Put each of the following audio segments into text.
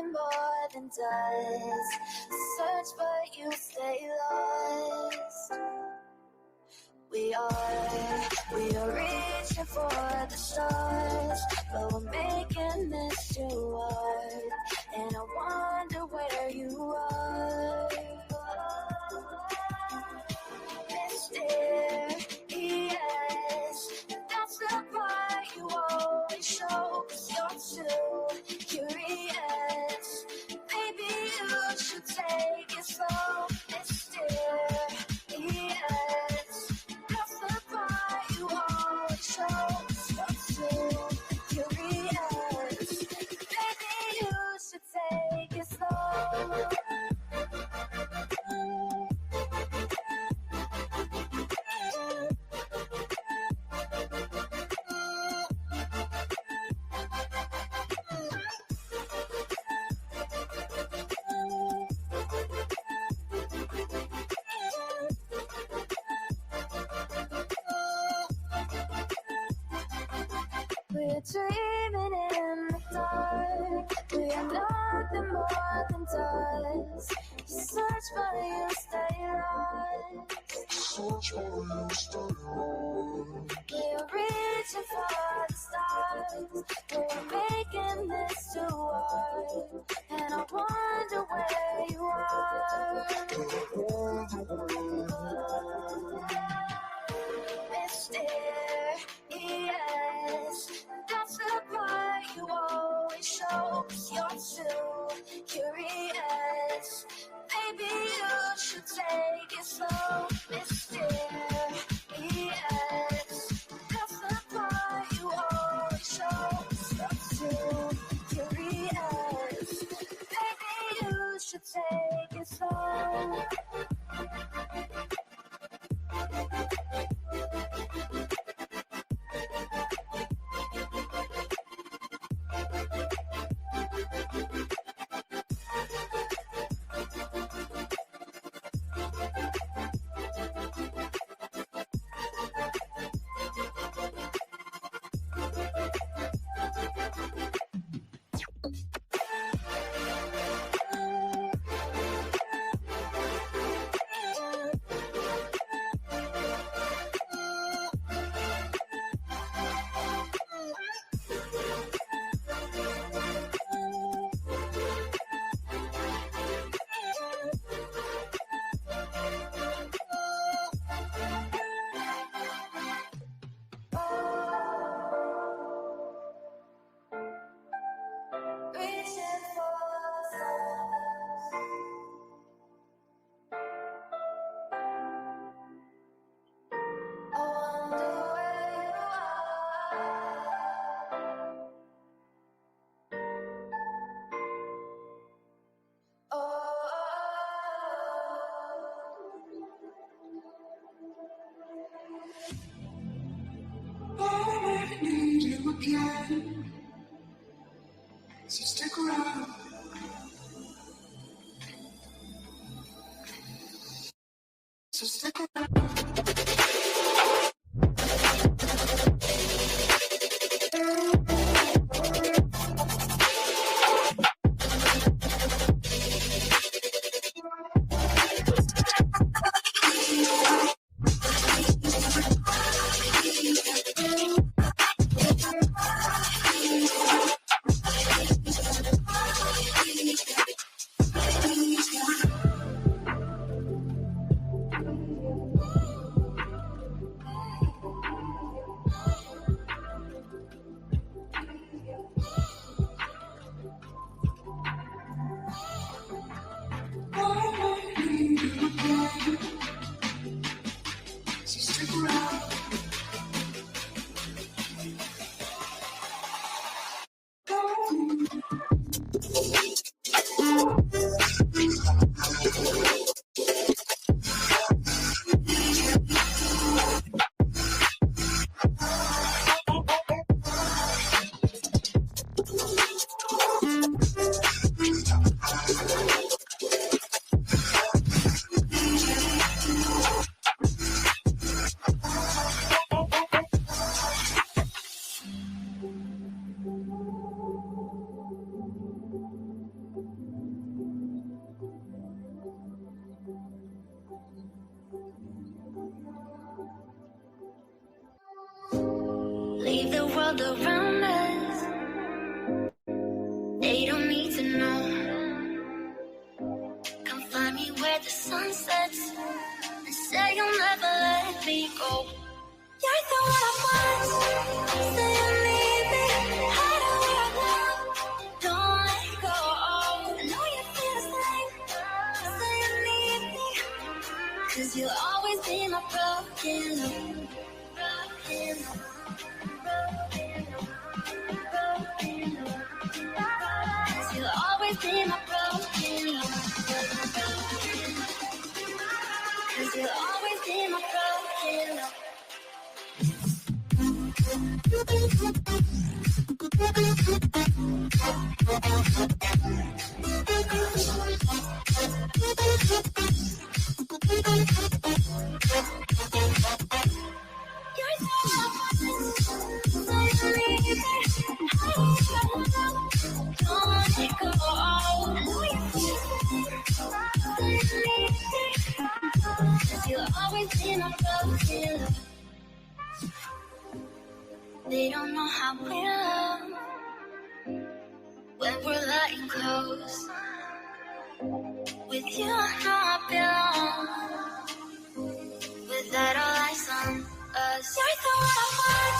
nothing more than dust. Search but you stay lost. We are reaching for the stars, but we're making this too hard. And I wonder where you are. Mysterious, that's the part you always show, 'cause you're too curious. Maybe you should take it slow. Mysterious, that's the part you always show, 'cause you're too curious. Maybe you should take it slow. We're dreaming in the dark. We are nothing more than dust. You search but you stay lost. Search but you stay lost. We're reaching for the stars. We're making this too hard. And I wonder where you are. Mysterious, that's the part you always show, 'cause you're too curious. Maybe you should take it slow. Mysterious, that's the part you always show, 'cause you're too curious. Maybe you should take it slow. I need you again, so stick around. So stick around. me go. You're the one I want. Say you need me. Hide away I love. Don't let go. I know you feel the same. Say you need me. 'Cause you'll always be my broken love. Broken love. Broken love. Broken love. 'Cause you'll always be my broken love. Cause you'll always be my broken love. You're so don't let it go. I know you feel it. 'Cause you'll always be my broken love. They don't know how we love when we're letting close. With you, I know I belong. Without all eyes on us, you're the one I want.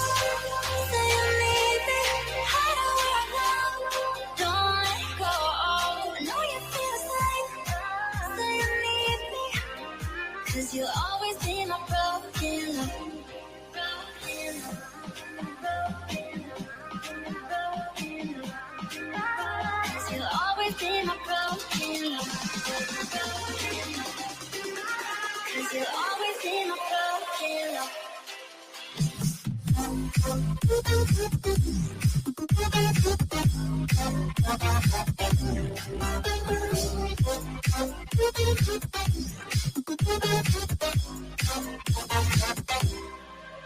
Say you need me. Hide away I love. Don't let go. I know you feel the same. Say you need me. 'Cause you'll always be my broken love. Broken love. You'll always be my broken love. 'Cause you'll always be my broken love.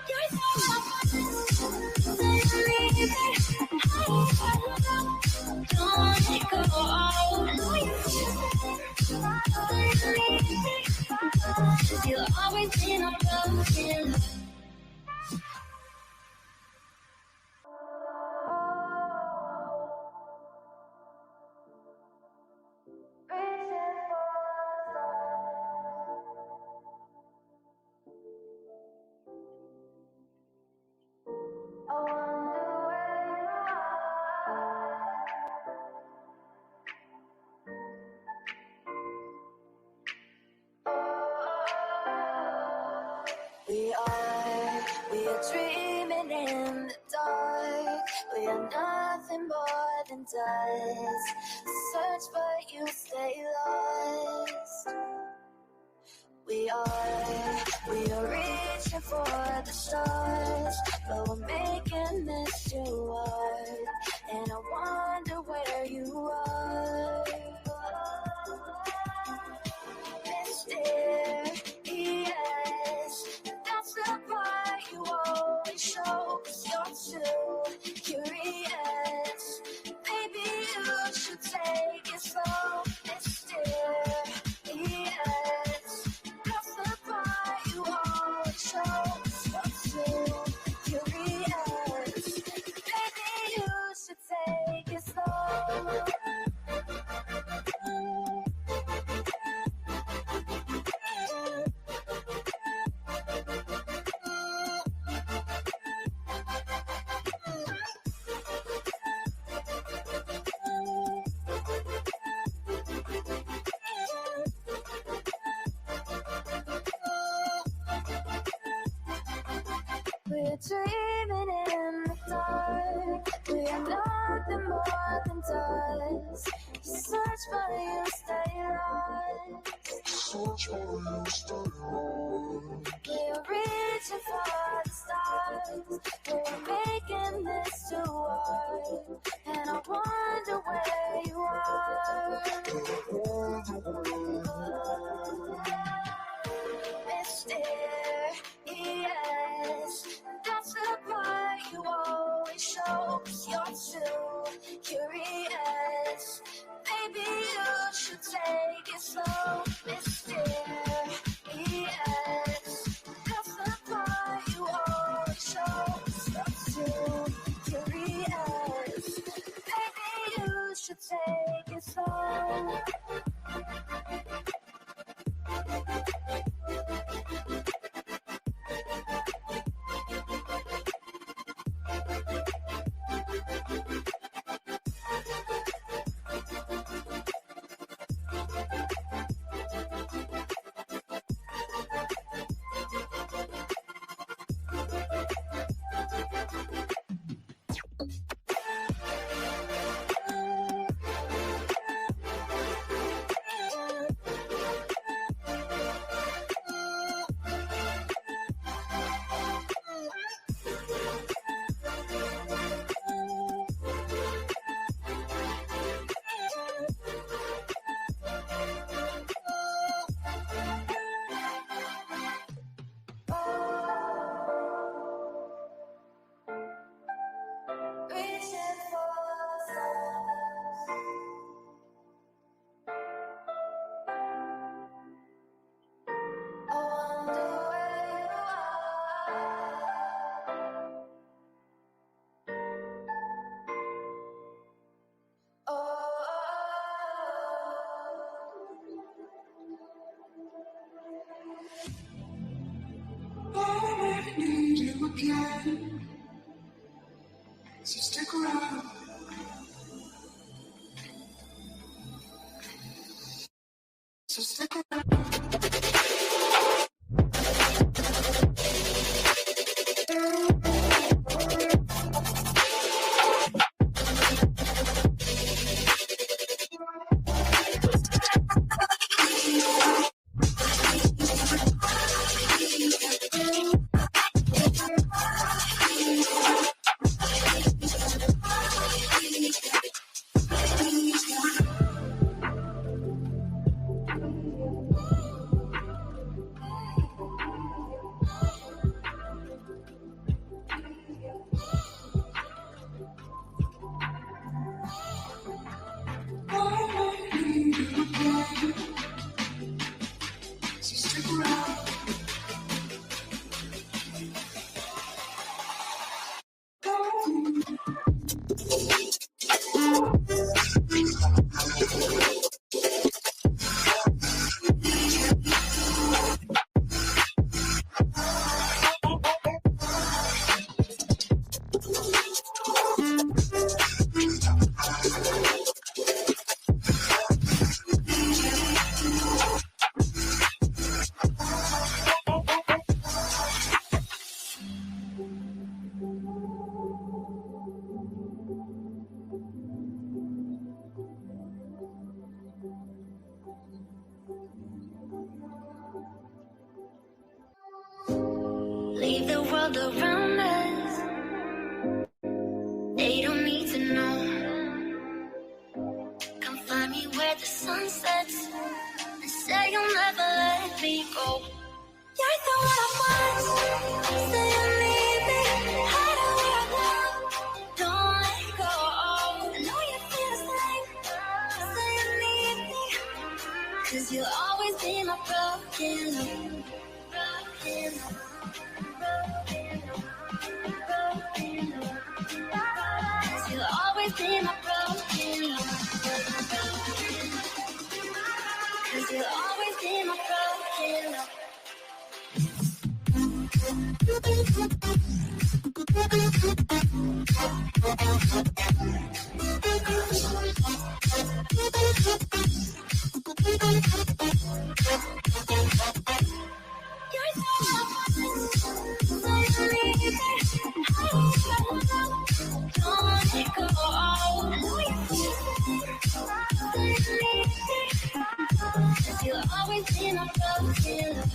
You're so don't let it go. I know you feel it. 'Cause you'll always be my broken love. We are dreaming in the dark. We are nothing more than dust. Search but you stay lost. We are reaching for the stars, but we're making this too hard. And I wonder where you are. Mysterious, that's the part you always show. 'Cause you're too curious. Baby, you should take it slow. Mysterious, that's the part you always show. 'Cause you're too curious. Baby, you should take it slow. We're dreaming in the dark. We are nothing more than dust. You search but you stay lost. Search but you stay lost. We're reaching for the stars. We're making this too hard. And I wonder where you are. Mysterious, that's the part you always show. 'Cause you're too curious. Baby, you should take it slow. Mysterious, that's the part you always show. 'Cause you're too curious. Baby, you should take it slow. again. So stick around. So stick around. Leave the world around us. They don't need to know. Come find me where the sun sets and say you'll never let me go. You're the one I want. Say you need me. Hide where I want. Don't let go. I know you feel the same. Say you need me. 'Cause you'll always be my broken love. Broken love. You'll always be my broken love. 'Cause you'll always be my broken love. You're so don't let go. I know you feel it. 'Cause you'll always be my broken love.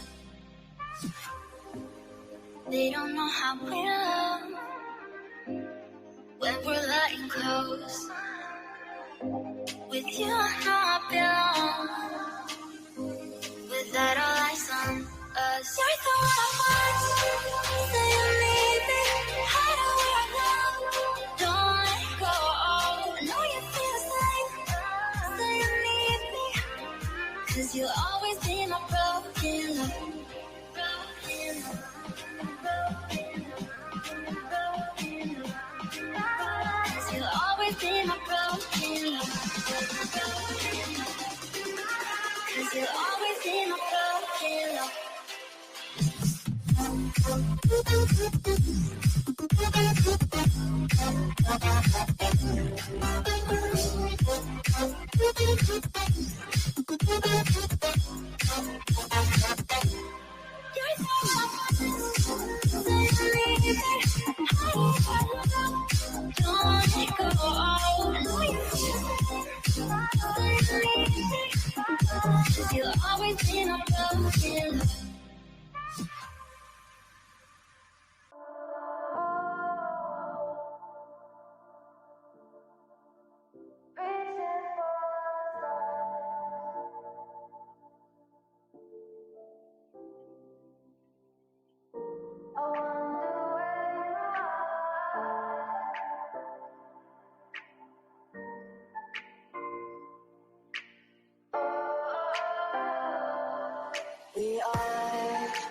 They don't know how we love when we're lying close. With you, I know I belong. Without all eyes on us, you're the one I want. Say you need me. Hide where I love. Don't let go. I know you feel the same. Say you need me. 'Cause you'll always be my broken love. Broken love. You'll always be my broken love. 'Cause you'll always be my broken love. You're so don't let go. I know you feel it. You'll always be my broken love.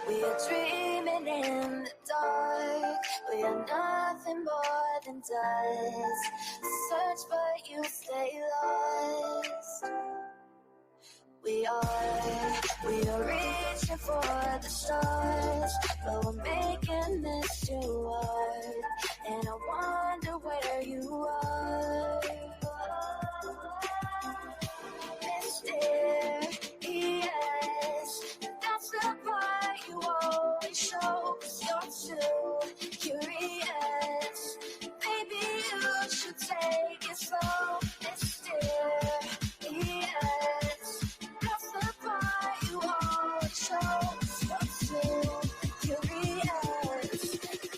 We are dreaming in the dark. We are nothing more than dust. Search but you stay lost. We are reaching for the stars, but we're making this too hard, and I wonder where you are. Mysterious, that's the part you always show, 'cause you're too curious. Baby, you should take it slow. Mysterious, that's the part you always show, 'cause you're too curious.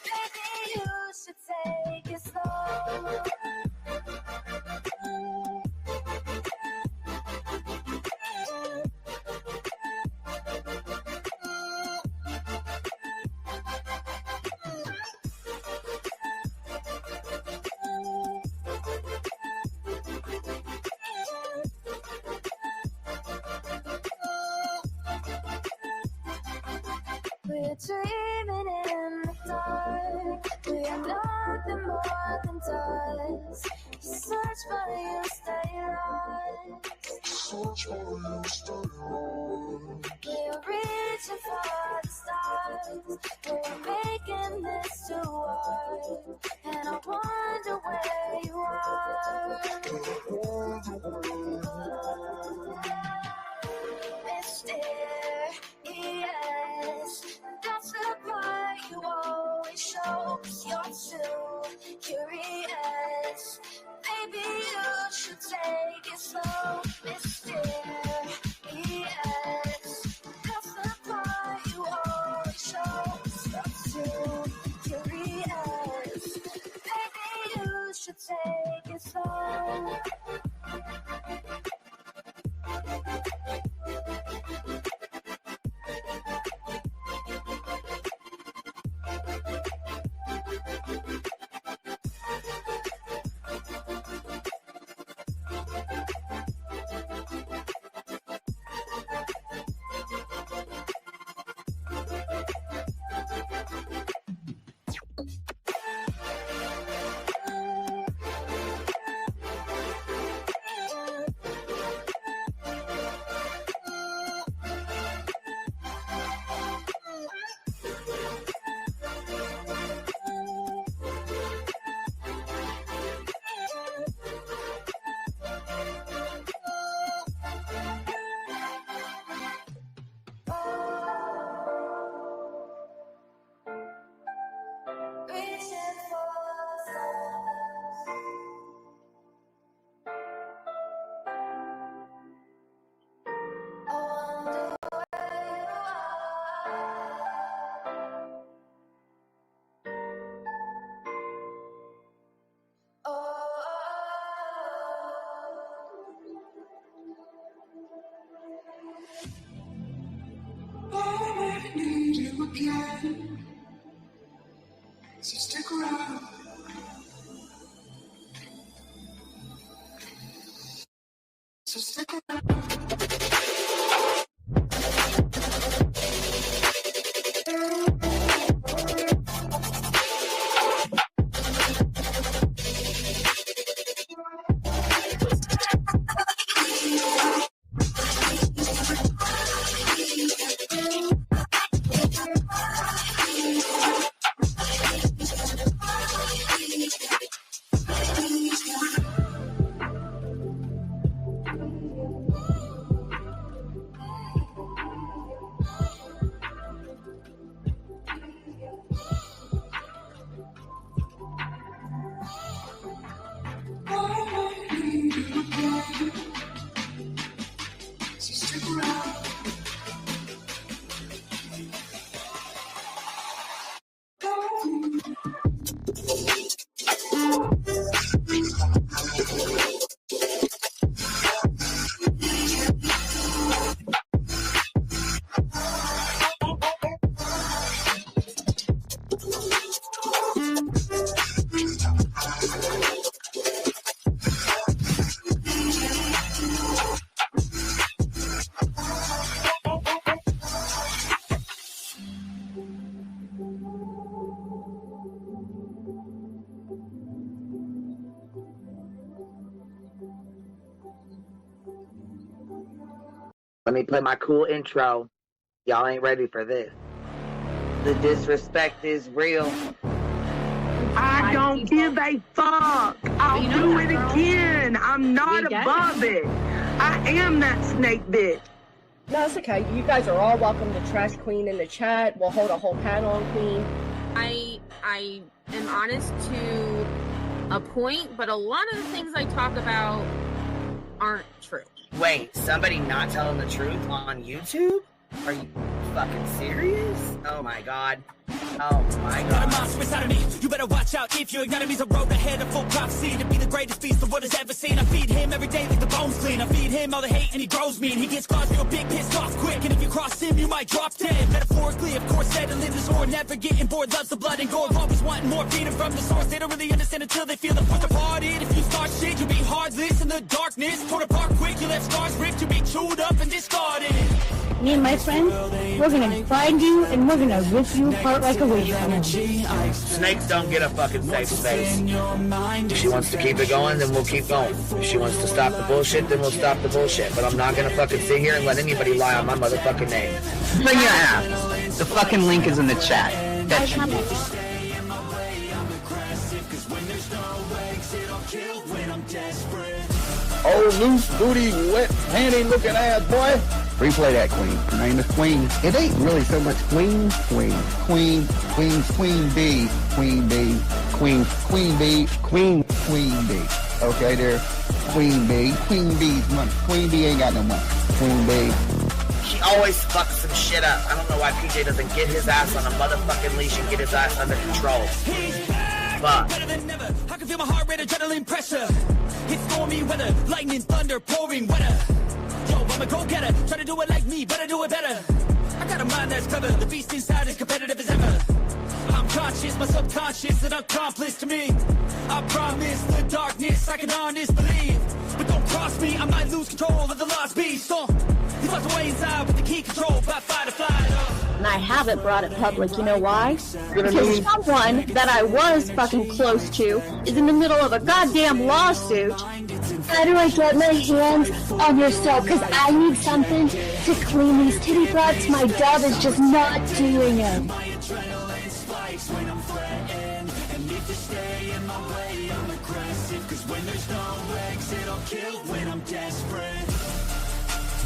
Baby, you should take it slow. We're dreaming in the dark. We are nothing more than dust. You search but you stay lost. Search but you stay lost. We're reaching for the stars. We're making this too hard, and I wonder where you are. Mysterious, that's the part you always show, 'cause you're too curious. Baby, you should take it slow. Mysterious, that's the part you always show, 'cause you're too curious. Baby, you should take it slow. Reaching for the stars. I wonder where you are. Oh. I need you again, so stick around. So stick around. Let me play my cool intro. Y'all ain't ready for this. The disrespect is real. I don't give a fuck. I'll do it again. I'm not above it. I am that snake bitch. No, it's okay. You guys are all welcome to trash Queen in the chat. We'll hold a whole panel on Queen. I am honest to a point, but a lot of the things I talk about aren't true. Wait, somebody not telling the truth on YouTube? Are you fucking serious? Oh my god. Oh my god. Got a monster inside of me. You better watch out if your enemy's a road ahead of full prophecy to be the greatest beast the world has ever seen. I feed him every day like the bones clean. I feed him all the hate and he grows me. And he gets claws real big, pissed off quick. And if you cross him, you might drop dead. Metaphorically, of course, settling the sword. Never getting bored, loves the blood and gore. Always wanting more freedom from the source. They don't really understand until they feel the force departed. If you start shit, you'll be heartless in the darkness. Torn apart quick, you left scars ripped. You'll be chewed up and discarded. Me and my friends, we're gonna find you and we're gonna rip you apart like a wish bone. Snakes don't get a fucking safe space. If she wants to keep it going, then we'll keep going. If she wants to stop the bullshit, then we'll stop the bullshit. But I'm not gonna fucking sit here and let anybody lie on my motherfucking name. Bring your ass. The fucking link is in the chat. That's you. Oh, loose booty, wet panty looking ass boy. Replay that, Queen. Her name is Queen. It ain't really so much Queen. Queen B. Queen B. Queen B. Okay, there. Queen B. Queen B's money. Queen B ain't got no money. Queen B. She always fucks some shit up. I don't know why PJ doesn't get his ass on a motherfucking leash and get his ass under control. Fuck. Better than never. I can feel my heart rate, adrenaline pressure. It's stormy weather, lightning, thunder, pouring weather. Yo, I'm a go-getter, try to do it like me, but I do it better. I got a mind that's clever, the beast inside is competitive as ever. I'm conscious, my subconscious, an accomplice to me. I promise the darkness, I can honest believe. But don't cross me, I might lose control of the lost beast. So, he's locked away inside with the key control by fight or flight. And I haven't brought it public, you know why? Because someone that I was fucking close to is in the middle of a goddamn lawsuit. How do I get my hands on your soul? Because I need something to clean these titty butts. My dove is just not doing it.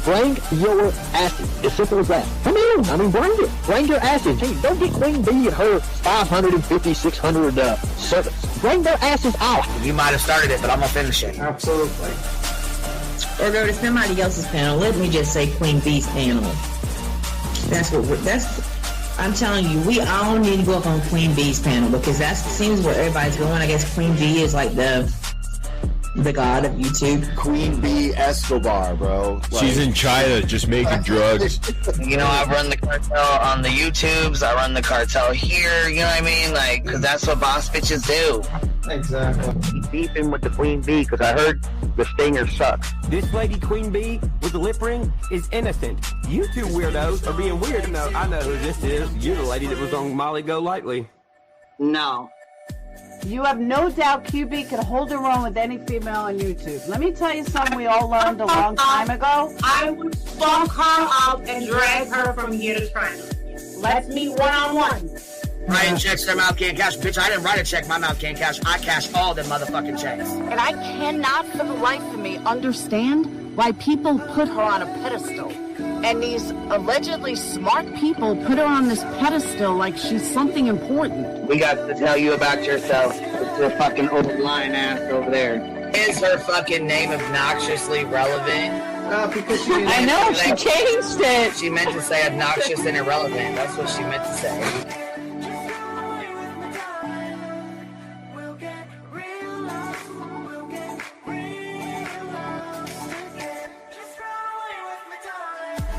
Bring your asses. As simple as that. Come in. I mean, bring it. Bring your asses. Hey, don't get Queen B and her 550, 600 servants. Bring their asses out. You might have started it, but I'm gonna finish it. Absolutely. Or go to somebody else's panel. Let me just say Queen B's panel. I'm telling you, we all need to go up on Queen B's panel because that seems where everybody's going. I guess Queen B is like the god of YouTube. Queen B Escobar, bro. She's in China just making drugs. You know, I run the cartel on the YouTubes. I run the cartel here. You know what I mean? Like, because that's what boss bitches do. Exactly. He's beefing with the Queen Bee because I heard the stinger sucks. This lady Queen Bee with the lip ring is innocent. You two weirdos are being weird. No, I know who this is. You're the lady that was on Molly Go Lightly. No. You have no doubt QB can hold her own with any female on YouTube. Let me tell you something we all learned a long time ago. I would stalk her up and drag her from here to China. Let's meet one-on-one. Writing checks their mouth can't cash. Bitch, I didn't write a check my mouth can't cash. I cash all them motherfucking checks. And I cannot for the life of me understand why people put her on a pedestal. And these allegedly smart people put her on this pedestal like she's something important. We got to tell you about yourself. It's your fucking old lying ass over there. Is her fucking name obnoxiously relevant? Because I know, she changed it. She meant to say obnoxious and irrelevant. That's what she meant to say.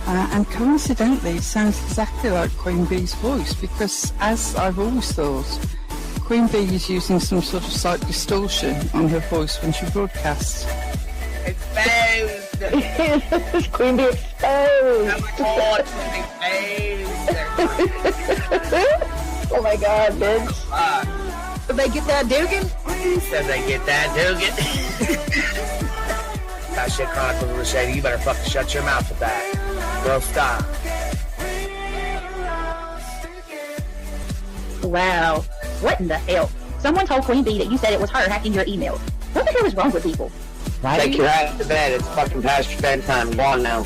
And coincidentally, it sounds exactly like Queen Bee's voice because, as I've always thought, Queen Bee is using some sort of slight distortion on her voice when she broadcasts. Exposed! Queen Bee exposed! Oh my god, bitch. Did they get that Dugan? Said they get that Dugan. That shit Chronicle of Shady, you better fucking shut your mouth with that. Girl, stop. Wow. What in the hell? Someone told Queen Bee that you said it was her hacking your emails. What the hell is wrong with people? Right? Take your ass to bed. It's fucking past your bedtime. Go on now.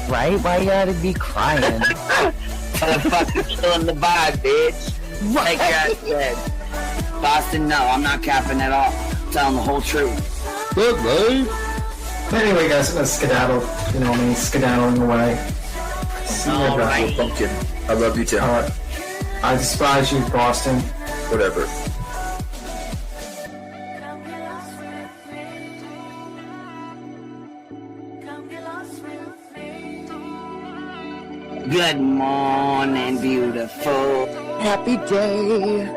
Right? Why you gotta be crying? Fucking killing the vibe, bitch. Take your ass to bed. Boston, no, I'm not capping at all. I'm telling the whole truth. Good, right? Anyway, guys, I'm gonna skedaddle. You know me, skedaddling away. See you guys. Pumpkin. I love you too. I despise you, Boston. Whatever. Good morning, beautiful. Happy day.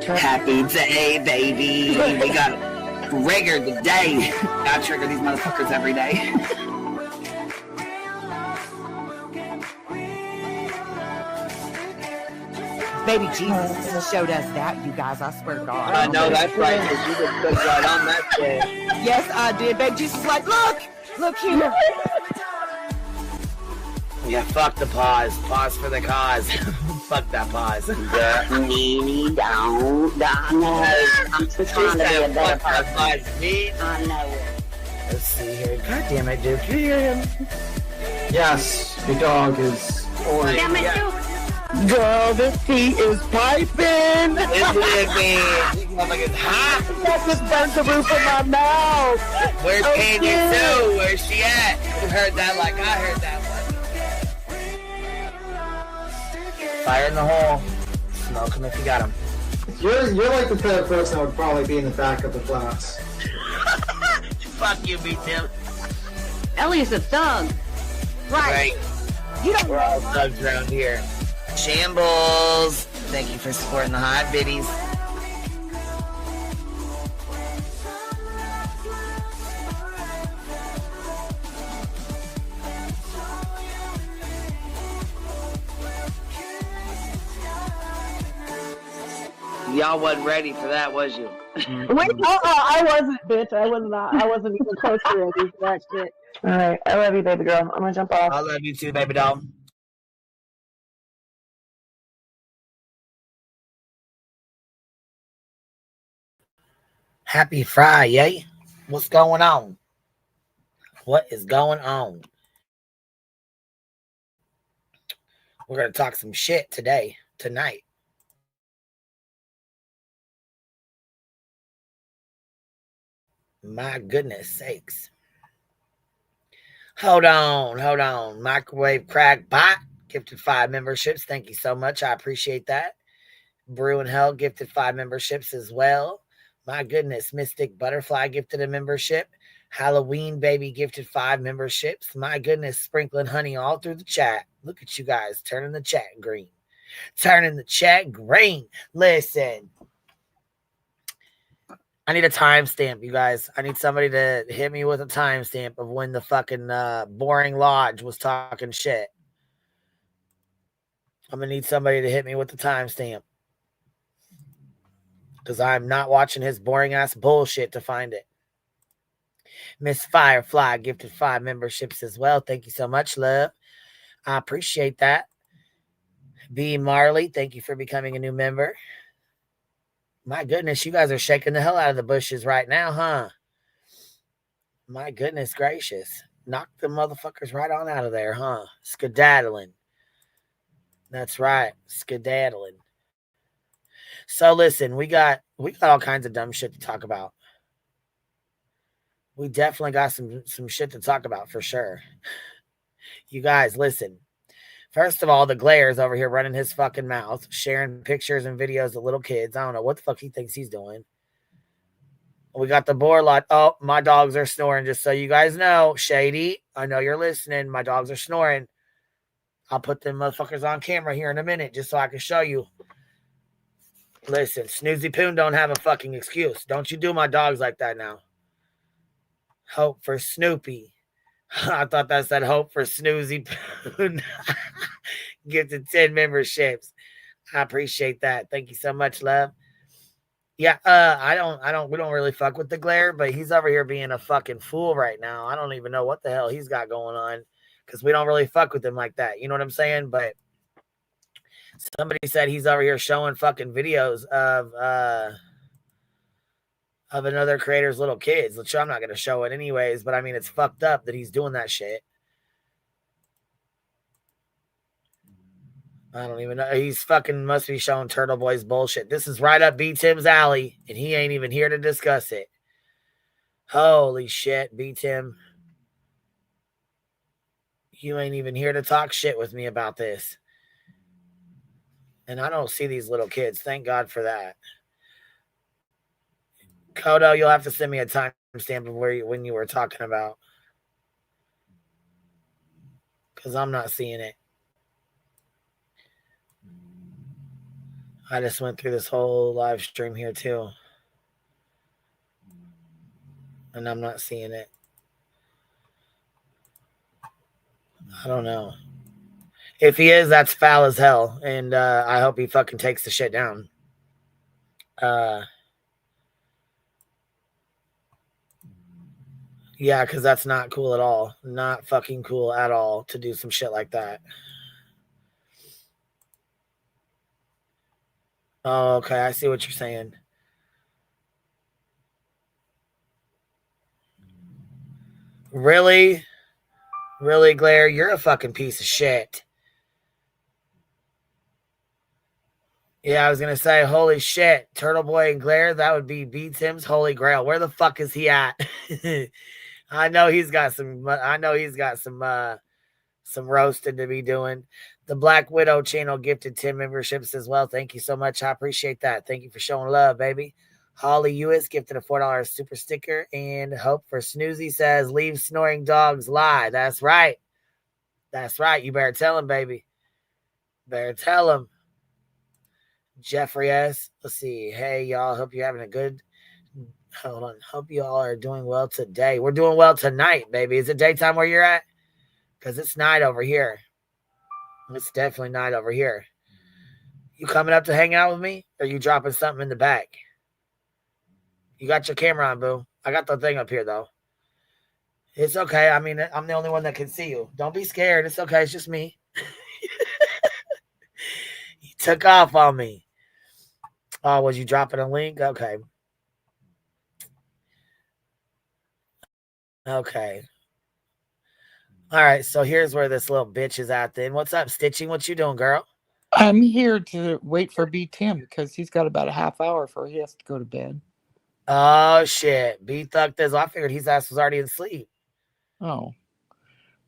Happy day, baby. We got trigger the day. I trigger these motherfuckers every day. Baby Jesus showed us that, you guys. I swear to God. I know that's right, because you just put right on that shit. Yes, I did. Baby Jesus was like, look here. Yeah, fuck the pause. Pause for the cause. Fuck that pause. I'm just trying to be a better person. I know it. Let's see here. God damn it, Duke. You hear him? Yes, your dog is. Damn it, Duke. Girl, this tea is piping. Isn't it, man? These motherfuckers hot. That just burnt the roof of my mouth. Where's Candy Sue? Where's she at? You heard that like I heard that one. Fire in the hole. Smoke him if you got him. You're like the type of person that would probably be in the back of the class. Fuck you, me too. Ellie's a thug. Right. You don't We're all thugs around here. Shambles. Thank you for supporting the hot biddies. Y'all wasn't ready for that, was you? Wait, I wasn't, bitch. I wasn't even close to ready for that shit. All right, I love you, baby girl. I'm gonna jump off. I love you too, baby doll. Happy Friday. What's going on? What is going on? We're going to talk some shit tonight. My goodness sakes. Hold on. Microwave Crack Bot gifted 5 memberships. Thank you so much. I appreciate that. Brew and Hell gifted 5 memberships as well. My goodness. Mystic Butterfly gifted a membership. Halloween Baby gifted 5 memberships. My goodness. Sprinkling honey all through the chat. Look at you guys turning the chat green. Listen. I need a timestamp, you guys. I need somebody to hit me with a timestamp of when the fucking Boring Lodge was talking shit. I'm going to need somebody to hit me with the timestamp. Because I'm not watching his boring ass bullshit to find it. Miss Firefly gifted 5 memberships as well. Thank you so much, love. I appreciate that. B. Marley, thank you for becoming a new member. My goodness, you guys are shaking the hell out of the bushes right now, huh? My goodness gracious. Knock the motherfuckers right on out of there, huh? Skedaddling. That's right, skedaddling. So listen, we got all kinds of dumb shit to talk about. We definitely got some shit to talk about for sure. You guys, listen. First of all, the Glaire's over here running his fucking mouth, sharing pictures and videos of little kids. I don't know what the fuck he thinks he's doing. We got the Borlot. Oh, my dogs are snoring, just so you guys know. Shady, I know you're listening. My dogs are snoring. I'll put them motherfuckers on camera here in a minute just so I can show you. Listen, Snoozy Poon don't have a fucking excuse. Don't you do my dogs like that now. Hope for Snoopy. I thought that said hope for Snoozy Poon. Gifted 10 memberships. I appreciate that. Thank you so much, love. Yeah, we don't really fuck with the Glare, but he's over here being a fucking fool right now. I don't even know what the hell he's got going on because we don't really fuck with him like that. You know what I'm saying? But Somebody said he's over here showing fucking videos of another creator's little kids, which I'm not going to show it anyways, but I mean, it's fucked up that he's doing that shit. I don't even know. He's fucking must be showing Turtle Boy's bullshit. This is right up B. Tim's alley, and he ain't even here to discuss it. Holy shit, B. Tim. You ain't even here to talk shit with me about this. And I don't see these little kids. Thank God for that. Kodo, you'll have to send me a timestamp of when you were talking about. Because I'm not seeing it. I just went through this whole live stream here too. And I'm not seeing it. I don't know. If he is, that's foul as hell. And I hope he fucking takes the shit down. Yeah, because that's not cool at all. Not fucking cool at all to do some shit like that. Oh, okay. I see what you're saying. Really? Really, Glare? You're a fucking piece of shit. Yeah, I was going to say, holy shit. Turtle Boy and Glare, that would be B. Tim's holy grail. Where the fuck is he at? I know he's got some roasting to be doing. The Black Widow channel gifted 10 memberships as well. Thank you so much. I appreciate that. Thank you for showing love, baby. Holly Ewis gifted a $4 super sticker. And Hope for Snoozy says, leave snoring dogs lie. That's right. That's right. You better tell him, baby. Better tell him. Jeffrey S. Let's see. Hey, y'all. Hope you're having a good... Hold on. Hope you all are doing well today. We're doing well tonight, baby. Is it daytime where you're at? Because it's night over here. It's definitely night over here. You coming up to hang out with me? Or you dropping something in the back? You got your camera on, boo. I got the thing up here, though. It's okay. I mean, I'm the only one that can see you. Don't be scared. It's okay. It's just me. You took off on me. Oh, was you dropping a link? Okay. Okay. All right, so here's where this little bitch is at then. What's up, Stitching? What you doing, girl? I'm here to wait for B. Tim because he's got about a half hour before he has to go to bed. Oh, shit. B. Thuck this. I figured his ass was already asleep. Oh.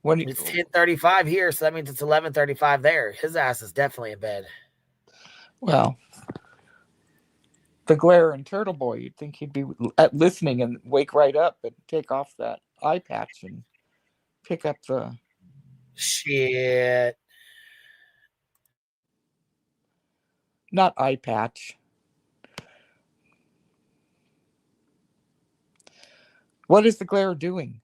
It's 10:35 here, so that means it's 11:35 there. His ass is definitely in bed. Well, the Glare and Turtle Boy, you'd think he'd be listening and wake right up and take off that eye patch and pick up the... Shit. Not eye patch. What is the Glare doing?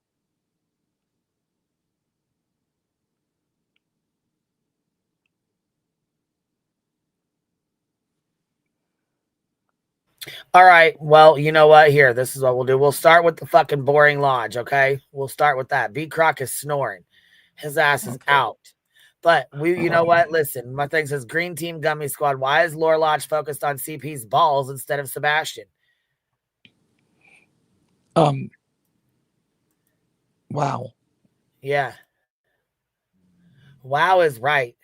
All right. Well, you know what? Here, this is what we'll do. We'll start with the fucking boring lodge, okay? We'll start with that. B. Croc is snoring. His ass is out. But you know what? Listen, my thing says Green Team Gummy Squad. Why is Lore Lodge focused on CP's balls instead of Sebastian? Wow. Yeah. Wow is right.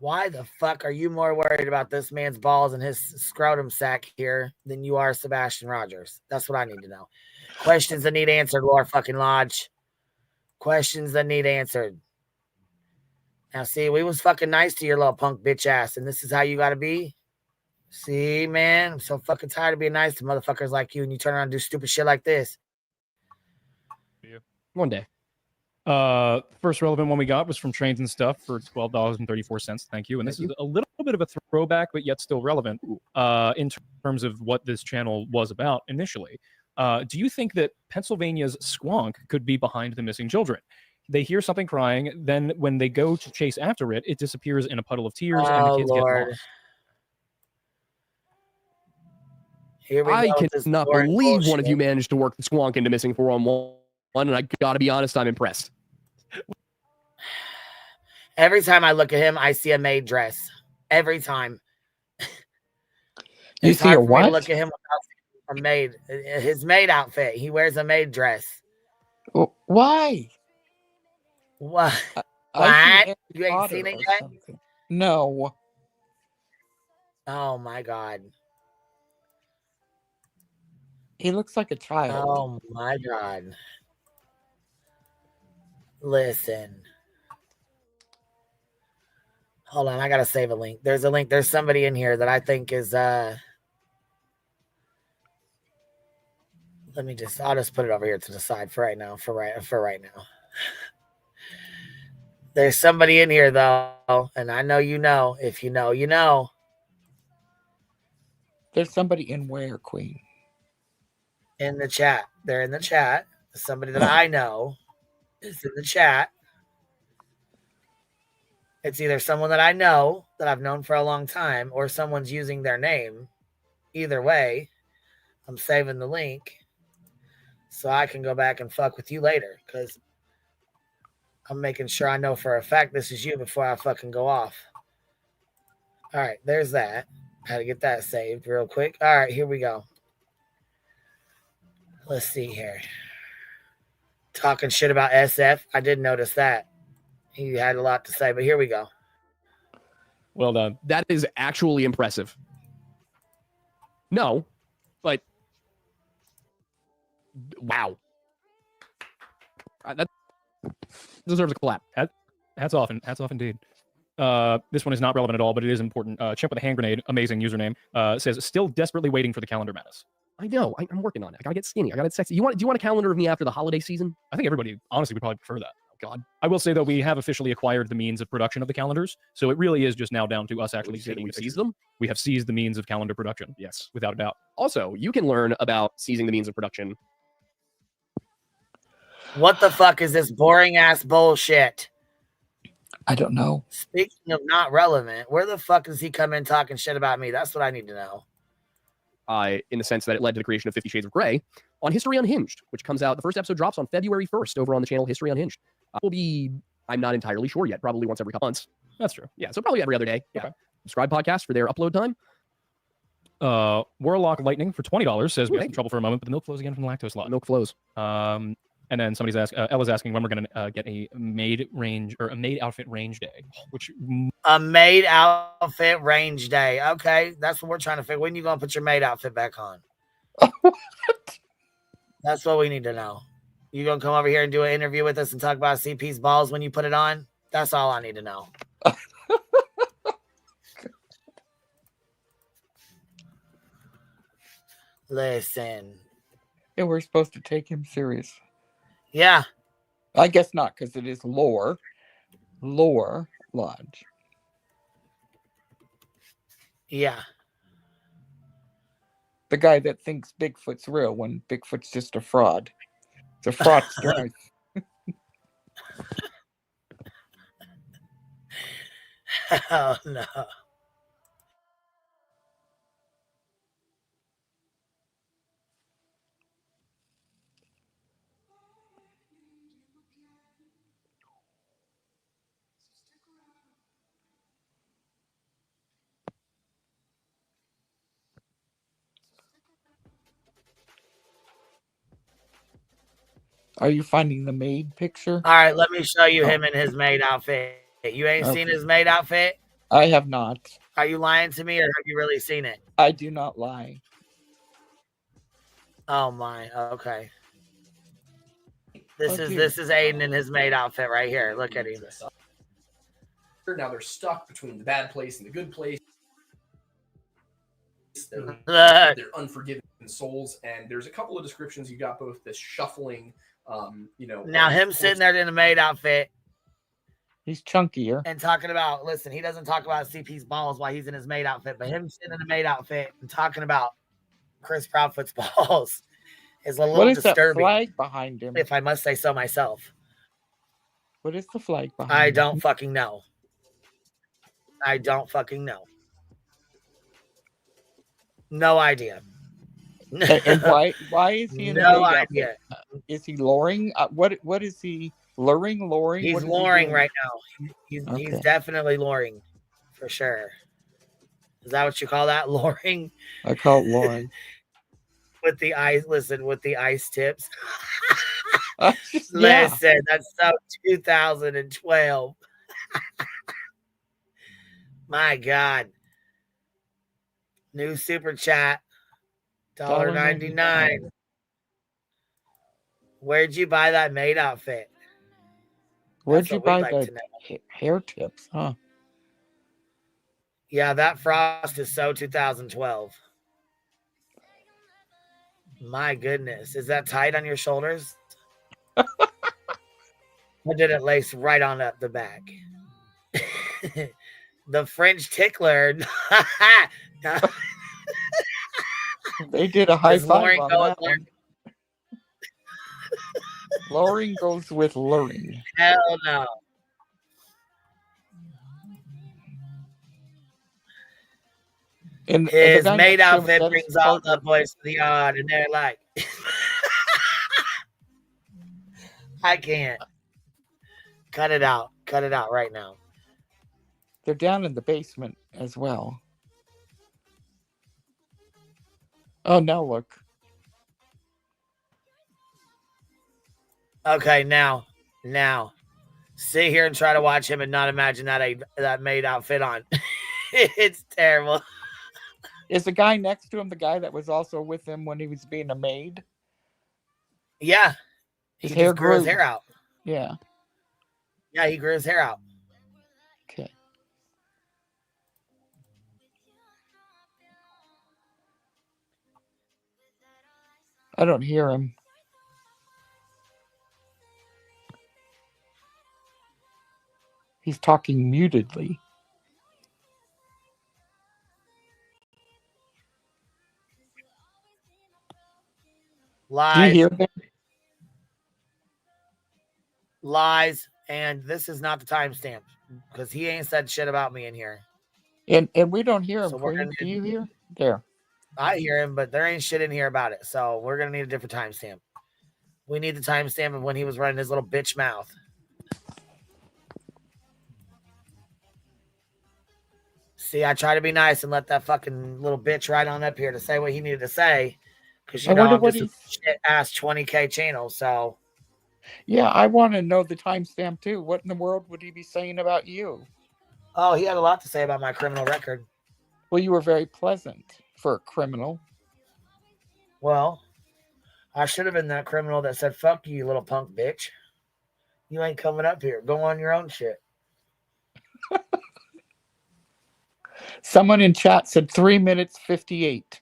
Why the fuck are you more worried about this man's balls and his scrotum sack here than you are Sebastian Rogers? That's what I need to know. Questions that need answered, Lore fucking Lodge. Questions that need answered. Now, see, we was fucking nice to your little punk bitch ass, and this is how you got to be? See, man, I'm so fucking tired of being nice to motherfuckers like you, and you turn around and do stupid shit like this. One day. First relevant one we got was from Trains and Stuff for $12.34. Thank you. And this is a little bit of a throwback, but yet still relevant in terms of what this channel was about initially. Do you think that Pennsylvania's Squonk could be behind the missing children? They hear something crying, then when they go to chase after it, it disappears in a puddle of tears, and the kids get lost. I cannot believe one of you managed to work the Squonk into missing 4-on-1, and I gotta be honest, I'm impressed. Every time I look at him, I see a maid dress. every time. You It's see hard a for me to what? look at him without a maid. His maid outfit. He wears a maid dress. Why? What? I What? You ain't seen it yet? Something. No. Oh my god. He looks like a child. Oh my god. Listen. Hold on, I gotta save a link. There's a link. There's somebody in here that I think is I'll just put it over here to the side for right now. For right now. There's somebody in here though, and I know you know. If you know, you know. There's somebody in where, Queen? In the chat. They're in the chat. Somebody that I know is in the chat. It's either someone that I know that I've known for a long time or someone's using their name. Either way, I'm saving the link so I can go back and fuck with you later because I'm making sure I know for a fact this is you before I fucking go off. All right, there's that. Had to get that saved real quick. All right, here we go. Let's see here. Talking shit about SF. I did notice that. He had a lot to say, but here we go. Well done. That is actually impressive. No, but wow. That deserves a clap. Hats off indeed. This one is not relevant at all, but it is important. Chimp with a hand grenade, amazing username, says, still desperately waiting for the calendar madness. I know. I'm working on it. I gotta get skinny. I gotta get sexy. Do you want a calendar of me after the holiday season? I think everybody, honestly, would probably prefer that. Oh, God. I will say, though, we have officially acquired the means of production of the calendars, so it really is just now down to us actually getting we've seized them? We have seized the means of calendar production. Yes. Without a doubt. Also, you can learn about seizing the means of production. What the fuck is this boring ass bullshit? I don't know. Speaking of not relevant, where the fuck does he come in talking shit about me? That's what I need to know. In the sense that it led to the creation of 50 Shades of Grey on History Unhinged, which comes out, the first episode drops on February 1st over on the channel History Unhinged. Will be, I'm not entirely sure yet, probably once every couple months. That's true. Yeah, so probably every other day. Yeah. Okay. Subscribe podcast for their upload time. Warlock Lightning for $20 says we have some trouble for a moment, but the milk flows again from the lactose lot. Milk flows. And then somebody's Ella's asking when we're going to get a maid range or a maid outfit range day, which a maid outfit range day. Okay, that's what we're trying to figure. When you gonna put your maid outfit back on? That's what we need to know. You gonna come over here and do an interview with us and talk about CP's balls when you put it on? That's all I need to know. Listen. Yeah, we're supposed to take him serious. Yeah. I guess not, because it is lore lodge. Yeah. The guy that thinks Bigfoot's real when Bigfoot's just a fraud. It's a fraudster. Oh, no. Are you finding the maid picture? All right, let me show you him in his maid outfit. You ain't seen his maid outfit? I have not. Are you lying to me or have you really seen it? I do not lie. Oh my, okay. This is Aiden in his maid outfit right here. Look at him. Now they're stuck between the bad place and the good place. They're unforgiven souls, and there's a couple of descriptions. You got both this shuffling, Now him sitting there in a maid outfit. He's chunkier. And talking about, listen, he doesn't talk about CP's balls while he's in his maid outfit, but him sitting in a maid outfit and talking about Chris Proudfoot's balls is a little what is disturbing. That flag behind him? If I must say so myself. What is the flag behind I him? don't fucking know. I don't fucking know. No idea. And why is he in no idea? Is he luring? What is he luring? He's luring right now. He's definitely luring for sure. Is that what you call that? Luring? I call it luring. With the ice, listen, with the ice tips. Yeah. Listen, that's so 2012. My God. New super chat. $1.99. Where'd you buy that maid outfit? Where'd you buy the hair tips, huh? Yeah, that frost is so 2012. My goodness. Is that tight on your shoulders? Or did it lace right on up the back? The French tickler. They did a high five on that one. Luring goes with luring. Hell no. And his maid outfit brings all the boys to the yard, and they're like, I can't. Cut it out. Cut it out right now. They're down in the basement as well. Oh, now look. Okay, now. Sit here and try to watch him and not imagine that maid outfit on. It's terrible. Is the guy next to him the guy that was also with him when he was being a maid? Yeah. His He hair just grew his hair out. Yeah. Yeah, he grew his hair out. Okay. I don't hear him. He's talking mutedly. Lies. Do you hear that? Lies. And this is not the timestamp because he ain't said shit about me in here. And we don't hear him. So Do you hear? There. I hear him, but there ain't shit in here about it. So we're going to need a different timestamp. We need the timestamp of when he was running his little bitch mouth. See, I try to be nice and let that fucking little bitch right on up here to say what he needed to say. Because, you know, I'm just a shit-ass 20K channel, so. Yeah, I want to know the timestamp, too. What in the world would he be saying about you? Oh, he had a lot to say about my criminal record. Well, you were very pleasant for a criminal. Well, I should have been that criminal that said, fuck you, little punk bitch. You ain't coming up here. Go on your own shit. Someone in chat said 3 minutes 58.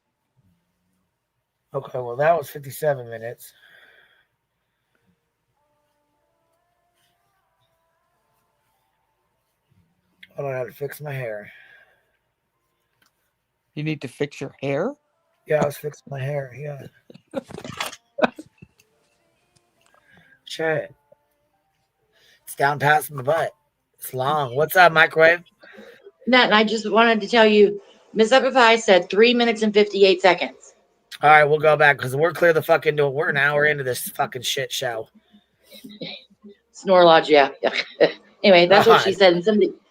Okay, well, that was 57 minutes. I don't know how to fix my hair. You need to fix your hair? Yeah, I was fixing my hair, yeah. Shit. It's down past my butt. It's long. What's up, microwave? Nat, I just wanted to tell you, Miss Epify said 3 minutes and 58 seconds. All right, we'll go back because we're clear the fuck into it. We're an hour into this fucking shit show. Snorlodge, yeah. Anyway, that's what she said, and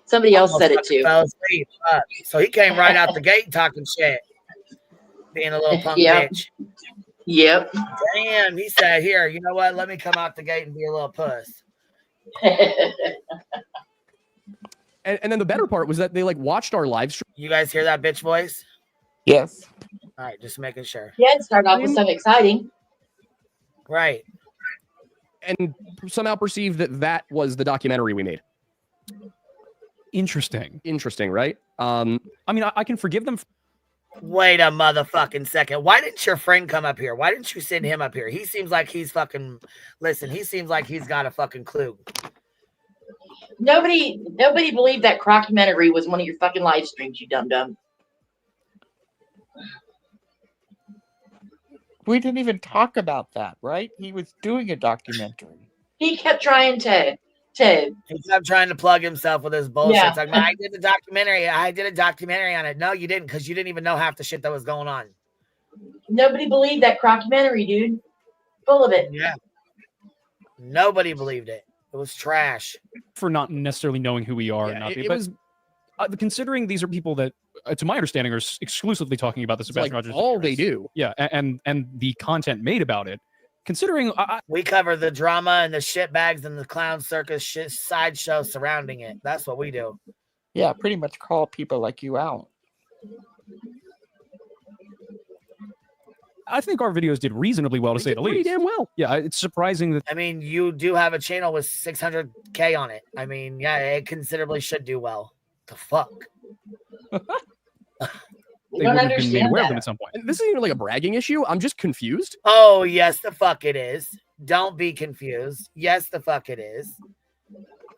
somebody else said it too. Fell asleep. So he came right out the gate talking shit, being a little punk bitch. Yep. Damn, he said, here, you know what? Let me come out the gate and be a little puss. And then the better part was that they like watched our live stream. You guys hear that bitch voice? Yes. All right, just making sure. Yeah, it started off with something exciting. Right. And somehow perceived that was the documentary we made. Interesting, right? I mean, I can forgive them. Wait a motherfucking second. Why didn't your friend come up here? Why didn't you send him up here? He seems like he's fucking. Listen, he seems like he's got a fucking clue. Nobody believed that crockumentary was one of your fucking live streams, you dum-dum. We didn't even talk about that, right? He was doing a documentary. He kept trying to He kept trying to plug himself with his bullshit. Yeah. It's like, I did a documentary. I did a documentary on it. No, you didn't, because you didn't even know half the shit that was going on. Nobody believed that crockumentary, dude. Full of it. Yeah. Nobody believed it. It was trash. For not necessarily knowing who we are. Yeah, and not it but was considering these are people that to my understanding, are exclusively talking about the Sebastian like Rogers. all they appearance. do. Yeah, and the content made about it. Considering we cover the drama and the shitbags and the clown circus shit sideshow surrounding it. That's what we do. Yeah, pretty much call people like you out. I think our videos did reasonably well, to say the least. Pretty damn well. Yeah, it's surprising that. I mean, you do have a channel with 600K on it. I mean, yeah, it considerably should do well. The fuck? They would have been made aware of them at some point. This isn't even like a bragging issue. I'm just confused. Oh, yes, the fuck it is. Don't be confused. Yes, the fuck it is.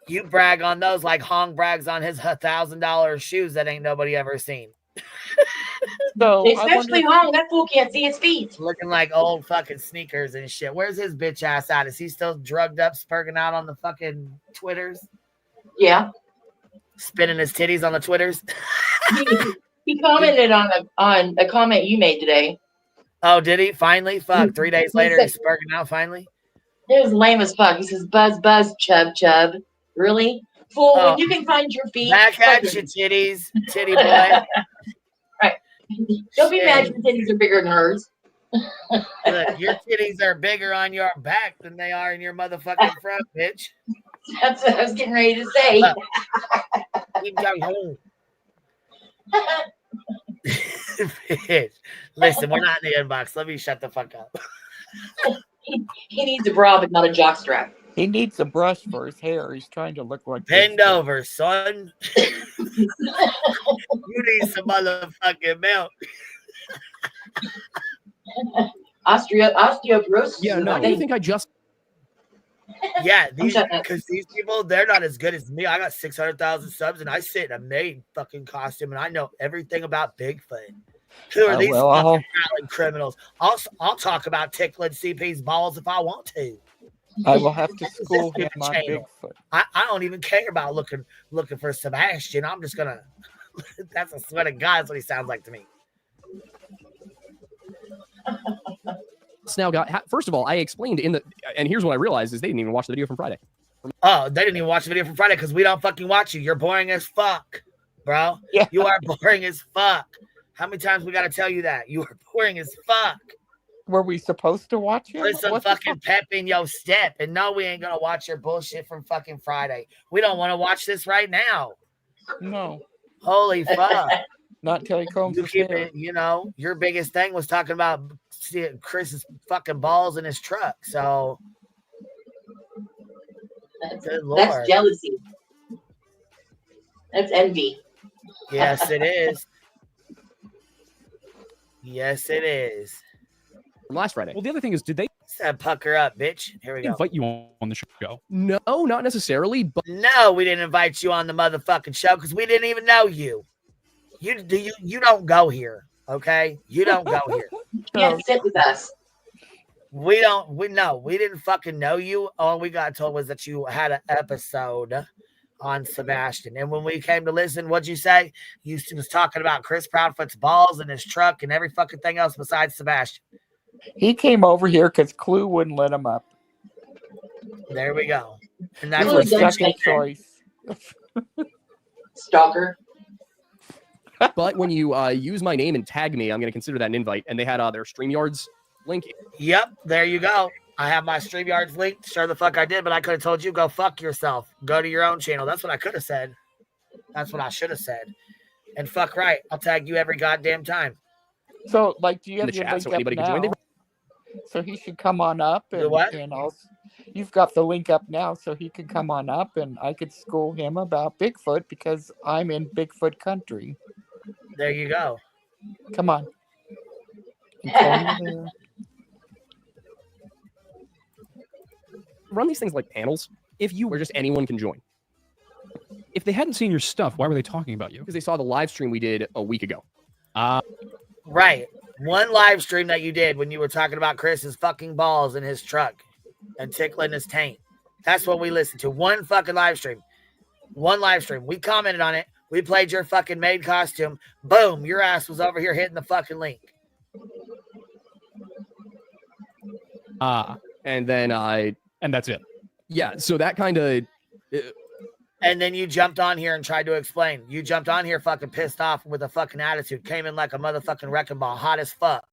You brag on those like Hong brags on his $1,000 shoes that ain't nobody ever seen. So especially Hong, that fool can't see his feet. Looking like old fucking sneakers and shit. Where's his bitch ass at? Is he still drugged up, spurging out on the fucking Twitters? Yeah. Spinning his titties on the Twitters? He commented on a comment you made today. Oh, did he? Finally? Fuck. 3 days later, he's spurging out finally? It was lame as fuck. He says, buzz, buzz, chub, chub. Really? Fool, when you can find your feet. Back at you, titties. Titty boy. Right. Don't be mad your titties are bigger than hers. Look, your titties are bigger on your back than they are in your motherfucking front, bitch. That's what I was getting ready to say. Keep going home. Bitch. Listen, we're not in the inbox. Let me shut the fuck up. He needs a bra, but not a jockstrap. He needs a brush for his hair. He's trying to look like Bend over, son. You need some motherfucking milk. Osteoporosis. Yeah, no, I think I just. Yeah, because these people, they're not as good as me. I got 600,000 subs, and I sit in a maid fucking costume, and I know everything about Bigfoot. Who are these fucking violent criminals? I'll talk about tickling CP's balls if I want to. I will have to school him on Bigfoot. I don't even care about looking for Sebastian. I'm just gonna. That's a sweat of God. That's what he sounds like to me. Now, first of all, I explained and here's what I realized is they didn't even watch the video from Friday. Oh, they didn't even watch the video from Friday because we don't fucking watch you. You're boring as fuck, bro. Yeah. You are boring as fuck. How many times we gotta tell you that? You are boring as fuck. Were we supposed to watch it? Put some fucking pep in your step. And no, we ain't gonna watch your bullshit from fucking Friday. We don't want to watch this right now. No. Holy fuck. Not till he combs his hair. You know, your biggest thing was talking about Chris's fucking balls in his truck. So that's jealousy. That's envy. Yes, it is. Yes, it is. From last Friday. Well, the other thing is, did they pucker up, bitch? Here we go. Invite you on the show? No, not necessarily. But no, we didn't invite you on the motherfucking show because we didn't even know you. You don't go here, okay? You don't go here. You can't sit with us. We didn't fucking know you. All we got told was that you had an episode on Sebastian. And when we came to listen, what'd you say? You was talking about Chris Proudfoot's balls in his truck and every fucking thing else besides Sebastian. He came over here because Clue wouldn't let him up. There we go. And that's what second choice. Stalker. But when you use my name and tag me, I'm going to consider that an invite. And they had their StreamYards link. Yep, there you go. I have my StreamYards link. Sure the fuck I did, but I could have told you, go fuck yourself. Go to your own channel. That's what I could have said. That's what I should have said. And fuck right. I'll tag you every goddamn time. So, like, do you have your chat link so up anybody now? can join? So he should come on up. And, what? and you've got the link up now, so he can come on up, and I could school him about Bigfoot because I'm in Bigfoot country. There you go. Come on. Run these things like panels. If you were just anyone can join. If they hadn't seen your stuff, why were they talking about you? Because they saw the live stream we did a week ago. Right. One live stream that you did when you were talking about Chris's fucking balls in his truck and tickling his taint. That's what we listened to. One fucking live stream. One live stream. We commented on it. We played your fucking maid costume. Boom. Your ass was over here hitting the fucking link. And then and that's it. Yeah. So that kind of And then you jumped on here and tried to explain. You jumped on here fucking pissed off with a fucking attitude. Came in like a motherfucking wrecking ball, hot as fuck.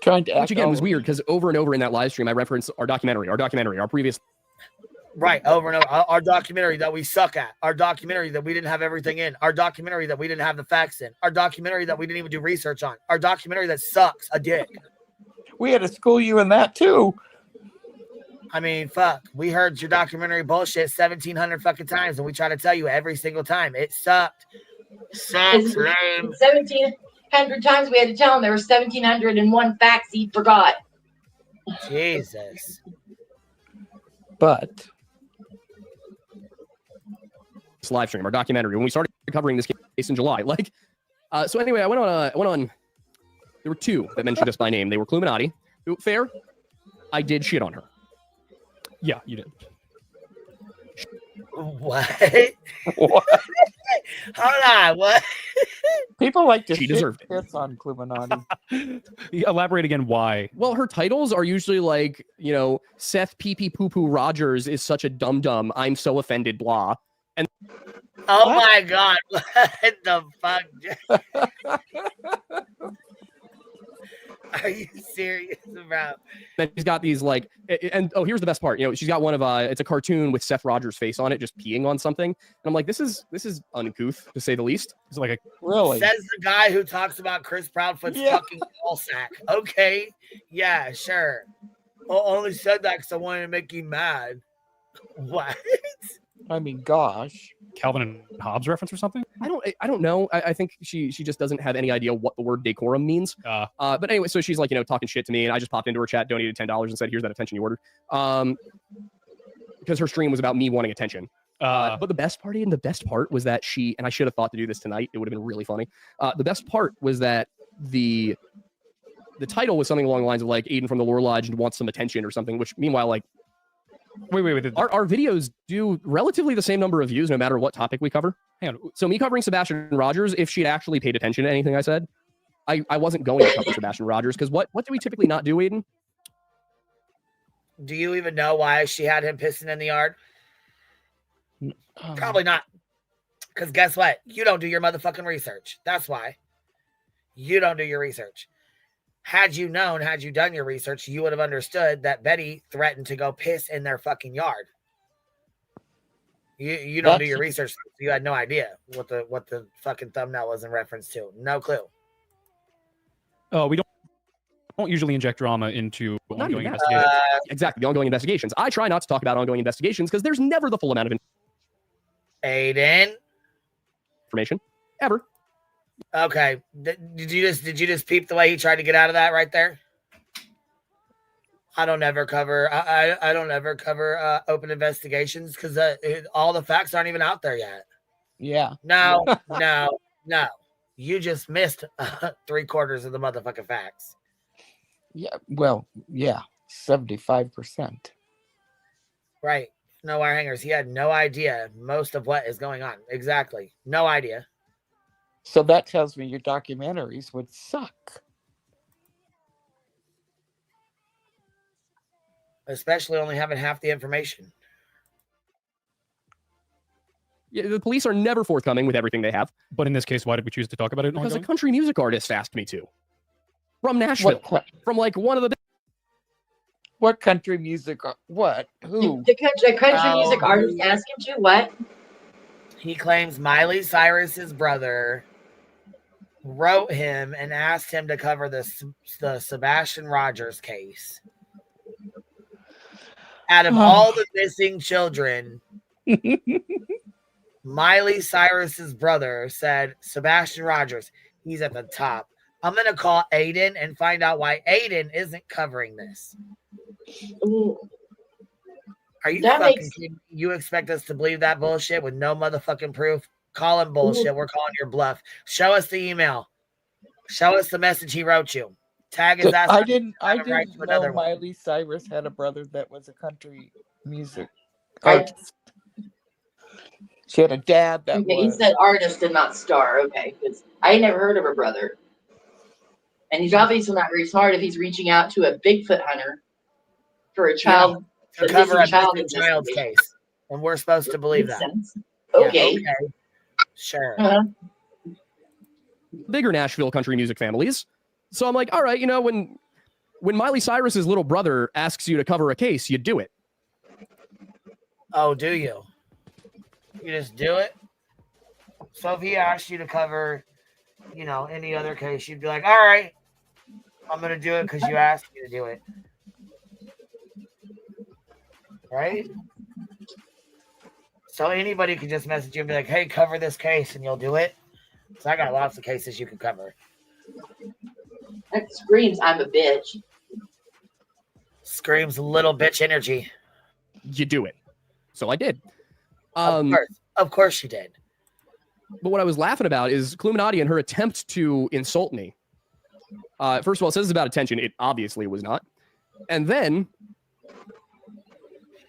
Trying to Which again was weird because over and over in that live stream, I referenced our documentary, our previous. Right, over and over. Our documentary that we suck at. Our documentary that we didn't have everything in. Our documentary that we didn't have the facts in. Our documentary that we didn't even do research on. Our documentary that sucks a dick. We had to school you in that too. I mean, fuck. We heard your documentary bullshit 1,700 fucking times, and we try to tell you every single time. It sucked. Sucks, lame. 1,700 times we had to tell him there were 1,701 facts he forgot. Jesus. But this live stream, our documentary, when we started covering this case in July, like, so anyway, I went on. There were two that mentioned us by name. They were Cluminati. Fair. I did shit on her. Yeah, you did. What? What? Hold on. What? People like to She deserved it. piss on Cluminati. Elaborate again. Why? Well, her titles are usually like, you know, Seth Pee Pee Poo Poo Rogers is such a dum dum. I'm so offended. Blah. And oh my god! What the fuck? Are you serious about? then she's got these like, and oh, here's the best part. You know, she's got one of it's a cartoon with Seth Rogers' face on it, just peeing on something. And I'm like, this is uncouth to say the least. It's like really says the guy who talks about Chris Proudfoot's fucking ball sack. Okay, yeah, sure. Only said that because I wanted to make you mad. What? I mean, gosh. Calvin and Hobbes reference or something? I don't know. I think she just doesn't have any idea what the word decorum means. But anyway, so she's like, you know, talking shit to me, and I just popped into her chat, donated $10, and said, "Here's that attention you ordered." Because her stream was about me wanting attention. But the best part was that she, and I should have thought to do this tonight. It would have been really funny. The best part was that the title was something along the lines of like Aiden from the Lore Lodge and wants some attention or something. Which meanwhile, like. Wait. Our videos do relatively the same number of views no matter what topic we cover. Hang on. So me covering Sebastian Rogers, if she'd actually paid attention to anything I said, I wasn't going to cover Sebastian Rogers because what do we typically not do, Aiden? Do you even know why she had him pissing in the yard? Probably not. Because guess what? You don't do your motherfucking research. That's why. You don't do your research. Had you known, had you done your research, you would have understood that Betty threatened to go piss in their fucking yard. You don't do your research. You had no idea what the fucking thumbnail was in reference to. No clue. Oh, we don't usually inject drama into ongoing investigations. Exactly, the ongoing investigations. I try not to talk about ongoing investigations because there's never the full amount of Aiden information ever. Okay. Did you just peep the way he tried to get out of that right there? I don't ever cover open investigations because all the facts aren't even out there yet. Yeah. No. You just missed 3/4 of the motherfucking facts. Yeah. Well, yeah, 75%. Right. No wire hangers. He had no idea most of what is going on. Exactly. No idea. So that tells me your documentaries would suck. Especially only having half the information. Yeah, the police are never forthcoming with everything they have. But in this case, why did we choose to talk about it? Because a country music artist asked me to. From Nashville. From like one of the... What country music? What? Who? The country music artist asked him to what? He claims Miley Cyrus's brother wrote him and asked him to cover the Sebastian Rogers case. Out of all the missing children, Miley Cyrus's brother said, Sebastian Rogers, he's at the top. I'm going to call Aiden and find out why Aiden isn't covering this. Are you fucking kidding? You expect us to believe that bullshit with no motherfucking proof? Call him bullshit. We're calling your bluff. Show us the email. Show us the message he wrote you. Tag his ass. I didn't know Miley Cyrus had a brother that was a country music artist. She had a dad that was. He said artist and not star. Okay, because I never heard of her brother. And he's obviously not very smart if he's reaching out to a Bigfoot hunter for a child to cover a missing child case, and we're supposed to believe that. Okay. Yeah, okay. Sure. Bigger Nashville country music families. So I'm like, all right, you know, when Miley Cyrus's little brother asks you to cover a case, you do it. Oh, do you? You just do it? So if he asked you to cover, you know, any other case, you'd be like, all right, I'm going to do it because you asked me to do it. Right? So anybody can just message you and be like, hey, cover this case, and you'll do it. So I got lots of cases you can cover. That screams I'm a bitch. Screams little bitch energy. You do it. So I did. Of course you did. But what I was laughing about is Cluminati and her attempt to insult me. First of all, it says it's about attention. It obviously was not. And then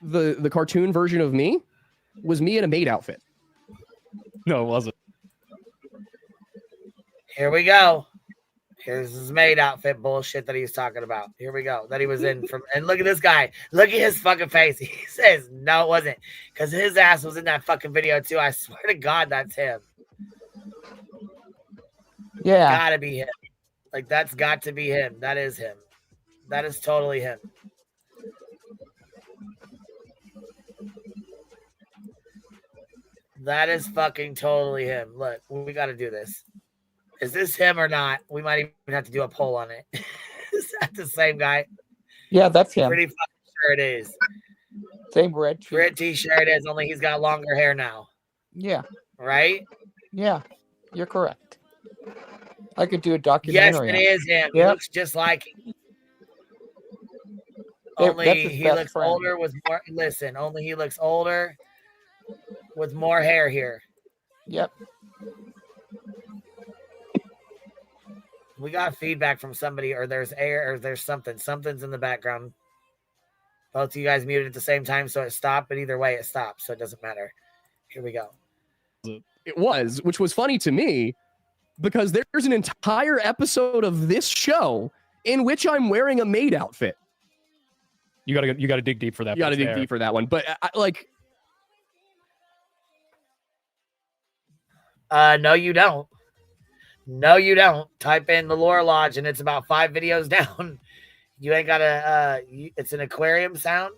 the cartoon version of me was me in a maid outfit. No, it wasn't. Here we go. Here's his maid outfit bullshit that he was talking about. Here we go. That he was in from. And look at this guy. Look at his fucking face. He says, no, it wasn't. Because his ass was in that fucking video too. I swear to God, that's him. Yeah. Gotta be him. Like, that's got to be him. That is him. That is totally him. That is fucking totally him. Look, we got to do this. Is this him or not? We might even have to do a poll on it. Is that the same guy? Yeah, that's him. Pretty fucking sure it is. Same red t-shirt. Red t-shirt is, only he's got longer hair now. Yeah. Right? Yeah, you're correct. I could do a documentary. Yes, it is him. Yep. He looks just like him. Only he looks older with more. Listen, only he looks older with more hair here. Yep. We got feedback from somebody, or there's air, or there's something. Something's in the background. Both of you guys muted at the same time, so it stopped, but either way, it stopped, so it doesn't matter. Here we go. It was, which was funny to me, because there's an entire episode of this show in which I'm wearing a maid outfit. You gotta dig deep for that. You gotta dig deep for that one. But no, you don't. No, you don't. Type in the Lore Lodge, and it's about 5 videos down. You ain't got a. It's an aquarium sound.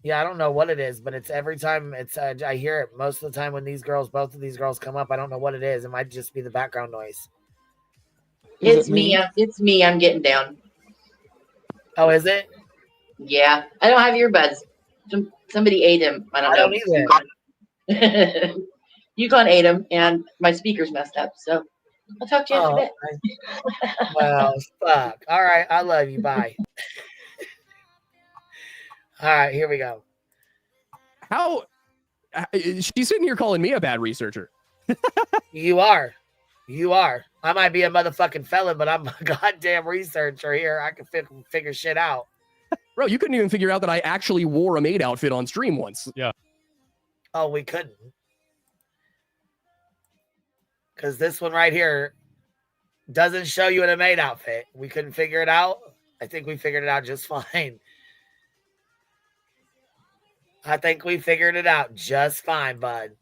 Yeah, I don't know what it is, but it's every time it's. I hear it most of the time when both of these girls come up. I don't know what it is. It might just be the background noise. It's me. It's me. I'm getting down. Oh, is it? Yeah, I don't have earbuds. Somebody ate them. I don't know. Either. Yukon ate them, and my speaker's messed up. So I'll talk to you after that. Well, fuck. All right, I love you. Bye. All right, here we go. How she's sitting here calling me a bad researcher. You are. You are. I might be a motherfucking felon, but I'm a goddamn researcher here. I can figure shit out. Bro, you couldn't even figure out that I actually wore a maid outfit on stream once. Yeah. Oh, we couldn't. Because this one right here doesn't show you in a maid outfit. We couldn't figure it out. I think we figured it out just fine. I think we figured it out just fine, bud.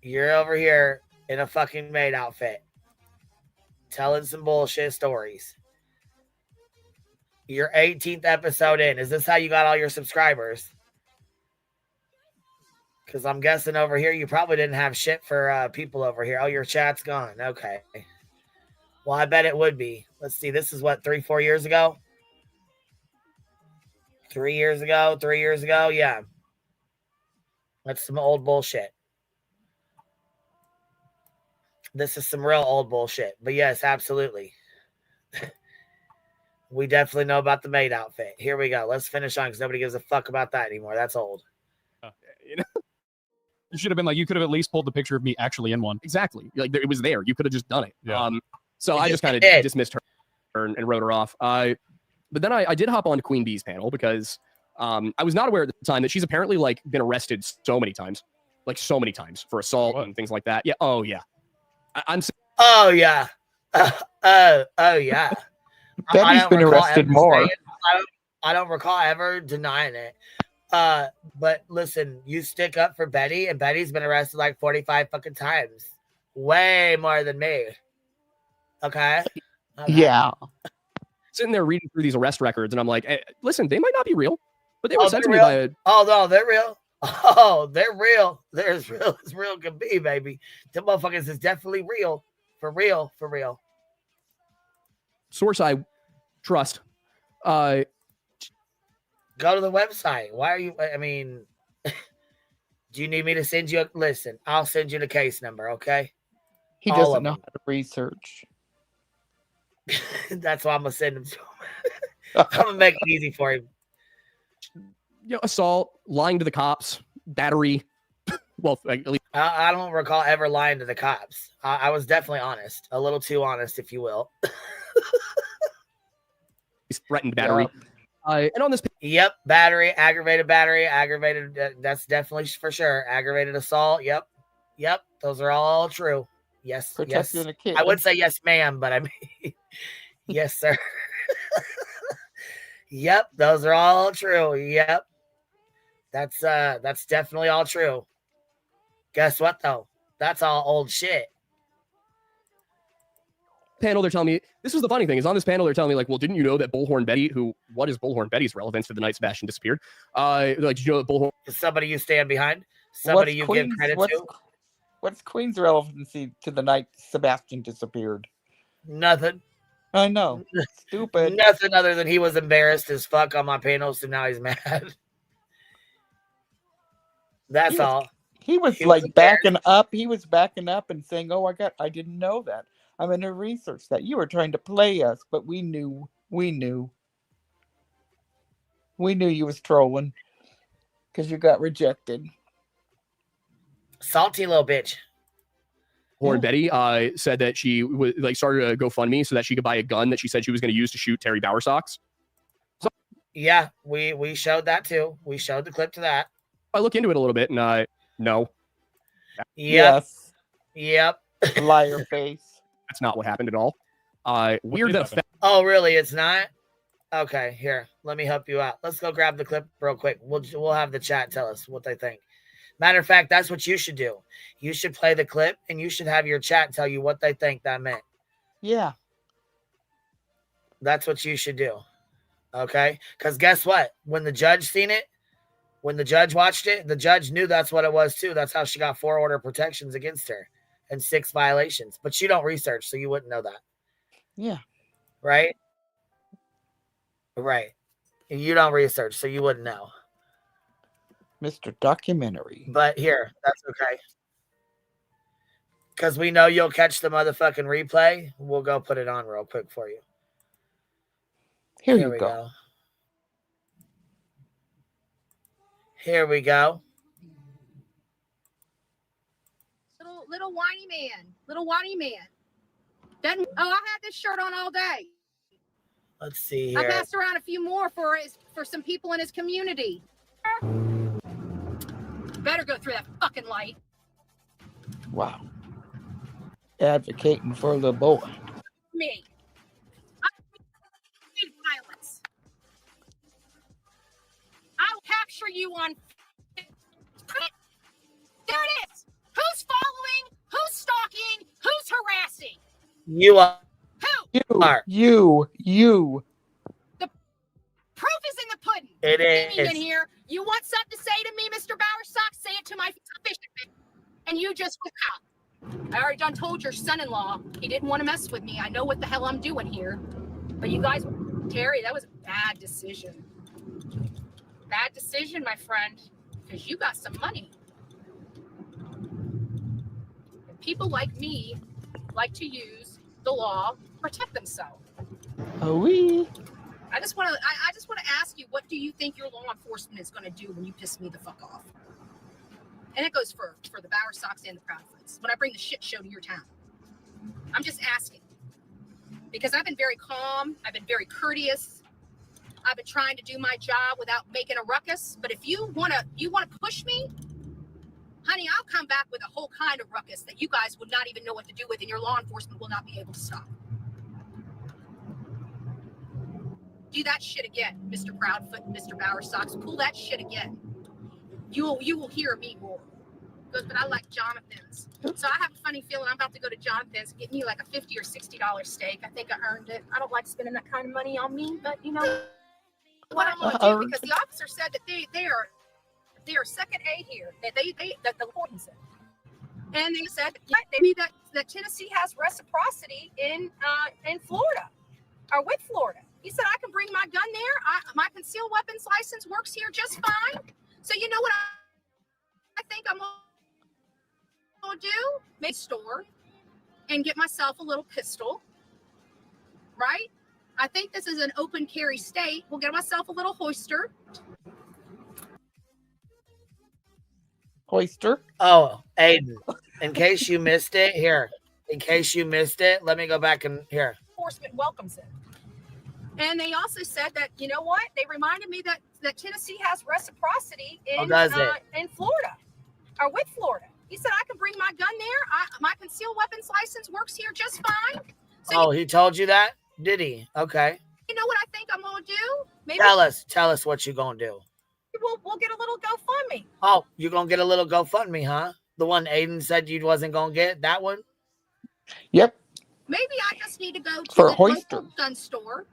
You're over here in a fucking maid outfit, telling some bullshit stories. You're 18th episode in. Is this how you got all your subscribers? Because I'm guessing over here you probably didn't have shit for people over here. Oh, your chat's gone. Okay. Well, I bet it would be. Let's see. This is what, 3-4 years ago? 3 years ago? 3 years ago? Yeah. That's some old bullshit. This is some real old bullshit. But yes, absolutely. We definitely know about the maid outfit. Here we go. Let's finish on because nobody gives a fuck about that anymore. That's old. You should have been like, you could have at least pulled the picture of me actually in one. Exactly. Like it was there. You could have just done it. Yeah. So I just kind of dismissed her and wrote her off. But then I did hop on to Queen Bee's panel because I was not aware at the time that she's apparently like been arrested so many times for assault and things like that. Yeah. Oh yeah. I'm. Oh yeah. Oh yeah. Betty's been arrested more. I don't recall ever denying it. But listen, you stick up for Betty, and Betty's been arrested like 45 fucking times. Way more than me. Okay? Yeah. Sitting there reading through these arrest records, and I'm like, hey, listen, they might not be real, but they were sent to me real? by a... Oh, no, they're real. Oh, they're real. They're as real as real can be, baby. The motherfuckers is definitely real. For real, for real. Source I trust. Go to the website. Why are you... I mean... Do you need me to send you... Listen, I'll send you the case number, okay? He doesn't know how to research. That's why I'm going to send him to him. I'm going to make it easy for him. You know, assault, lying to the cops, battery. Well, at least I don't recall ever lying to the cops. I was definitely honest. A little too honest, if you will. he's threatened battery. Yep. And on this... Yep, battery, aggravated, that's definitely for sure. Aggravated assault, yep. Those are all true. Yes, Protecting a kid. I would say yes, ma'am, but I mean, yes, sir. Yep, those are all true. Yep. That's definitely all true. Guess what, though? That's all old shit. Panel, they're telling me, this was the funny thing, is on this panel, they're telling me, like, well, didn't you know that Bullhorn Betty, what is Bullhorn Betty's relevance to the night Sebastian disappeared? Like, did you know that Bullhorn... Somebody you stand behind? Somebody you give credit to? What's Queen's relevancy to the night Sebastian disappeared? Nothing. I know. Stupid. Nothing other than he was embarrassed as fuck on my panel, so now he's mad. That's all. He was backing up. He was backing up and saying, "Oh, I didn't know that. I'm going to research that. You were trying to play us, but we knew you was trolling because you got rejected." Salty little bitch. Bullhorn Betty said that she started a GoFundMe so that she could buy a gun that she said she was going to use to shoot Terry Bowersox. So, yeah, we showed that too. We showed the clip to that. I look into it a little bit, and no. Yes. Yep. Liar face. That's not what happened at all. Weird that. Oh, really? It's not? Okay, here. Let me help you out. Let's go grab the clip real quick. We'll have the chat tell us what they think. Matter of fact, that's what you should do. You should play the clip, and you should have your chat tell you what they think that meant. Yeah. That's what you should do. Okay? Because guess what? When the judge seen it, when the judge watched it, the judge knew that's what it was too. That's how she got 4 order protections against her and 6 violations. But you don't research, so you wouldn't know that. Yeah. Right? Right. You don't research, so you wouldn't know. Mr. Documentary. But here, that's okay. Because we know you'll catch the motherfucking replay. We'll go put it on real quick for you. Here we go. Here we go. Little whiny man. I had this shirt on all day. Let's see here. I passed around a few more for some people in his community. Better go through that fucking light. Wow. Advocating for the boy. Me. I need violence. I'll capture you on. There it is. Who's following? Who's stalking? Who's harassing? You are. You. The proof is in the pudding. It is. In here. You want something to say to me, Mr. Bowersox? Say it to my sufficient. And you just went out. I already done told your son-in-law he didn't want to mess with me. I know what the hell I'm doing here. But you guys, Terry, that was a bad decision. Bad decision, my friend. Because you got some money. And people like me like to use the law to protect themselves. Oh, we. I just want to ask you, what do you think your law enforcement is going to do when you piss me the fuck off? And it goes for the Bowersox and the Proudfoots. When I bring the shit show to your town, I'm just asking because I've been very calm. I've been very courteous. I've been trying to do my job without making a ruckus. But if you wanna push me, honey, I'll come back with a whole kind of ruckus that you guys would not even know what to do with, and your law enforcement will not be able to stop. do that shit again, Mr. Proudfoot and Mr. Bowersocks. Pull that shit again. You will hear me roar. Goes, but I like Jonathan's. So I have a funny feeling I'm about to go to Jonathan's and get me like a $50 or $60 steak. I think I earned it. I don't like spending that kind of money on me, but you know what I'm gonna do, because the officer said that they are second A here. That the importance. And they said that Tennessee has reciprocity in Florida or with Florida. He said I can bring my gun there. My concealed weapons license works here just fine. So you know what I think I'm gonna do? Make a store and get myself a little pistol, right? I think this is an open carry state. We'll get myself a little hoister. Hoister? Oh, Aiden, in case you missed it, here. In case you missed it, let me go back and here. Enforcement welcomes it. And they also said that, you know what? They reminded me that Tennessee has reciprocity in Florida or with Florida. He said I can bring my gun there. My concealed weapons license works here just fine. So he told you that? Did he? Okay. You know what I think I'm gonna do? Maybe Tell us what you're gonna do. We'll get a little GoFundMe. Oh, you're gonna get a little GoFundMe, huh? The one Aiden said you wasn't gonna get, that one? Yep. Maybe I just need to go to For the a hoister. local gun store.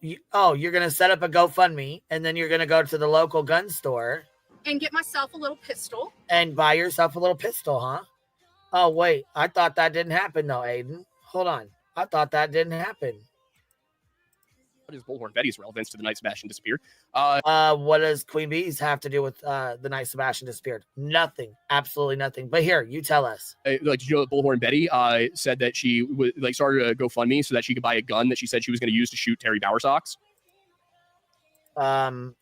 You're gonna set up a GoFundMe, and then you're gonna go to the local gun store and get myself a little pistol. And buy yourself a little pistol, huh? Oh wait, I thought that didn't happen though, Aiden. Hold on. I thought that didn't happen. What is Bullhorn Betty's relevance to the night Sebastian disappeared? What does Queen Bees have to do with the night Sebastian disappeared? Nothing. Absolutely nothing. But here, you tell us. Did you know that Bullhorn Betty said that she started a GoFundMe so that she could buy a gun that she said she was going to use to shoot Terry Bowersocks?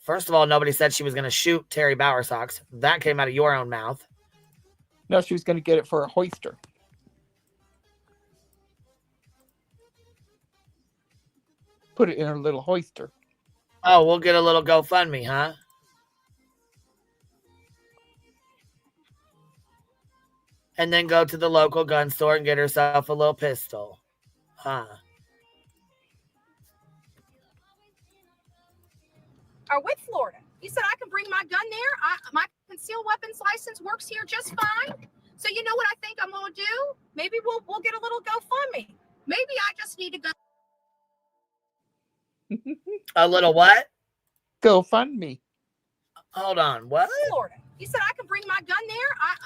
First of all, nobody said she was going to shoot Terry Bowersocks. That came out of your own mouth. No, she was going to get it for a hoister. Put it in her little hoister. Oh, we'll get a little GoFundMe, huh? And then go to the local gun store and get herself a little pistol. Huh. Or with Florida. He said I can bring my gun there. My concealed weapons license works here just fine. So you know what I think I'm gonna do? Maybe we'll get a little GoFundMe. Maybe I just need to go. A little what? GoFundMe. Hold on, what? Florida. He said I can bring my gun there.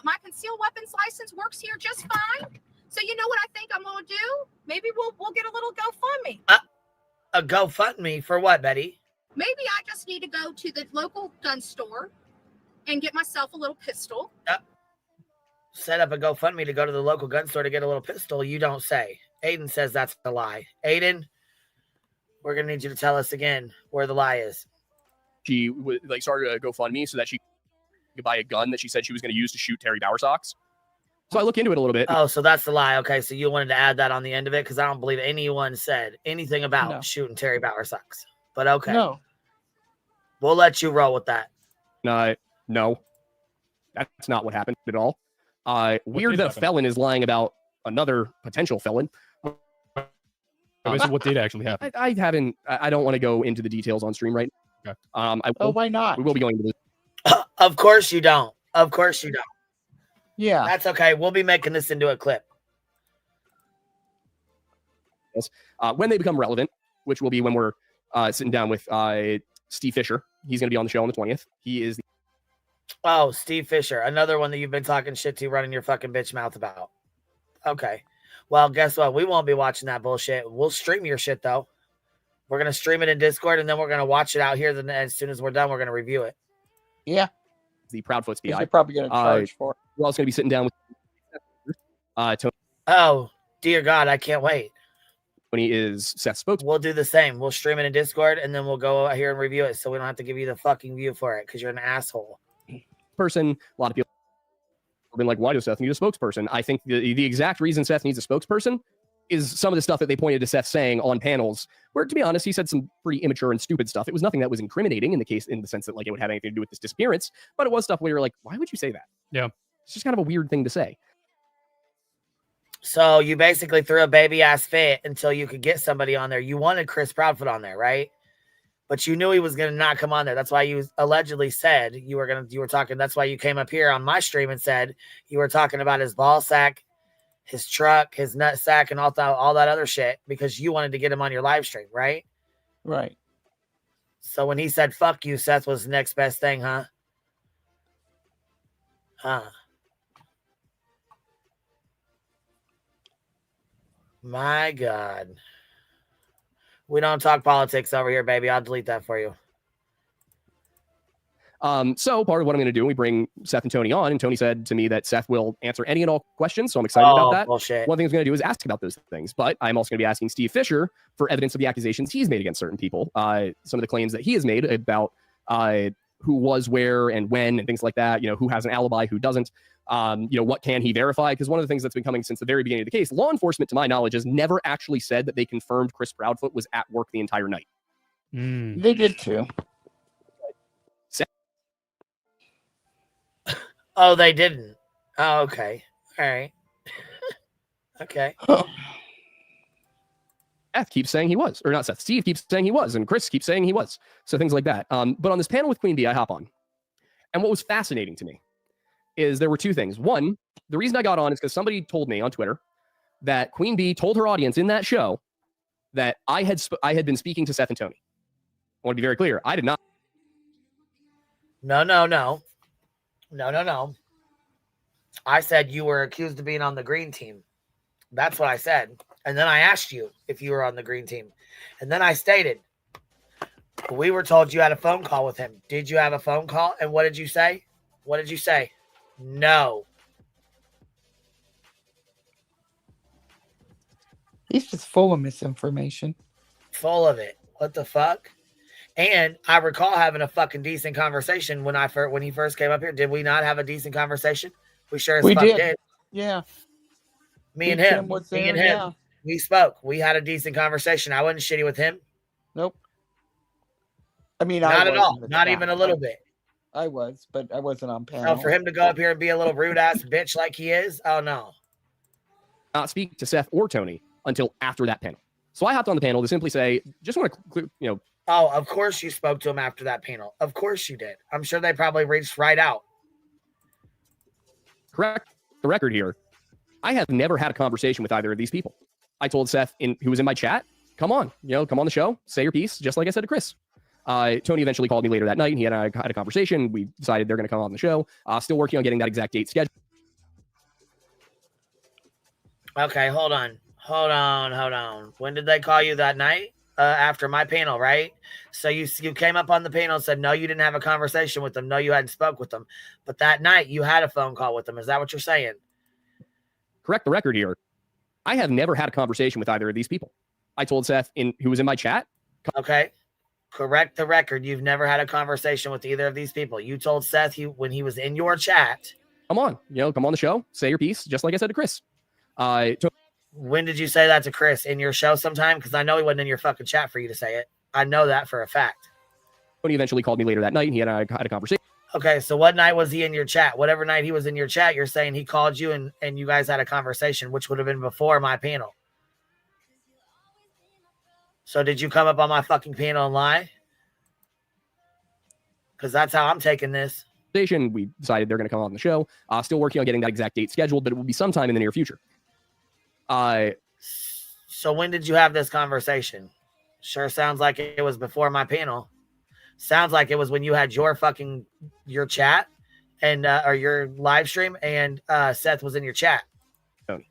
My concealed weapons license works here just fine. So you know what I think I'm gonna do? Maybe we'll get a little GoFundMe. A GoFundMe for what, Betty? Maybe I just need to go to the local gun store and get myself a little pistol. Set up a GoFundMe to go to the local gun store to get a little pistol. You don't say. Aiden says that's a lie. Aiden, we're going to need you to tell us again where the lie is. She started a GoFundMe so that she could buy a gun that she said she was going to use to shoot Terry Bowersocks. So I look into it a little bit. Oh, so that's the lie. Okay, so you wanted to add that on the end of it because I don't believe anyone said anything about shooting Terry Bowersocks. But okay. No. We'll let you roll with that. No. That's not what happened at all. Weird that a felon is lying about another potential felon. What did actually happen? I don't want to go into the details on stream right now. Okay. Why not? We will be going into this. Of course you don't. Of course you don't. Yeah. That's okay. We'll be making this into a clip. When they become relevant, which will be when we're sitting down with Steve Fisher. He's going to be on the show on the 20th. He is Oh, Steve Fisher. Another one that you've been talking shit to, running your fucking bitch mouth about. Okay. Well, guess what? We won't be watching that bullshit. We'll stream your shit, though. We're going to stream it in Discord, and then we're going to watch it out here. Then as soon as we're done, we're going to review it. Yeah. The Proudfoot's BI. You're probably going to charge for it. We're also going to be sitting down with Tony. Oh, dear God. I can't wait. Tony is Seth's spokesman. We'll do the same. We'll stream it in Discord, and then we'll go out here and review it so we don't have to give you the fucking view for it because you're an asshole. Person. A lot of people have been like, why does Seth need a spokesperson? I think the exact reason Seth needs a spokesperson is some of the stuff that they pointed to Seth saying on panels, where, to be honest, he said some pretty immature and stupid stuff. It was nothing that was incriminating in the sense that like it would have anything to do with this disappearance, but it was stuff where you're like, why would you say that? Yeah. It's just kind of a weird thing to say. So you basically threw a baby ass fit until you could get somebody on there. You wanted Chris Proudfoot on there, right? But you knew he was going to not come on there. That's why you allegedly said you were talking. That's why you came up here on my stream and said you were talking about his ball sack, his truck, his nut sack, and all that other shit because you wanted to get him on your live stream, right? Right. So when he said, fuck you, Seth was the next best thing, huh? My God. We don't talk politics over here, baby. I'll delete that for you. So part of what I'm going to do, we bring Seth and Tony on, and Tony said to me that Seth will answer any and all questions, so I'm excited about that. Bullshit. One thing I'm going to do is ask about those things, but I'm also going to be asking Steve Fisher for evidence of the accusations he's made against certain people, some of the claims that he has made about who was where and when and things like that, who has an alibi, who doesn't, what can he verify? Because one of the things that's been coming since the very beginning of the case, law enforcement, to my knowledge, has never actually said that they confirmed Chris Proudfoot was at work the entire night. They did too. Oh, they didn't. Oh, okay. All right. Okay. Seth keeps saying he was, or not Seth, Steve keeps saying he was, and Chris keeps saying he was. So things like that. But on this panel with Queen Bee, I hop on. And what was fascinating to me is there were two things. One, the reason I got on is because somebody told me on Twitter that Queen Bee told her audience in that show that I had been speaking to Seth and Tony. I want to be very clear. I did not. No. I said you were accused of being on the green team. That's what I said. And then I asked you if you were on the green team. And then I stated, we were told you had a phone call with him. Did you have a phone call? And what did you say? What did you say? No. He's just full of misinformation. Full of it. What the fuck? And I recall having a fucking decent conversation when he first came up here. Did we not have a decent conversation? We sure as fuck did. Yeah. Me and him. Yeah. We spoke. We had a decent conversation. I wasn't shitty with him. Nope. I mean, not at all. Not even a little bit. I was, but I wasn't on panel. So for him to go up here and be a little rude ass bitch like he is, oh no. Not speak to Seth or Tony until after that panel. So I hopped on the panel to simply say, just want to, Oh, of course you spoke to him after that panel. Of course you did. I'm sure they probably reached right out. Correct the record here. I have never had a conversation with either of these people. I told Seth, who was in my chat, come on, come on the show, say your piece, just like I said to Chris. Tony eventually called me later that night, and he and I had a conversation. We decided they're going to come on the show. Still working on getting that exact date scheduled. Okay, hold on. When did they call you that night? After my panel, right? So you came up on the panel and said, no, you didn't have a conversation with them. No, you hadn't spoke with them. But that night you had a phone call with them. Is that what you're saying? Correct the record here. I have never had a conversation with either of these people. I told Seth, who was in my chat. Okay. Correct the record. You've never had a conversation with either of these people. You told Seth when he was in your chat. Come on, come on the show, say your piece, just like I said to Chris. When did you say that to Chris? In your show sometime? Because I know he wasn't in your fucking chat for you to say it. I know that for a fact. Tony eventually called me later that night, and he and I had a conversation. Okay, so what night was he in your chat? Whatever night he was in your chat, you're saying he called you and you guys had a conversation, which would have been before my panel. So did you come up on my fucking panel and lie? Because that's how I'm taking this. We decided they're going to come on the show. Still working on getting that exact date scheduled, but it will be sometime in the near future. So when did you have this conversation? Sure sounds like it was before my panel. Sounds like it was when you had your chat and or your live stream and Seth was in your chat. Tony,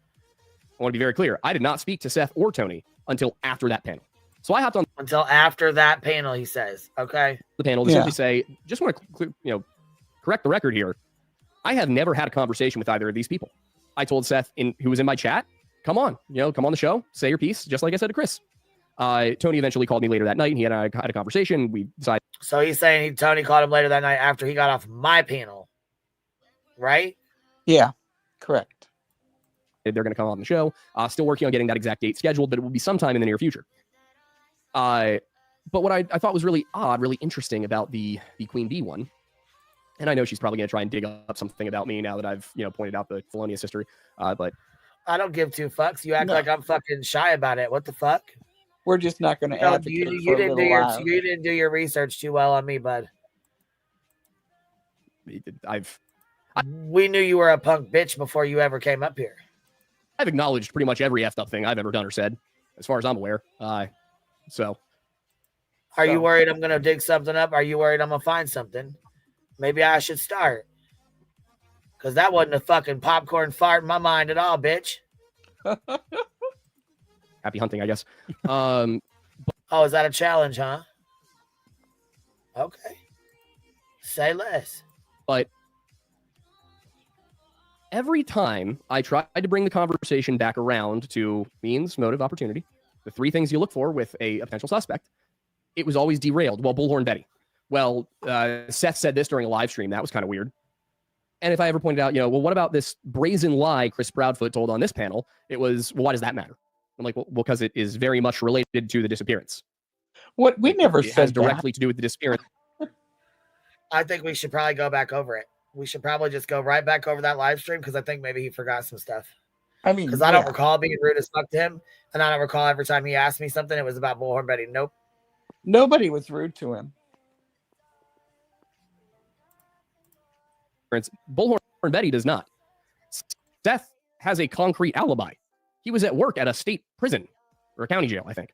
I want to be very clear. I did not speak to Seth or Tony until after that panel. So I hopped on until after that panel, he says. Okay. The panel to simply say, just want to correct the record here. I have never had a conversation with either of these people. I told Seth, who was in my chat, come on, come on the show, say your piece, just like I said to Chris. Tony eventually called me later that night, and he and I had a conversation. We decided. So he's saying Tony called him later that night after he got off my panel, right? Yeah, correct. They're going to come on the show. Still working on getting that exact date scheduled, but it will be sometime in the near future. But what I thought was really odd, really interesting about the Queen Bee one, and I know she's probably going to try and dig up something about me now that I've pointed out the felonious history, but I don't give two fucks. You act like I'm fucking shy about it. What the fuck? We're just not going to No, advocate you for a didn't do little your while. you didn't do your research too well on me, bud. We knew you were a punk bitch before you ever came up here. I've acknowledged pretty much every effed up thing I've ever done or said, as far as I'm aware. So. Are you worried I'm gonna dig something up? Are you worried I'm gonna find something? Maybe I should start. Cause that wasn't a fucking popcorn fart in my mind at all, bitch. Happy hunting, I guess. Oh, is that a challenge, huh? Okay. Say less. But every time I tried to bring the conversation back around to means, motive, opportunity, the three things you look for with a potential suspect, it was always derailed. Well, Bullhorn Betty. Well, Seth said this during a live stream. That was kind of weird. And if I ever pointed out, well, what about this brazen lie Chris Proudfoot told on this panel? It was, well, why does that matter? I'm like, well, because it is very much related to the disappearance. What we never it said has directly to do with the disappearance. I think we should probably go back over it. We should probably just go right back over that live stream because I think maybe he forgot some stuff. I mean, because I don't recall being rude as fuck to him, and I don't recall every time he asked me something, it was about Bullhorn Betty. Nope. Nobody was rude to him. Bullhorn Betty does not. Seth has a concrete alibi. He was at work at a state prison or a county jail, I think.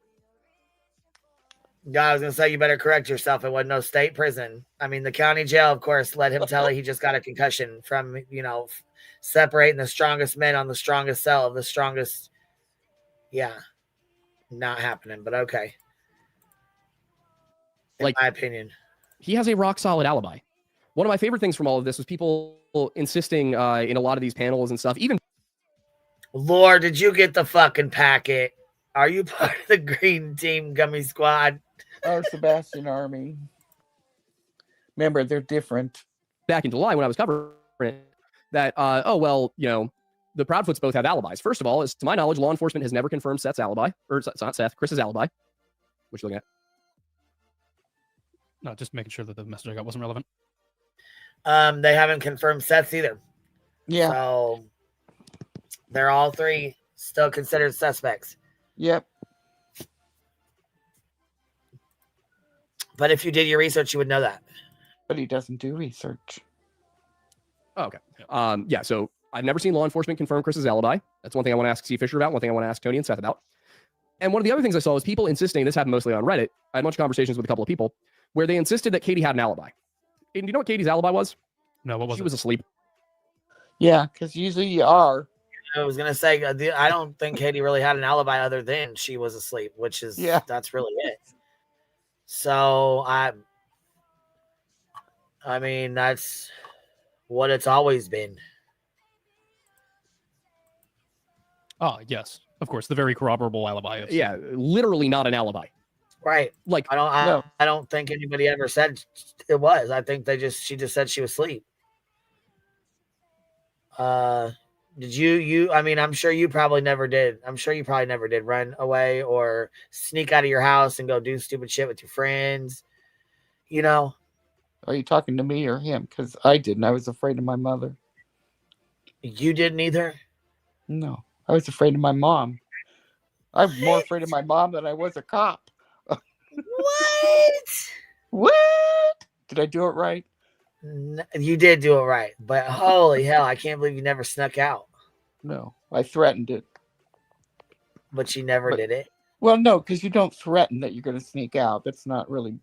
Yeah, I was gonna say you better correct yourself. It wasn't no state prison. I mean, the county jail, of course, let him tell it he just got a concussion from separating the strongest men on the strongest cell of the strongest. Yeah, not happening, but okay. In my opinion, he has a rock solid alibi. One of my favorite things from all of this was people insisting in a lot of these panels and stuff. Even Lord, did you get the fucking packet? Are you part of the green team Gummy squad? Our Sebastian army. Remember, they're different. Back in July when I was covering it, that, the Proudfoots both have alibis. First of all, to my knowledge, law enforcement has never confirmed Seth's alibi. Or it's not Seth, Chris's alibi. What you looking at? No, just making sure that the message I got wasn't relevant. They haven't confirmed Seth's either. Yeah. So they're all three still considered suspects. Yep. But if you did your research, you would know that. But he doesn't do research. Oh, okay. So I've never seen law enforcement confirm Chris's alibi. That's one thing I want to ask Steve Fisher about. One thing I want to ask Tony and Seth about. And one of the other things I saw was people insisting, this happened mostly on Reddit. I had much conversations with a couple of people where they insisted that Katie had an alibi. And do you know what Katie's alibi was? No, what was she it? was asleep. Yeah, because usually you are. I was going to say, I don't think Katie really had an alibi other than she was asleep, which is, that's really it. So, I mean, that's what it's always been. Oh, yes. Of course, the very corroborable alibi. Yeah, literally not an alibi. Right. Like, I don't think anybody ever said it was. I think she just said she was asleep. Did you I mean, I'm sure you probably never did. I'm sure you probably never did run away or sneak out of your house and go do stupid shit with your friends. Are you talking to me or him? Because I didn't. I was afraid of my mother. You didn't either? No. I was afraid of my mom. I'm more afraid of my mom than I was a cop. What? What? Did I do it right? You did do it right. But holy hell, I can't believe you never snuck out. No. I threatened it. But you never did it? Well, no, because you don't threaten that you're going to sneak out. That's not really,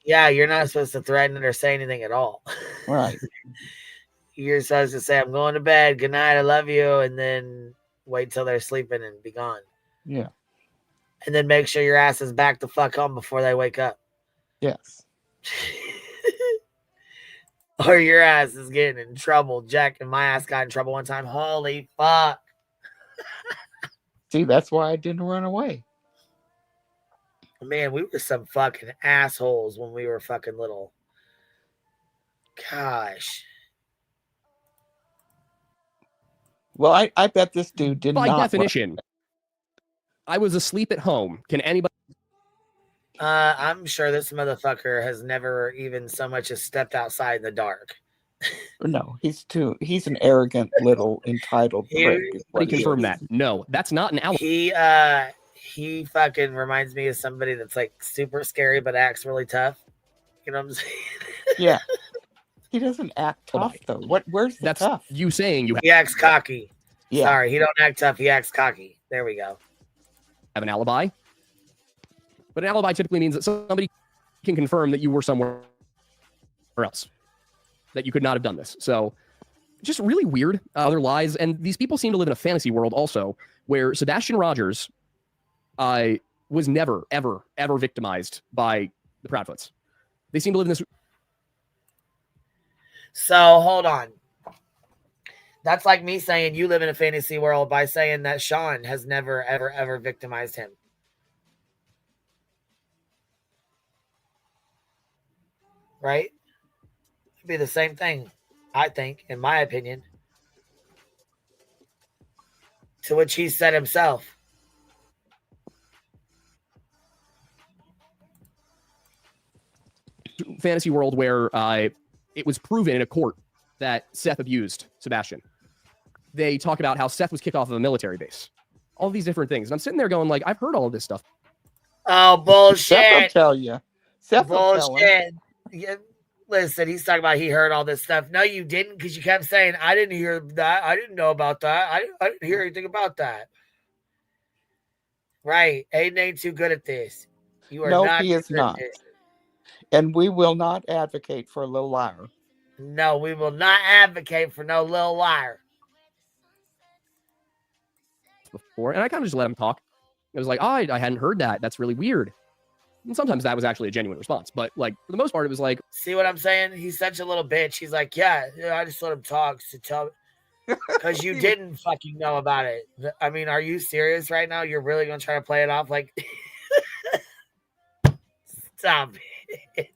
Yeah, you're not supposed to threaten it or say anything at all. Right. You're supposed to say, I'm going to bed. Good night. I love you. And then wait till they're sleeping and be gone. Yeah. And then make sure your ass is back the fuck home before they wake up. Yes. Or your ass is getting in trouble. Jack and my ass got in trouble one time. Holy fuck. See, that's why I didn't run away. Man, we were some fucking assholes when we were fucking little. Gosh. Well, I bet this dude did not. By definition, I was asleep at home. Can anybody? I'm sure this motherfucker has never even so much as stepped outside in the dark. No, he's an arrogant little entitled prick. He confirmed that. No, that's not an alibi. he fucking reminds me of somebody that's like super scary but acts really tough. You know what I'm saying? Yeah. He doesn't act tough though. Where's the tough? You saying you He acts cocky. Yeah. Sorry, he don't act tough. He acts cocky. There we go. have an alibi. But an alibi typically means that somebody can confirm that you were somewhere else, that you could not have done this. So just really weird other lies. And these people seem to live in a fantasy world also where Sebastian Rogers was never, ever, ever victimized by the Proudfoots. They seem to live in this. So hold on. That's like me saying you live in a fantasy world by saying that Sean has never, ever, ever victimized him. Right? It'd be the same thing, I think, in my opinion. To which he said himself. Fantasy world where it was proven in a court that Seth abused Sebastian. They talk about how Seth was kicked off of a military base. All these different things. And I'm sitting there going, like, I've heard all of this stuff. Oh, bullshit. Seth will tell you. Seth will tell Bullshit. Yeah, listen, he's talking about he heard all this stuff. No, you didn't, because you kept saying, I didn't hear that. I didn't know about that. I didn't hear anything about that. Right. Aiden ain't too good at this. You are No, not he is good at not. this. And we will not advocate for a little liar. No, we will not advocate for no little liar. Before, and I kind of just let him talk. It was like, oh, I hadn't heard that. That's really weird. And sometimes that was actually a genuine response. But like for the most part, it was like, see what I'm saying? He's such a little bitch. He's like, yeah, I just let him talk to tell because you didn't fucking know about it. I mean, are you serious right now? You're really gonna try to play it off like stop it.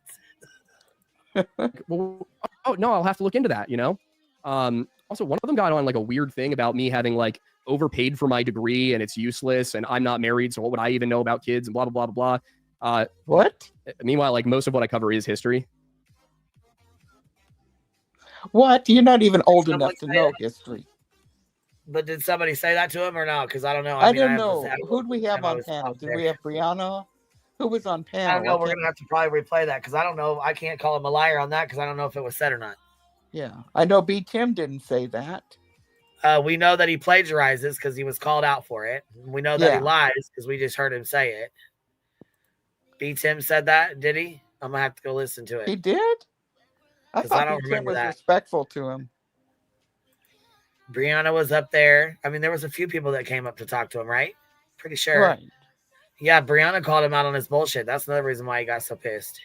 well, oh no, I'll have to look into that, you know? Also, one of them got on like a weird thing about me having like overpaid for my degree and it's useless and I'm not married, so what would I even know about kids and blah, blah, blah, blah, blah. What? Meanwhile, like most of what I cover is history. What? You're not even old enough to know history. But did somebody say that to him or not? Because I don't know. I don't know. Who do we have on panel? Did we have Brianna? Who was on panel? I don't know. We're going to have to probably replay that because I don't know. I can't call him a liar on that because I don't know if it was said or not. Yeah. I know B. Tim didn't say that. We know that he plagiarizes because he was called out for it. We know that he lies because we just heard him say it. B. Tim said that, did he? I'm going to have to go listen to it. He did? I thought B. Tim was respectful to him. Brianna was up there. I mean, there was a few people that came up to talk to him, right? Pretty sure. Right. Yeah, Brianna called him out on his bullshit. That's another reason why he got so pissed.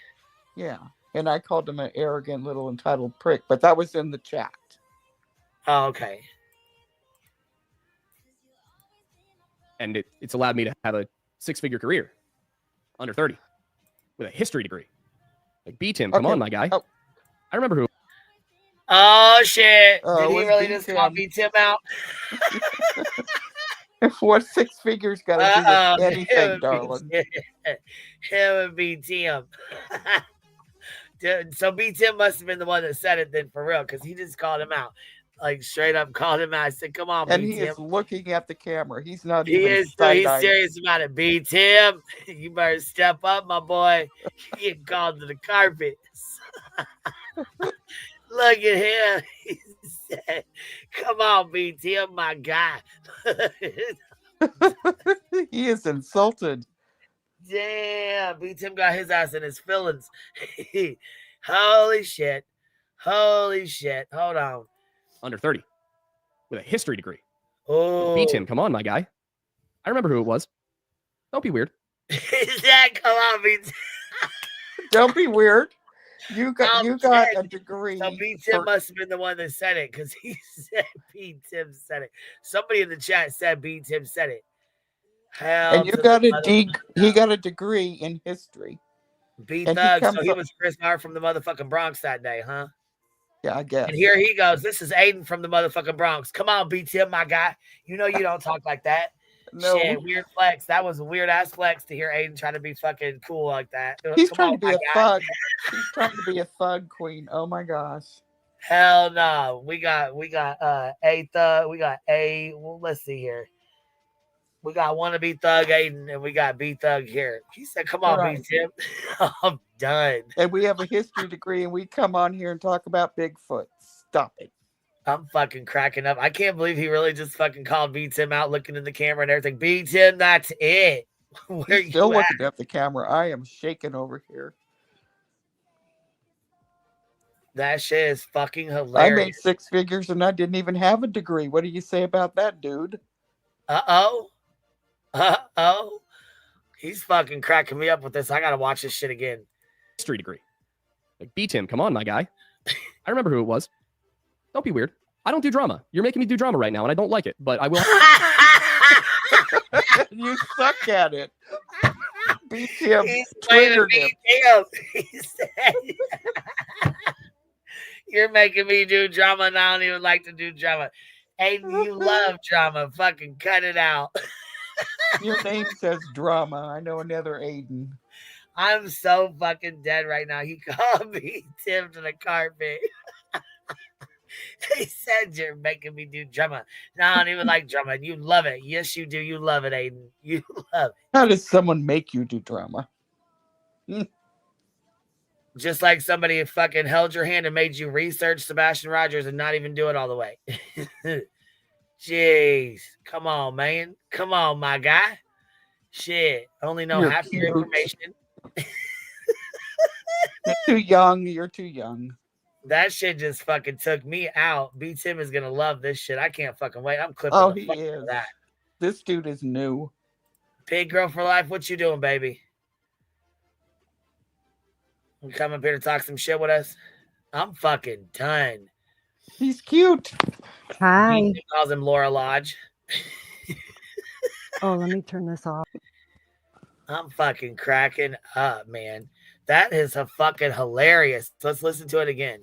Yeah. And I called him an arrogant little entitled prick, but that was in the chat. Oh, okay. And it's allowed me to have a 6-figure career under 30 with a history degree. Like, beat him. Come on, my guy. Oh. I remember who. Oh, shit. Did he really just call Tim out? What 6 figures got to do with anything, darling? Him and B. Tim. So B. Tim must have been the one that said it then for real, because he just called him out. Like, straight up called him out. I said, come on, and B. he Tim. Is looking at the camera. He's not he even is. He's serious about it. B. Tim, you better step up, my boy. You get called to the carpet. Look at him. He said, come on, B. Tim, my guy. He is insulted. Damn, B. Tim got his ass in his feelings. Holy shit. Holy shit. Hold on. Under 30 with a history degree. Oh. Beat him. Come on, my guy. I remember who it was. Don't be weird. That, come on, B. Don't be weird. You got a degree. So B. Tim must have been the one that said it because he said B. Tim said it. Somebody in the chat said B. Tim said it. Hell, and you got he got a degree in history. B. Thug, so he was Chris R from the motherfucking Bronx that day, huh? Yeah, I guess. And here he goes. This is Aiden from the motherfucking Bronx. Come on, B. Tim, my guy. You know you don't talk like that. No. Shit, weird flex. That was a weird ass flex to hear Aiden trying to be fucking cool like that. He's trying to be a thug. He's trying to be a thug queen. Oh my gosh. Hell no. We got A Thug. We got A. Well, let's see here. We got wannabe thug Aiden and we got B thug here. He said, "Come on, Right. B Tim." I'm done. And we have a history degree, and we come on here and talk about Bigfoot. Stop it. I'm fucking cracking up. I can't believe he really just fucking called B Tim out, looking in the camera and everything. B Tim, that's it. Where He's still you at? looking at the camera. I am shaking over here. That shit is fucking I hilarious. made 6 figures and I didn't even have a degree. What do you say about that, dude? Uh-oh. He's fucking cracking me up with this. I gotta watch this shit again. History degree. Like, beat him. Come on, my guy. I remember who it was. Don't be weird. I don't do drama. You're making me do drama right now, and I don't like it, but I will. You suck at it. BTM He's playing triggered him. BTM. He said, "You're making me do drama, and I don't even like to do drama." Aiden, you love drama. Fucking cut it out. Your name says drama. I know another Aiden. I'm so fucking dead right now. He called me Tim to the carpet. He said, "You're making me do drama." No, I don't even like drama. You love it. Yes, you do. You love it, Aiden. You love it. How does someone make you do drama? Just like somebody fucking held your hand and made you research Sebastian Rogers and not even do it all the way. Jeez. Come on, man. Come on, my guy. Shit. Only know You're half your cute. information. You're too young. You're too young. That shit just fucking took me out. B Tim is gonna love this shit. I can't fucking wait. I'm clipping Oh, the he fuck is. out of that. This dude is new. Pig girl for life. What you doing, baby? You come up here to talk some shit with us? I'm fucking done. He's cute. Hi. B Tim calls him Laura Lodge. Oh, let me turn this off. I'm fucking cracking up, man. That is a fucking hilarious. Let's listen to it again.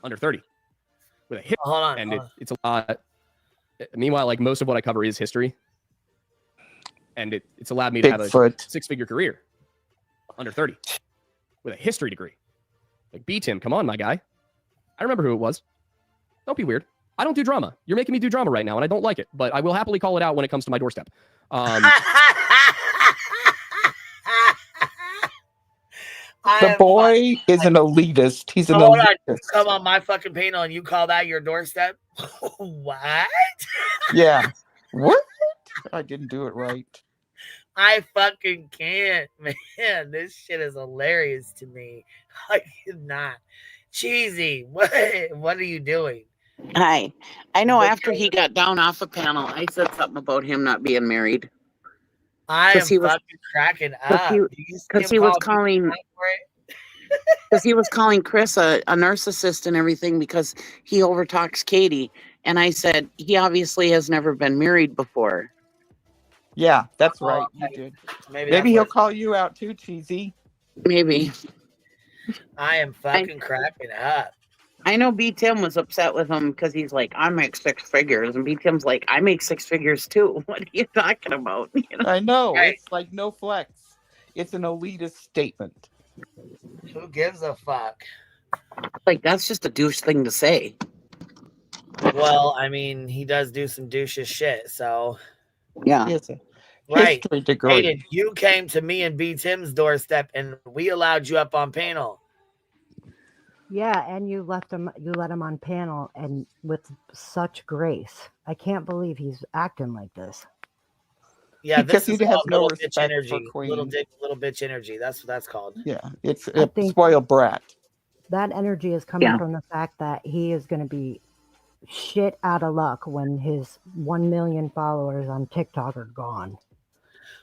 Under 30. With a hit. Hold on. And it's a lot. Meanwhile, like, most of what I cover is history. And it's allowed me to have a Bigfoot. 6-figure career. Under 30. With a history degree. Like, beat him. Come on, my guy. I remember who it was. Don't be weird. I don't do drama. You're making me do drama right now, and I don't like it. But I will happily call it out when it comes to my doorstep. The boy is an elitist. He's an Hold on. You elitist. come on my fucking panel and you call that your doorstep? What? Yeah. What? I didn't do it right. I fucking can't, man. This shit is hilarious to me. I cannot. Cheesy. What are you doing? Hi. I know after he got down off a panel, I said something about him not being married. I am He was- fucking cracking up. Because he was calling Chris a narcissist and everything because he overtalks Katie. And I said, he obviously has never been married before. Yeah, that's right. You did. Maybe he'll call you out too, Cheesy. Maybe. I am fucking cracking up. I know B. Tim was upset with him because he's like, I make 6 figures. And B. Tim's like, I make 6 figures too. What are you talking about? You know? I know. Right. It's like no flex. It's an elitist statement. Who gives a fuck? Like, that's just a douche thing to say. Well, I mean, he does do some douchey shit, so. Yeah. It's a Right. history degree. Aiden, you came to me and B. Tim's doorstep and we allowed you up on panel. Yeah, and you let him on panel and with such grace. I can't believe he's acting like this. Yeah, Because this is he has called no little respect bitch energy. for Queen. Little bitch energy. That's what that's called. Yeah, it's I a think- spoiled brat. That energy is coming Yeah. from the fact that he is going to be shit out of luck when his 1 million followers on TikTok are gone.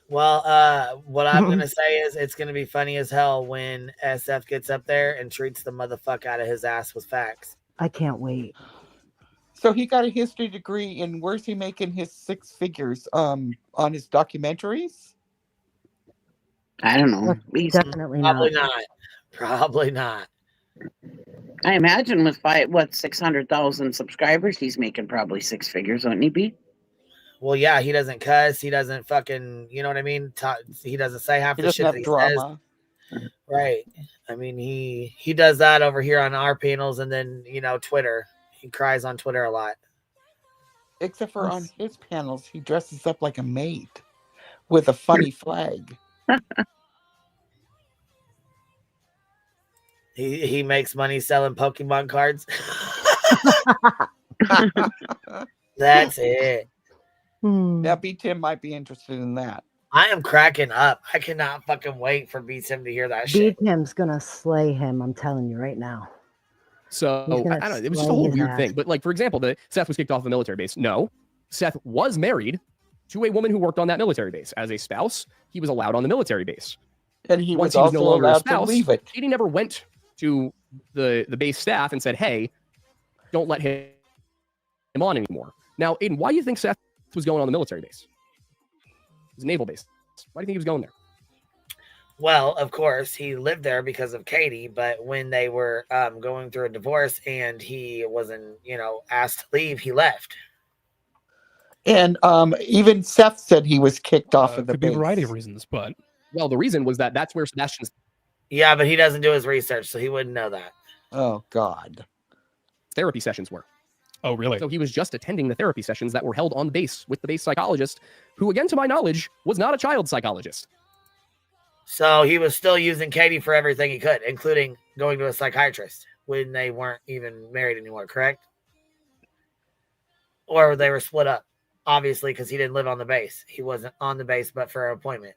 Well, what I'm gonna say is it's gonna be funny as hell when SF gets up there and treats the motherfucker out of his ass with facts. I can't wait. So he got a history degree, and where's he making his 6 figures? On his documentaries? I don't know. Definitely Probably not. not. Probably not. I imagine with 600,000 subscribers, he's making probably 6 figures, wouldn't he be? Well, yeah, he doesn't cuss. He doesn't fucking, you know what I mean? He doesn't say half He the doesn't shit have that he drama. says. Right. I mean, he does that over here on our panels, and then Twitter. He cries on Twitter a lot. Except for on his panels, he dresses up like a maid with a funny flag. He makes money selling Pokemon cards. That's it. Now, B Tim might be interested in that. I am cracking up. I cannot fucking wait for B Tim to hear that shit. B Tim's gonna slay him. I'm telling you right now. So I don't know. It was just a whole weird thing. But like, for example, Seth was kicked off the military base. No, Seth was married to a woman who worked on that military base as a spouse. He was allowed on the military base, and he once was also no longer a allowed spouse, to leave it. Katie never went to the base staff and said, "Hey, don't let him on anymore." Now, Aiden, why do you think Seth was going on the military base? It was a naval base. Why do you think he was going there? Well, of course, he lived there because of Katie, but when they were going through a divorce and he wasn't, asked to leave, he left. And even Seth said he was kicked off of the Could be a base. variety of reasons, but well, the reason was that's where Sebastian's. Yeah, but he doesn't do his research, so he wouldn't know that. Oh God. Therapy sessions were. Oh, really? So he was just attending the therapy sessions that were held on the base with the base psychologist, who, again, to my knowledge, was not a child psychologist. So he was still using Katie for everything he could, including going to a psychiatrist when they weren't even married anymore, correct? Or they were split up, obviously, because he didn't live on the base. He wasn't on the base, but for an appointment.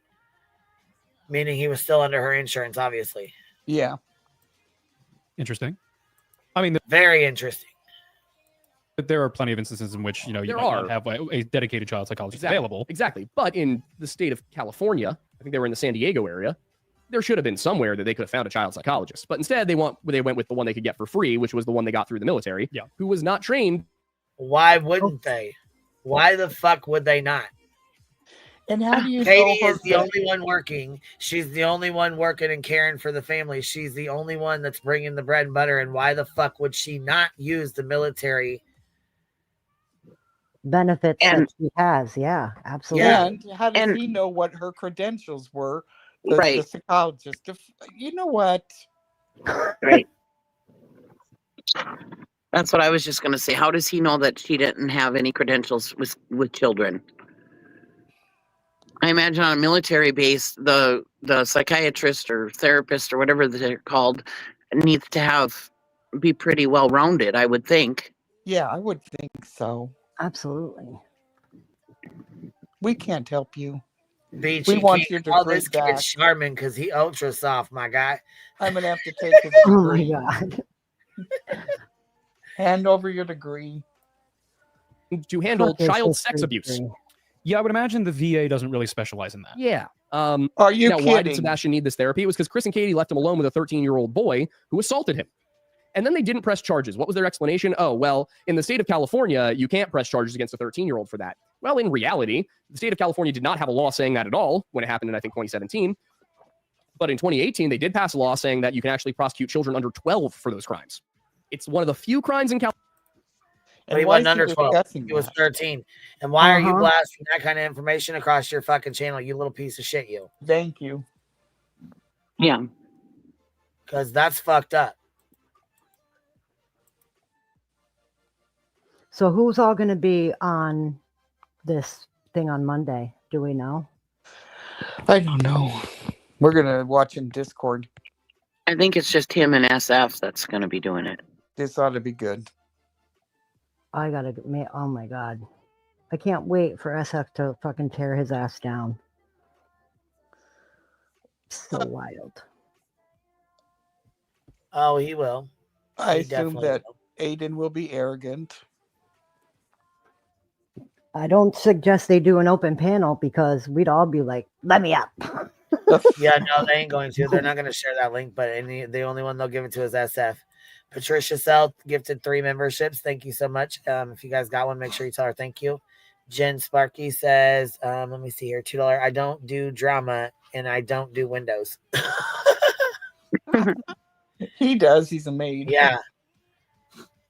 Meaning he was still under her insurance, obviously. Yeah. Interesting. I mean, very interesting. But there are plenty of instances in which, you might not have a dedicated child psychologist available. Exactly. But in the state of California, I think they were in the San Diego area, there should have been somewhere that they could have found a child psychologist. But instead, they went with the one they could get for free, which was the one they got through the military, who was not trained. Why wouldn't they? Why the fuck would they not? And how do you Katie is the only one working. She's the only one working and caring for the family. She's the only one that's bringing the bread and butter. And why the fuck would she not use the military benefits that she has? Yeah, absolutely. Yeah, and how does he know what her credentials were? The psychologist. You know what? Right. That's what I was just going to say. How does he know that she didn't have any credentials with children? I imagine on a military base, the psychiatrist or therapist or whatever they're called needs to be pretty well rounded, I would think. Yeah, I would think so. Absolutely. We can't help you. Beach, We want your call degree this kid back. Charmin because he ultra soft, my guy. I'm gonna have to take his Oh my degree. God. Hand over your degree. To handle Fuck this child sex history abuse. degree. Yeah, I would imagine the VA doesn't really specialize in that. Yeah. Are you now, why did kidding? Sebastian need this therapy? It was because Chris and Katie left him alone with a 13-year-old boy who assaulted him. And then they didn't press charges. What was their explanation? Oh, well, in the state of California, you can't press charges against a 13-year-old for that. Well, in reality, the state of California did not have a law saying that at all when it happened in, I think, 2017. But in 2018, they did pass a law saying that you can actually prosecute children under 12 for those crimes. It's one of the few crimes in California. But he wasn't under 12. He was 13. And why are you blasting that kind of information across your fucking channel, you little piece of shit, you? Thank you. Yeah. Because that's fucked up. So who's all going to be on this thing on Monday? Do we know? I don't know. We're gonna watch in Discord. I think it's just him and SF that's going to be doing it. This ought to be good. I gotta. Oh my God! I can't wait for SF to fucking tear his ass down. So wild. Oh, he will. I He assume definitely that will. Aiden will be arrogant. I don't suggest they do an open panel because we'd all be like, "Let me up." Yeah, no, they ain't going to. They're not going to share that link, but the only one they'll give it to is SF. Patricia Sell gifted 3 memberships. Thank you so much. If you guys got one, make sure you tell her thank you. Jen Sparky says, let me see here, $2. I don't do drama and I don't do windows. He does. He's a maid. Yeah.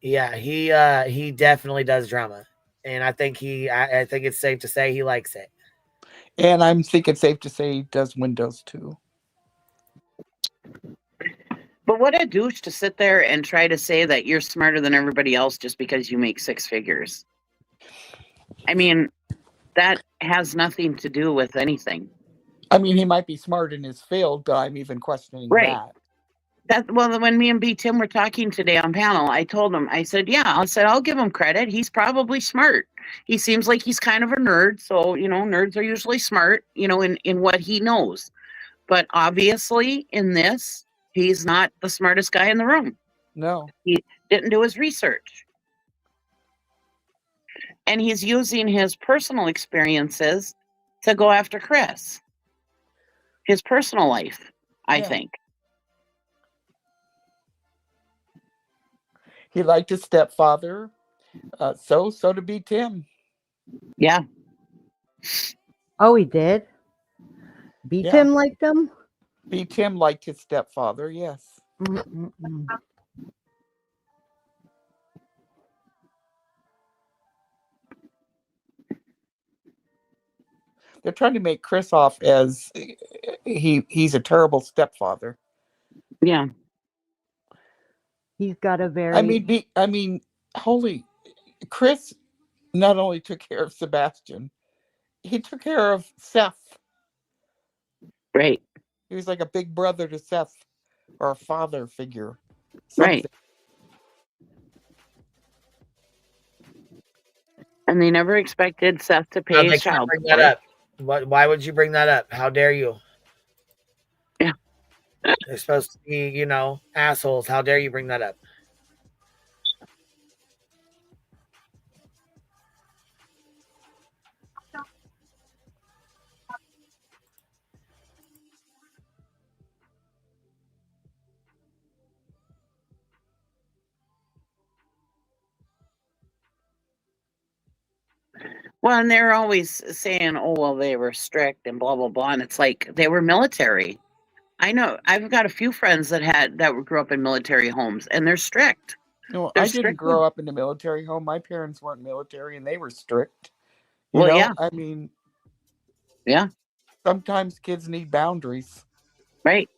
Yeah, he definitely does drama. And I think I think it's safe to say he likes it. And I'm think it's safe to say he does windows too. But what a douche to sit there and try to say that you're smarter than everybody else just because you make 6 figures. I mean, that has nothing to do with anything. I mean, he might be smart in his field, but I'm even questioning Right. that. Well, when me and B. Tim were talking today on panel, I told him, I said, I'll give him credit. He's probably smart. He seems like he's kind of a nerd. So, nerds are usually smart, in what he knows. But obviously in this, he's not the smartest guy in the room. No. He didn't do his research. And he's using his personal experiences to go after Chris. His personal life, I think. He liked his stepfather. So did B. Tim. Yeah. Oh, he did? B. Tim liked him? B. Tim liked his stepfather, yes. Mm-mm-mm. They're trying to make Chris off as he's a terrible stepfather. Yeah. He's got a very... holy... Chris not only took care of Sebastian, he took care of Seth. Right. He was like a big brother to Seth, or a father figure. Something. Right. And they never expected Seth to pay his child bring support. that up. Why would you bring that up? How dare you? Yeah. They're supposed to be, assholes. How dare you bring that up? Well, and they're always saying, oh, well, they were strict and blah, blah, blah. And it's like they were military. I know. I've got a few friends that grew up in military homes, and they're strict. No, They're I didn't strict grow up in a military home. My parents weren't military, and they were strict. Yeah. I mean, yeah. Sometimes kids need boundaries. Right.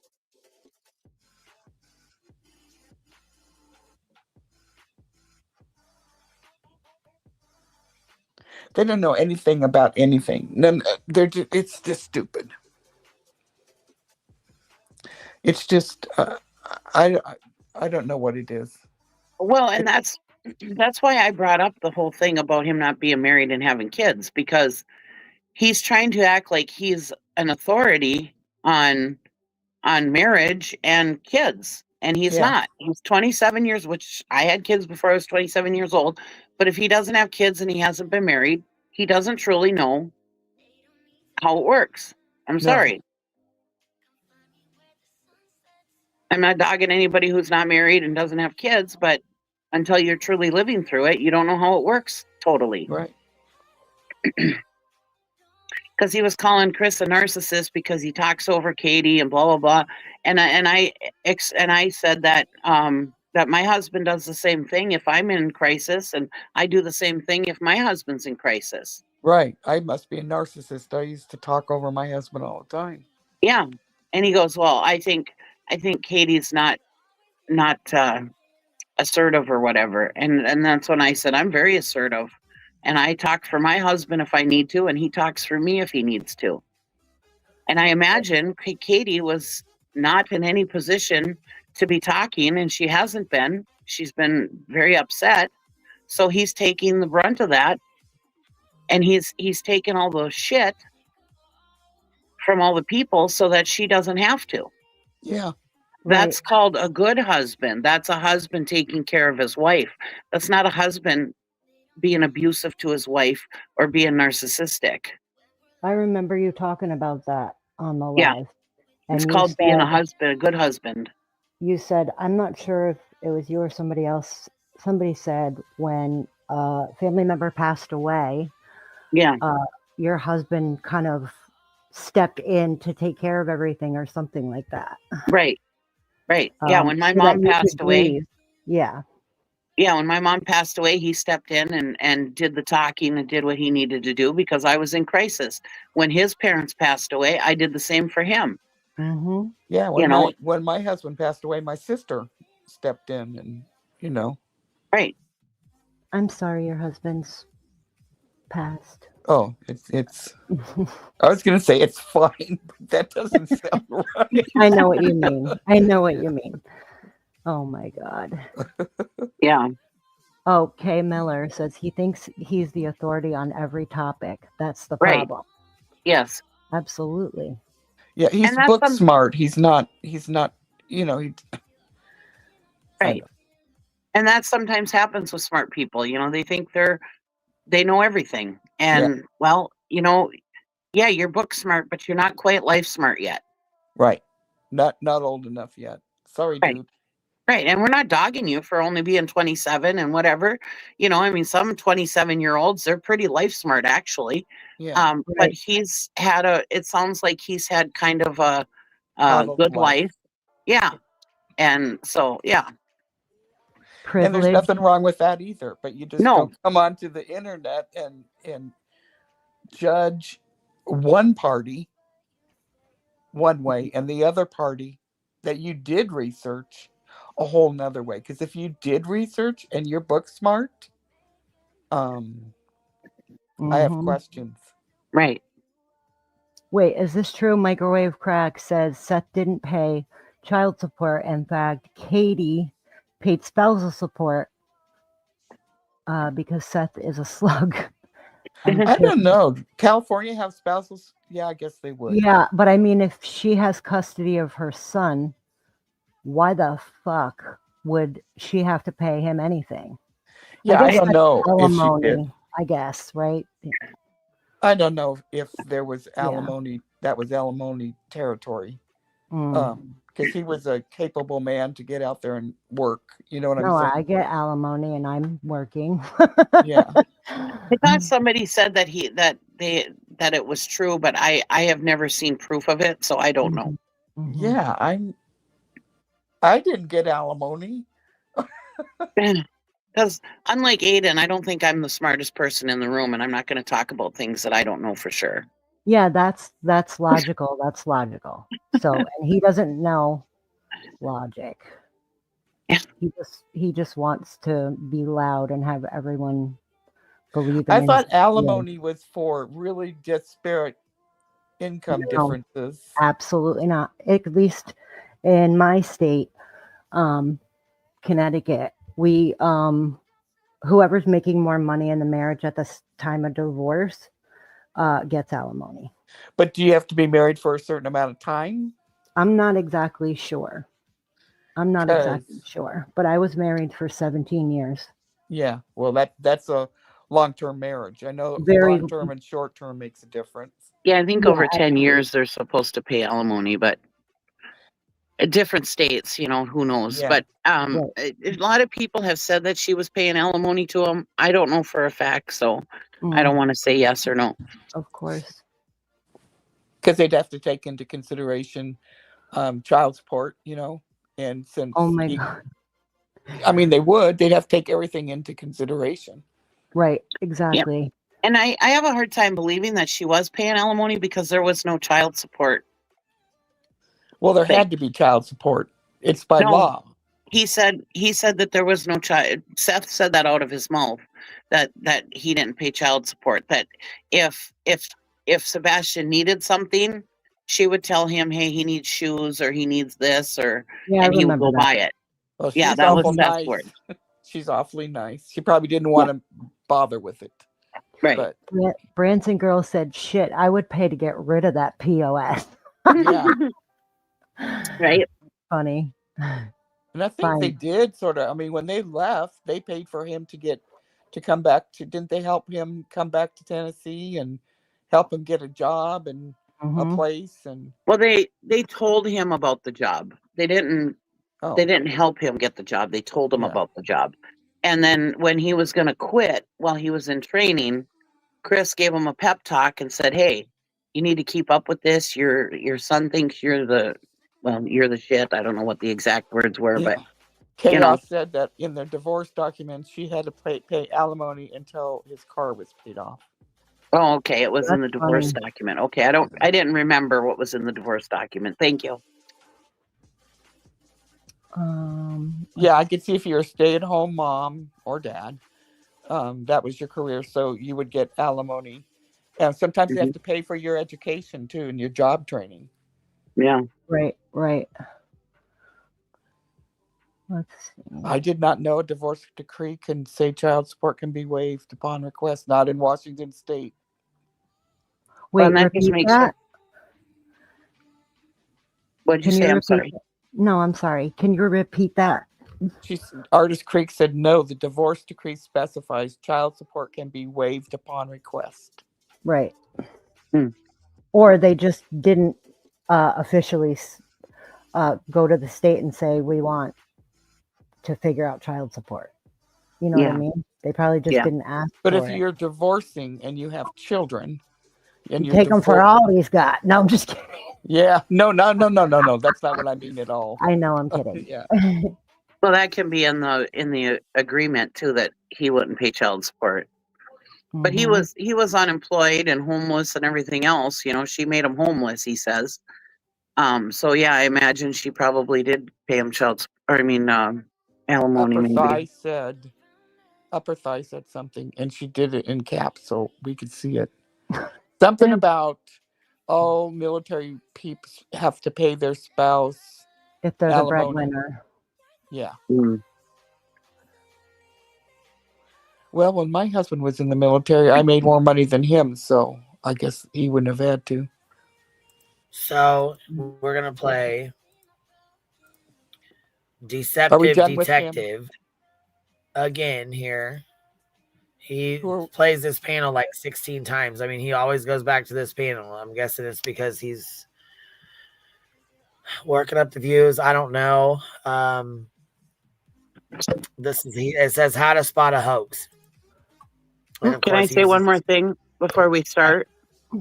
They don't know anything about anything. It's just stupid. It's just, I don't know what it is. Well, and that's why I brought up the whole thing about him not being married and having kids, because he's trying to act like he's an authority on marriage and kids, and he's not. He's 27 years, which I had kids before I was 27 years old. But if he doesn't have kids and he hasn't been married, he doesn't truly know how it works. I'm sorry. I'm not dogging anybody who's not married and doesn't have kids, but until you're truly living through it, you don't know how it works totally. Right. Because he was calling Chris a narcissist because he talks over Katie and blah blah blah, and I said that that my husband does the same thing if I'm in crisis, and I do the same thing if my husband's in crisis. Right. I must be a narcissist. I used to talk over my husband all the time. Yeah, and he goes, well, I think Katie's not assertive or whatever, and that's when I said I'm very assertive. And I talk for my husband if I need to, and he talks for me if he needs to. And I imagine Katie was not in any position to be talking, and she hasn't been. She's been very upset. So he's taking the brunt of that, and he's taking all the shit from all the people so that she doesn't have to. Yeah. That's called a good husband. That's a husband taking care of his wife. That's not a husband being abusive to his wife or being narcissistic. I remember you talking about that on the live. Yeah. It's called being a husband, a good husband. You said, I'm not sure if it was you or somebody else. Somebody said when a family member passed away, your husband kind of stepped in to take care of everything or something like that. Right. Yeah, when my mom passed away. Yeah. Yeah, when my mom passed away, he stepped in and did the talking and did what he needed to do because I was in crisis. When his parents passed away, I did the same for him. Mm-hmm. Yeah, when my husband passed away, my sister stepped in and, Right. I'm sorry your husband's Passed. Oh, it's. I was gonna say it's fine, but that doesn't sound right. I know what you mean. I know what you mean. Oh my God. Yeah. Oh, Kay Miller says he thinks he's the authority on every topic. That's the Right. problem. Yes. Absolutely. Yeah, he's And that's book smart. He's not. You know. Right. And that sometimes happens with smart people. You know, they think they know everything. And well, you know, yeah, you're book smart, but you're not quite life smart yet. Right. Not old enough yet. Sorry, Right. dude. Right. And we're not dogging you for only being 27 and whatever. You know, I mean, some 27-year-olds, they're pretty life smart, actually. Yeah. But he's had it sounds like he's had kind of a Coddled good life. life. Yeah. And so, yeah. And there's nothing wrong with that either. But you just don't come onto the internet and judge one party one way and the other party that you did research a whole nother way. Because if you did research and you're book smart, I have questions. Right. Wait, is this true? Microwave Crack says Seth didn't pay child support. In fact, Katie paid spousal support because Seth is a slug. I don't know. California have spousals? Yeah, I guess they would. Yeah, but I mean, if she has custody of her son, why the fuck would she have to pay him anything? Yeah, I don't know if she alimony, did. I guess, right? I don't know if there was alimony, that was alimony territory. Because he was a capable man to get out there and work. You know what I'm saying? I get alimony and I'm working. Yeah. I thought somebody said that it was true, but I have never seen proof of it, so I don't know. Yeah, I didn't get alimony. Because unlike Aiden, I don't think I'm the smartest person in the room, and I'm not going to talk about things that I don't know for sure. Yeah, that's logical. That's logical. So, and he doesn't know logic. He just wants to be loud and have everyone believe in I his thought alimony was for really disparate income differences. Absolutely not. At least in my state, Connecticut, we whoever's making more money in the marriage at the time of divorce gets alimony. But do you have to be married for a certain amount of time? I'm not exactly sure. But I was married for 17 years. Yeah, well, that's a long-term marriage. I know long-term and short-term makes a difference. Yeah, I think over 10 years they're supposed to pay alimony, but at different states, you know, who knows? Yeah. But a lot of people have said that she was paying alimony to him. I don't know for a fact, so I don't want to say yes or no. Of course. Because they'd have to take into consideration child support, you know, and since God. I mean, they'd have to take everything into consideration. Right, exactly. Yep. And I have a hard time believing that she was paying alimony because there was no child support. Well, there had to be child support. It's by law. He said that there was no child. Seth said that out of his mouth, that he didn't pay child support. That if Sebastian needed something, she would tell him, hey, he needs shoes or he needs this, and he would go buy it. Well, yeah, that was Seth's nice. word. She's awfully nice. She probably didn't want to bother with it. Right. But, Branson Girl said, shit, I would pay to get rid of that POS. Yeah. Right. Funny. And I think they did sort of, I mean, when they left, they paid for him to come back to, didn't they help him come back to Tennessee and help him get a job and a place? And well, they told him about the job. They didn't help him get the job. They told him about the job. And then when he was going to quit while he was in training, Chris gave him a pep talk and said, hey, you need to keep up with this. Your son thinks you're the shit. I don't know what the exact words were, but Chaos said that in their divorce documents, she had to pay alimony until his car was paid off. Oh, okay. It was in the divorce document. Okay. I didn't remember what was in the divorce document. Thank you. Yeah, I could see if you're a stay-at-home mom or dad, That was your career, so you would get alimony. And sometimes they have to pay for your education too and your job training. Yeah. Right. Let's see. I did not know a divorce decree can say child support can be waived upon request, not in Washington State. Wait, repeat that? What did you say? I'm sorry. No, I'm sorry. Can you repeat that? Artist Creek said no, the divorce decree specifies child support can be waived upon request. Right. Or they just didn't officially go to the state and say, we want to figure out child support. You know what I mean? They probably just didn't ask But for if it. you're divorcing and you have children, and You take them for all he's got. No, I'm just kidding. Yeah. No. That's not what I mean at all. I know, I'm kidding. Yeah. Well, that can be in the agreement too, that he wouldn't pay child support. But he was unemployed and homeless and everything else. You know, she made him homeless, he says. So yeah, I imagine she probably did pay him alimony. Upper thigh said something, and she did it in caps so we could see it. Something about military peeps have to pay their spouse if they're alimony. The breadwinner. Yeah. Well, when my husband was in the military, I made more money than him, so I guess he wouldn't have had to. So we're gonna play Deceptive Detective again here. He plays this panel like 16 times. I mean, he always goes back to this panel. I'm guessing it's because he's working up the views. I don't know. It says how to spot a hoax. Can I say one more thing before we start?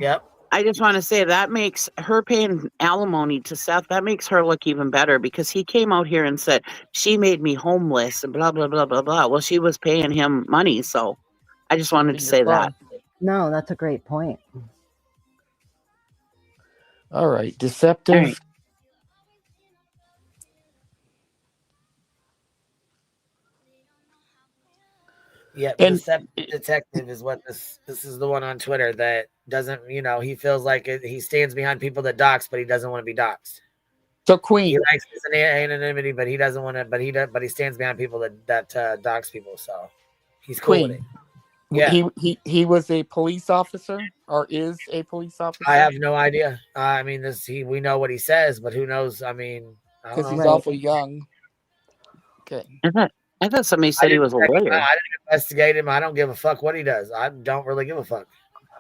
Yep. I just want to say that makes her paying alimony to Seth, that makes her look even better, because he came out here and said, she made me homeless and blah, blah, blah, blah, blah. Well, she was paying him money. So I just wanted to say that. No, that's a great point. All right. Deceptive. All right. Yeah, Deceptive Detective is what this is, the one on Twitter that doesn't, he feels like he stands behind people that dox, but he doesn't want to be doxed. So Queen, he likes his anonymity, but he doesn't want to. But he stands behind people that dox people. So he's cool with it. Yeah, he was a police officer or is a police officer. I have no idea. I mean, we know what he says, but who knows? I mean, because he's awful young. Okay. I thought somebody said he was a lawyer. I didn't investigate him. I don't give a fuck what he does. I don't really give a fuck.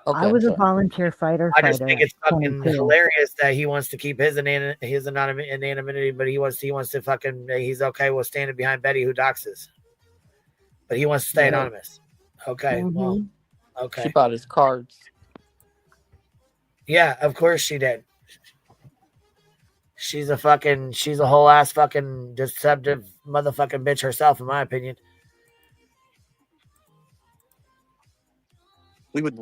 Okay, I was a volunteer fighter. I just think it's fucking hilarious that he wants to keep his anonymity, but he wants to fucking. He's okay with standing behind Betty who doxes, but he wants to stay anonymous. Okay, well, okay. She bought his cards. Yeah, of course she did. She's a whole ass fucking deceptive motherfucking bitch herself, in my opinion. We would.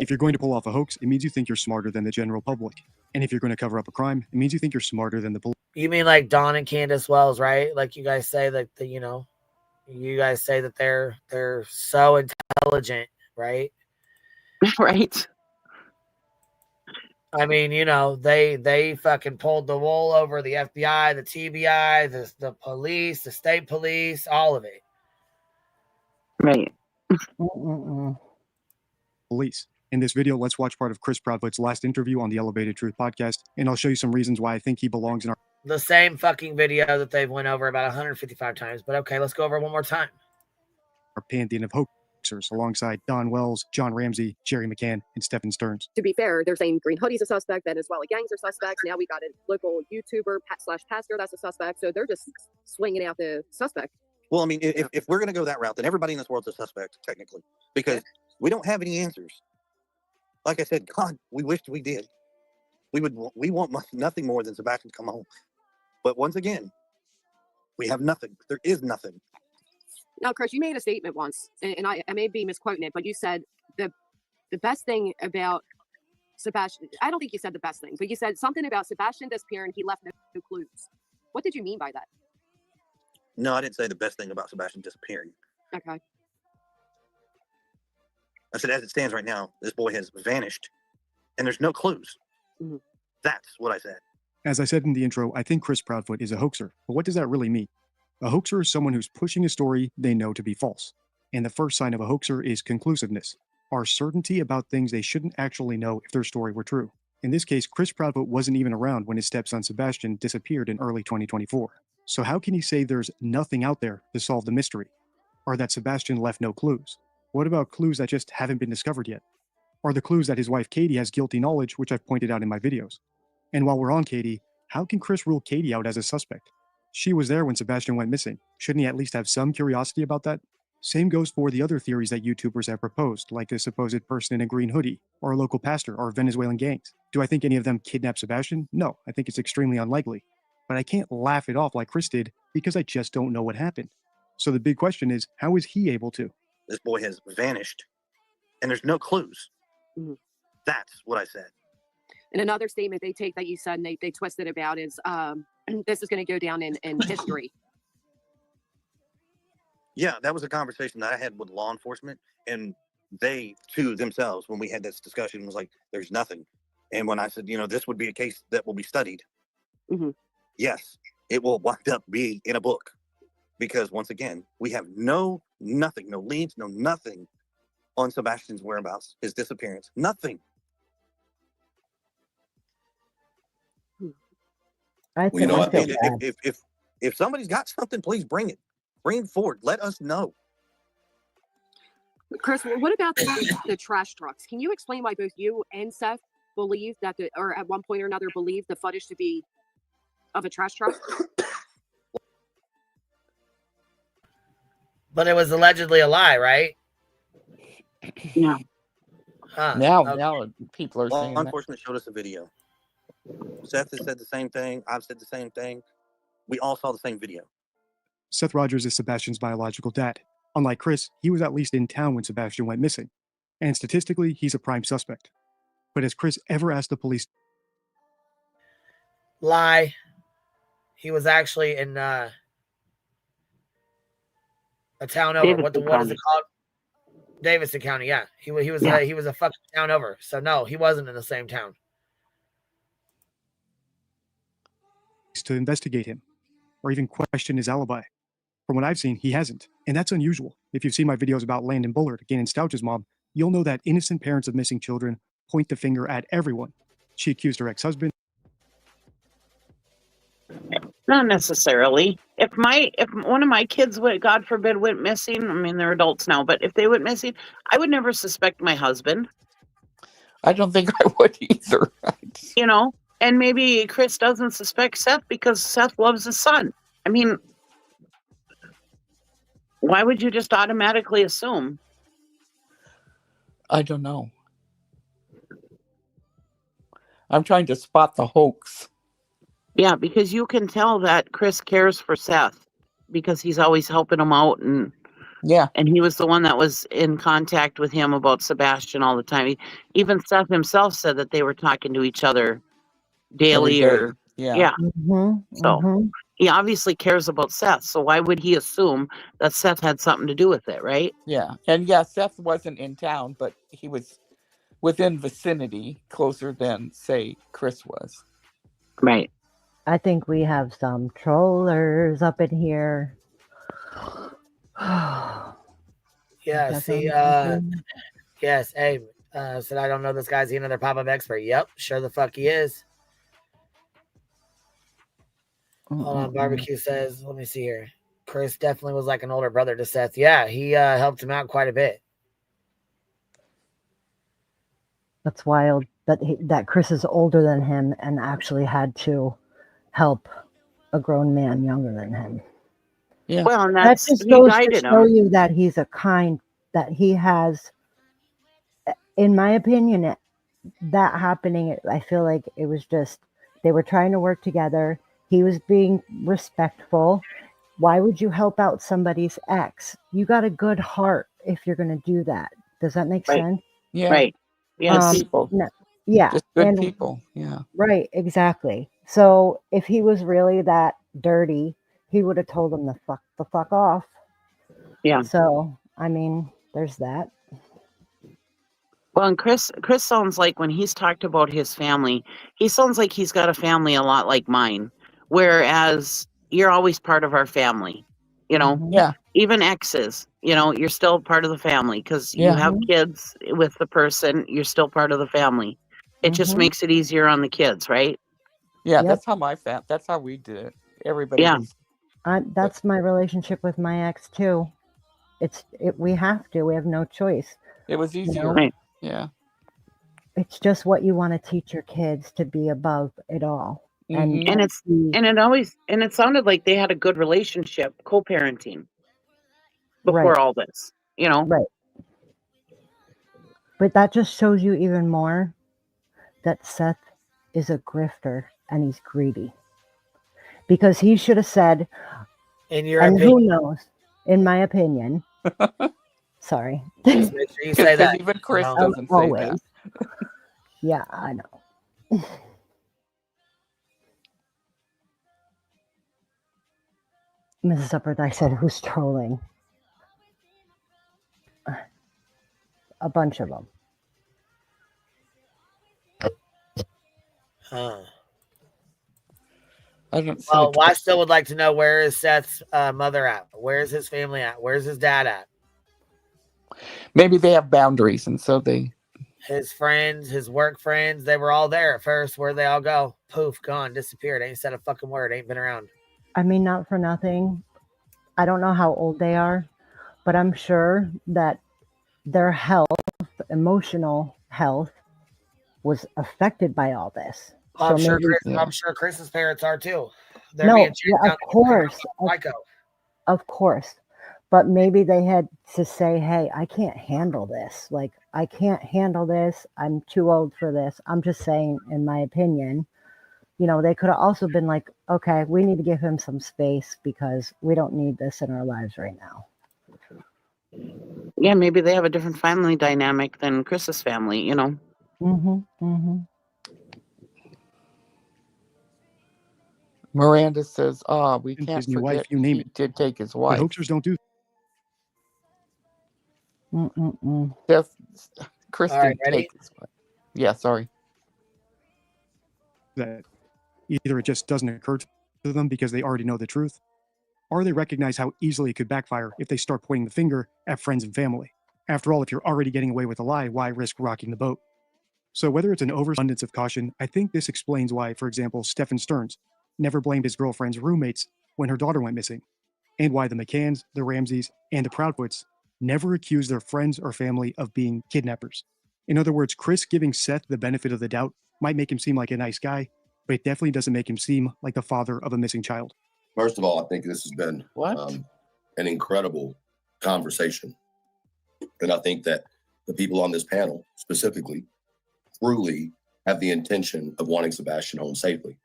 If you're going to pull off a hoax, it means you think you're smarter than the general public. And if you're going to cover up a crime, it means you think you're smarter than the police. You mean like Dawn and Candace Wells, right? Like you guys say that you guys say that they're so intelligent, right? Right. I mean, they fucking pulled the wool over the FBI, the TBI, the police, the state police, all of it. Right. Police. In this video, let's watch part of Chris Proudfoot's last interview on the Elevated Truth podcast, and I'll show you some reasons why I think he belongs in our... The same fucking video that they've went over about 155 times, but okay, let's go over it one more time. Our pantheon of hoaxers alongside Don Wells, John Ramsey, Jerry McCann, and Stephen Stearns. To be fair, they're saying Green Hoodie's a suspect, Venezuela gangs are suspects. Now we got a local YouTuber / pastor that's a suspect. So they're just swinging out the suspect. Well, I mean, if we're going to go that route, then everybody in this world's a suspect, technically, because we don't have any answers. Like I said, God, we wished we did. We want nothing more than Sebastian to come home. But once again, we have nothing. There is nothing. Now, Chris, you made a statement once, and I may be misquoting it, but you said the best thing about Sebastian, I don't think you said the best thing, but you said something about Sebastian disappearing, he left no clues. What did you mean by that? No, I didn't say the best thing about Sebastian disappearing. Okay. I said, as it stands right now, this boy has vanished, and there's no clues. Mm-hmm. That's what I said. As I said in the intro, I think Chris Proudfoot is a hoaxer. But what does that really mean? A hoaxer is someone who's pushing a story they know to be false. And the first sign of a hoaxer is conclusiveness, our certainty about things they shouldn't actually know if their story were true. In this case, Chris Proudfoot wasn't even around when his stepson Sebastian disappeared in early 2024. So how can he say there's nothing out there to solve the mystery? Or that Sebastian left no clues? What about clues that just haven't been discovered yet? Are the clues that his wife Katie has guilty knowledge, which I've pointed out in my videos? And while we're on Katie, how can Chris rule Katie out as a suspect? She was there when Sebastian went missing. Shouldn't he at least have some curiosity about that? Same goes for the other theories that YouTubers have proposed, like a supposed person in a green hoodie, or a local pastor, or Venezuelan gangs. Do I think any of them kidnapped Sebastian? No, I think it's extremely unlikely. But I can't laugh it off like Chris did, because I just don't know what happened. So the big question is, how is he able to? This boy has vanished, and there's no clues. Mm-hmm. That's what I said. And another statement they take that you said, and they twisted about is, this is going to go down in history. Yeah, that was a conversation that I had with law enforcement, and they, too, themselves, when we had this discussion, was like, there's nothing. And when I said, this would be a case that will be studied, mm-hmm. Yes, it will wind up being in a book. Because, once again, we have nothing, no leads, no nothing on Sebastian's whereabouts, his disappearance, nothing. You know what? If somebody's got something, please bring it forward. Let us know. Chris, what about the trash trucks? Can you explain why both you and Seth believe that, or at one point or another believed the footage to be of a trash truck? But it was allegedly a lie, right? Yeah. Huh. Now people are saying law enforcement showed us a video. Seth has said the same thing. I've said the same thing. We all saw the same video. Seth Rogers is Sebastian's biological dad. Unlike Chris, he was at least in town when Sebastian went missing. And statistically, he's a prime suspect. But has Chris ever asked the police? Lie. He was actually in a town over. What is it called? Davidson County. Yeah, he was a fucking town over. So no, he wasn't in the same town. To investigate him, or even question his alibi. From what I've seen, he hasn't, and that's unusual. If you've seen my videos about Landon Bullard, Gannon Stouch's mom, you'll know that innocent parents of missing children point the finger at everyone. She accused her ex-husband. Not necessarily. If one of my kids would, God forbid, went missing, I mean, they're adults now, but if they went missing, I would never suspect my husband. I don't think I would either. And maybe Chris doesn't suspect Seth because Seth loves his son. I mean, why would you just automatically assume? I don't know. I'm trying to spot the hoax. Yeah, because you can tell that Chris cares for Seth because he's always helping him out, and he was the one that was in contact with him about Sebastian all the time. Even Seth himself said that they were talking to each other daily, or so he obviously cares about Seth. So why would he assume that Seth had something to do with it, right? Yeah, and Seth wasn't in town, but he was within vicinity, closer than say Chris was. Right. I think we have some trollers up in here. Yeah, see, yes, hey, said I don't know this guy's another pop-up expert. Yep, sure the fuck he is. Hold on, Barbecue says, let me see here. Chris definitely was like an older brother to Seth. Yeah, he helped him out quite a bit. That's wild that Chris is older than him and actually had to help a grown man younger than him. Yeah. Well, and that just goes to show you that he's that he has, in my opinion, that happening, I feel like it was just, they were trying to work together. He was being respectful. Why would you help out somebody's ex? You got a good heart if you're going to do that. Does that make sense? Yeah. Right. Yeah. People. Yeah. Just good people. Yeah. Right. Exactly. So if he was really that dirty, he would have told him to the fuck off. Yeah. So, I mean, there's that. Well, and Chris sounds like when he's talked about his family, he sounds like he's got a family a lot like mine, whereas you're always part of our family, you know? Yeah. Even exes, you know, you're still part of the family because you Yeah. have kids with the person, you're still part of the family. It just makes it easier on the kids, right? Yeah, Yep. that's how that's how we did it. Everybody Yeah. was That's my relationship with my ex too. We have to. We have no choice. It was You easier. know? Right. Yeah. It's just what you want to teach your kids to be above it all. And it sounded like they had a good relationship, co-parenting before Right. all this, you know? Right. But that just shows you even more that Seth is a grifter and he's greedy. Because he should have said, In your and opinion. who knows, in my opinion. Sorry. Just make sure you say that. Even Chris you know? doesn't say Always. that. Yeah, I know. Mrs. Upperth, said, who's trolling? A bunch of them. Huh. I don't see Well, I still would like to know, where is Seth's mother at? Where's his family at? Where's his dad at? Maybe they have boundaries, and so they. His friends, his work friends, they were all there at first. Where'd they all go? Poof, gone, disappeared. Ain't said a fucking word. Ain't been around. I mean, not for nothing. I don't know how old they are, but I'm sure that their health, emotional health, was affected by all this. I'm So sure. maybe- I'm sure Chris's parents are too. They're No, being yeah, chased of down course. Psycho. Of course. But maybe they had to say, hey, I can't handle this. Like, I can't handle this. I'm too old for this. I'm just saying, in my opinion, you know, they could have also been like, okay, we need to give him some space because we don't need this in our lives right now. Yeah, maybe they have a different family dynamic than Chris's family, you know? Miranda says, we And can't his new forget wife, you name he it. did take his But wife. hoaxers don't do Chris All right, didn't ready? take his wife. Yeah, sorry. that. Either it just doesn't occur to them because they already know the truth, or they recognize how easily it could backfire if they start pointing the finger at friends and family. After all, if you're already getting away with a lie, why risk rocking the boat? So whether it's an overabundance of caution, I think this explains why, for example, Stephen Stearns never blamed his girlfriend's roommates when her daughter went missing, and why the McCanns, the Ramseys, and the Proudfoots never accused their friends or family of being kidnappers. In other words, Chris giving Seth the benefit of the doubt might make him seem like a nice guy, but it definitely doesn't make him seem like the father of a missing child. First of all, I think this has been an incredible conversation. And I think that the people on this panel specifically truly have the intention of wanting Sebastian home safely.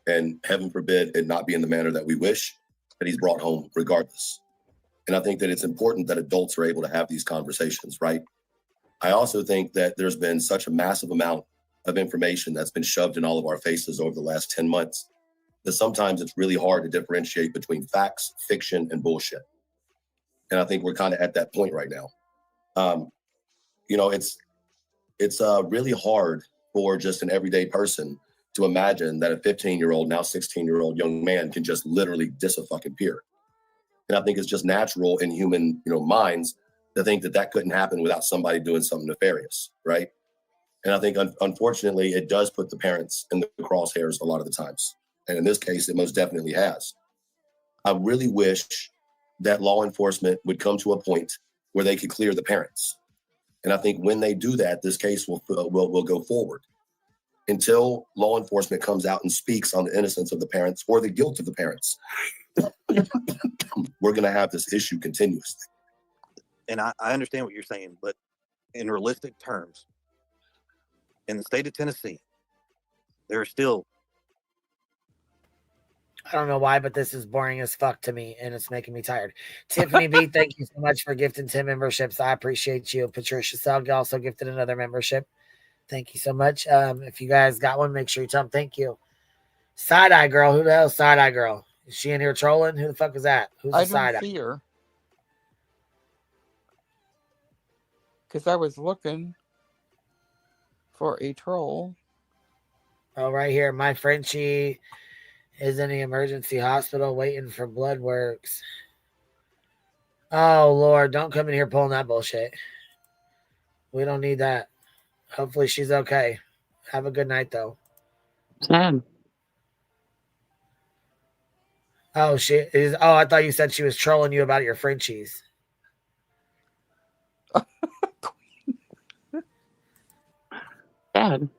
And heaven forbid it not be in the manner that we wish, that he's brought home regardless. And I think that it's important that adults are able to have these conversations, right? I also think that there's been such a massive amount of information that's been shoved in all of our faces over the last 10 months that sometimes it's really hard to differentiate between facts, fiction, and bullshit. And I think we're kind of at that point right now. You know, it's really hard for just an everyday person to imagine that a 15-year-old, now 16-year-old young man can just literally disappear. And I think it's just natural in human, minds to think that that couldn't happen without somebody doing something nefarious, right? And I think, unfortunately, it does put the parents in the crosshairs a lot of the times. And in this case, it most definitely has. I really wish that law enforcement would come to a point where they could clear the parents. And I think when they do that, this case will go forward. Until law enforcement comes out and speaks on the innocence of the parents or the guilt of the parents, we're going to have this issue continuously. And I understand what you're saying, but in realistic terms, in the state of Tennessee, there are still... I don't know why, but this is boring as fuck to me, and it's making me tired. Tiffany B, thank you so much for gifting 10 memberships. I appreciate you. Patricia Selg also gifted another membership. Thank you so much. If you guys got one, make sure you tell them thank you. Side-eye girl. Who the hell is Side-eye girl? Is she in here trolling? Who the fuck is that? Who's the I side don't eye? see her. Because I was looking for a troll. Oh, right here. My Frenchie is in the emergency hospital waiting for blood works. Oh, Lord. Don't come in here pulling that bullshit. We don't need that. Hopefully she's okay. Have a good night, though. Sad. Oh, she is. Oh, I thought you said she was trolling you about your Frenchies. Sad.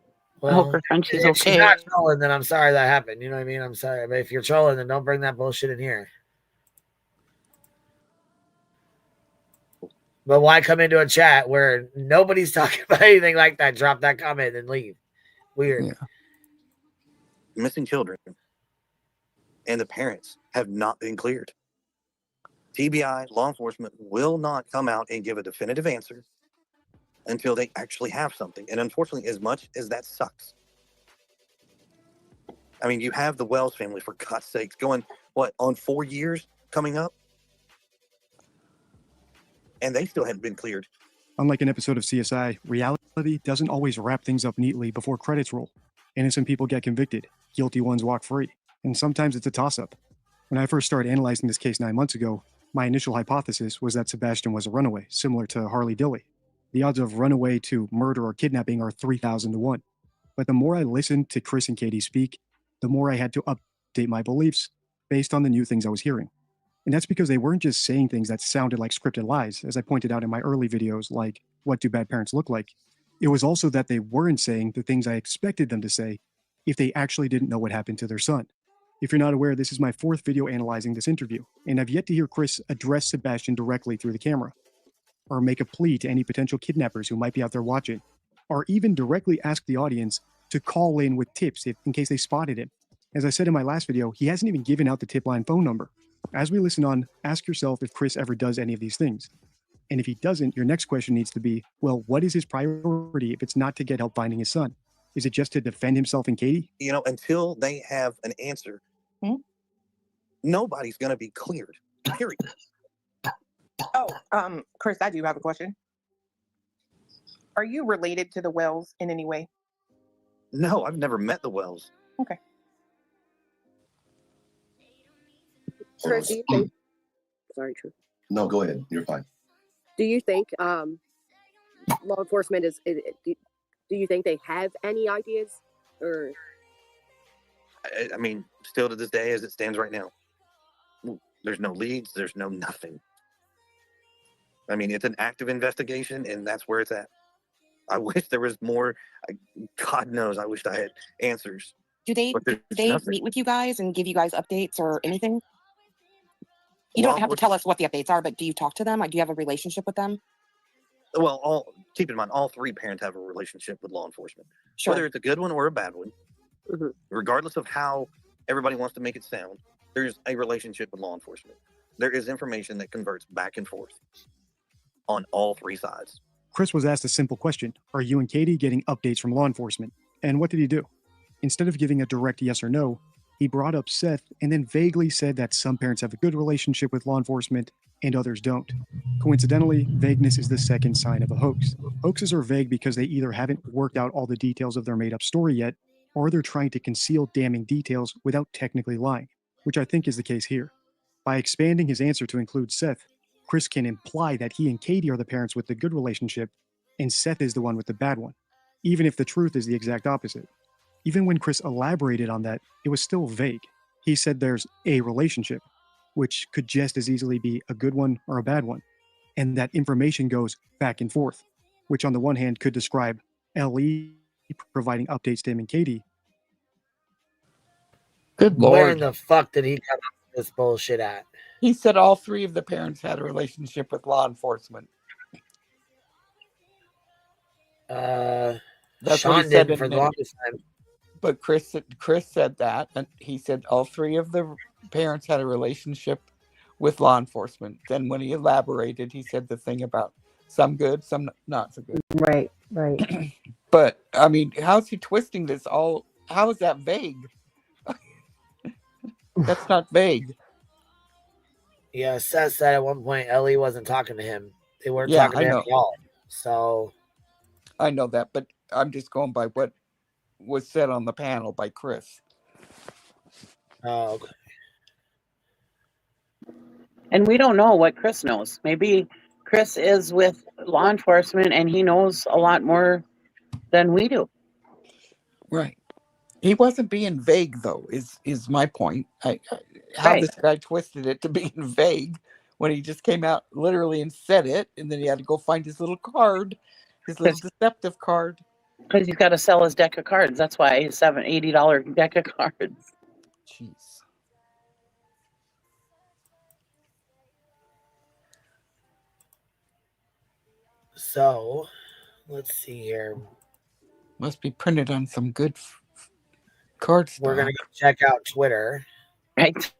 Well, I hope her Frenchie's if she's okay. not trolling, then I'm sorry that happened. You know what I mean? I'm sorry. But if you're trolling, then don't bring that bullshit in here. But why come into a chat where nobody's talking about anything like that? Drop that comment and leave. Weird. Yeah. Missing children and the parents have not been cleared. TBI, law enforcement will not come out and give a definitive answer until they actually have something. And unfortunately, as much as that sucks, I mean, you have the Wells family, for God's sakes, going, what, on 4 years coming up? And they still haven't been cleared. Unlike an episode of CSI, reality doesn't always wrap things up neatly before credits roll. Innocent people get convicted, guilty ones walk free, and sometimes it's a toss-up. When I first started analyzing this case 9 months ago, my initial hypothesis was that Sebastian was a runaway, similar to Harley Dilly. The odds of runaway to murder or kidnapping are 3,000 to 1. But the more I listened to Chris and Katie speak, the more I had to update my beliefs based on the new things I was hearing. And that's because they weren't just saying things that sounded like scripted lies, as I pointed out in my early videos, like, what do bad parents look like? It was also that they weren't saying the things I expected them to say if they actually didn't know what happened to their son. If you're not aware, this is my 4th video analyzing this interview, and I've yet to hear Chris address Sebastian directly through the camera, or make a plea to any potential kidnappers who might be out there watching, or even directly ask the audience to call in with tips in case they spotted him. As I said in my last video, he hasn't even given out the tip line phone number. As we listen on, ask yourself if Chris ever does any of these things. And if he doesn't, your next question needs to be, well, what is his priority if it's not to get help finding his son? Is it just to defend himself and Katie? You know, until they have an answer, nobody's going to be cleared, period. Oh, Chris, I do have a question. Are you related to the Wells in any way? No, I've never met the Wells. Okay. Chris, do you think? Sorry, True. No, go ahead. You're fine. Do you think law enforcement do you think they have any ideas, or? I mean, still to this day, as it stands right now, there's no leads. There's no nothing. I mean, it's an active investigation, and that's where it's at. I wish there was more. God knows, I wish I had answers. Do they nothing. meet with you guys and give you guys updates or anything? You don't have to tell us what the updates are, but do you talk to them? Like, do you have a relationship with them? Well, keep in mind, all 3 parents have a relationship with law enforcement. Sure. Whether it's a good one or a bad one, regardless of how everybody wants to make it sound, there's a relationship with law enforcement. There is information that converts back and forth on all 3 sides. Chris was asked a simple question. Are you and Katie getting updates from law enforcement? And what did he do? Instead of giving a direct yes or no, he brought up Seth and then vaguely said that some parents have a good relationship with law enforcement and others don't. Coincidentally, vagueness is the second sign of a hoax. Hoaxes are vague because they either haven't worked out all the details of their made-up story yet, or they're trying to conceal damning details without technically lying, which I think is the case here. By expanding his answer to include Seth, Chris can imply that he and Katie are the parents with the good relationship, and Seth is the one with the bad one, even if the truth is the exact opposite. Even when Chris elaborated on that, it was still vague. He said there's a relationship, which could just as easily be a good one or a bad one, and that information goes back and forth, which on the one hand could describe LE providing updates to him and Katie. Good Lord. Where in the fuck did he come up with this bullshit at? He said all 3 of the parents had a relationship with law enforcement. That's Sean what he said did for the longest time. But Chris said that, and he said all 3 of the parents had a relationship with law enforcement. Then when he elaborated, he said the thing about some good, some not so good. Right. But, I mean, how's he twisting this all? How is that vague? That's not vague. Yeah, Seth said at one point Ellie wasn't talking to him. They weren't Yeah, talking to I him know. at all. So I know that, but I'm just going by what was said on the panel by Chris. Oh, okay. And we don't know what Chris knows. Maybe Chris is with law enforcement and he knows a lot more than we do. Right. He wasn't being vague, though, is my point. How Right. this guy twisted it to being vague when he just came out literally and said it, and then he had to go find his little card, his little deceptive card. Because he's got to sell his deck of cards. That's why his $80 deck of cards. Jeez. So, let's see here. Must be printed on some good card stock. We're going to check out Twitter. Right.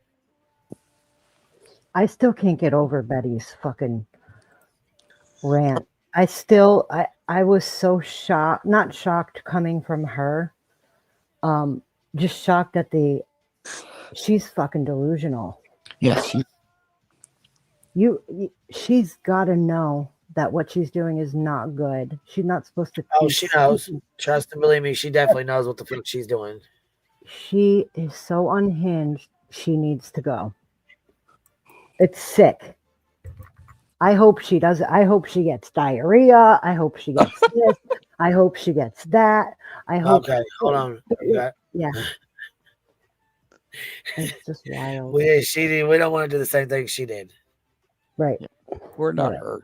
I still can't get over Betty's fucking rant. I was so shocked, not shocked coming from her. Just shocked at she's fucking delusional. Yes. She's got to know that what she's doing is not good. She's not supposed to. Oh, she knows. Trust and believe me, she definitely knows what the fuck she's doing. She is so unhinged. She needs to go. It's sick. I hope she does. I hope she gets diarrhea. I hope she gets this. I hope she gets that. I hope. Okay, hold on. Yeah. It's just wild. We don't want to do the same thing she did. Right. We're not her.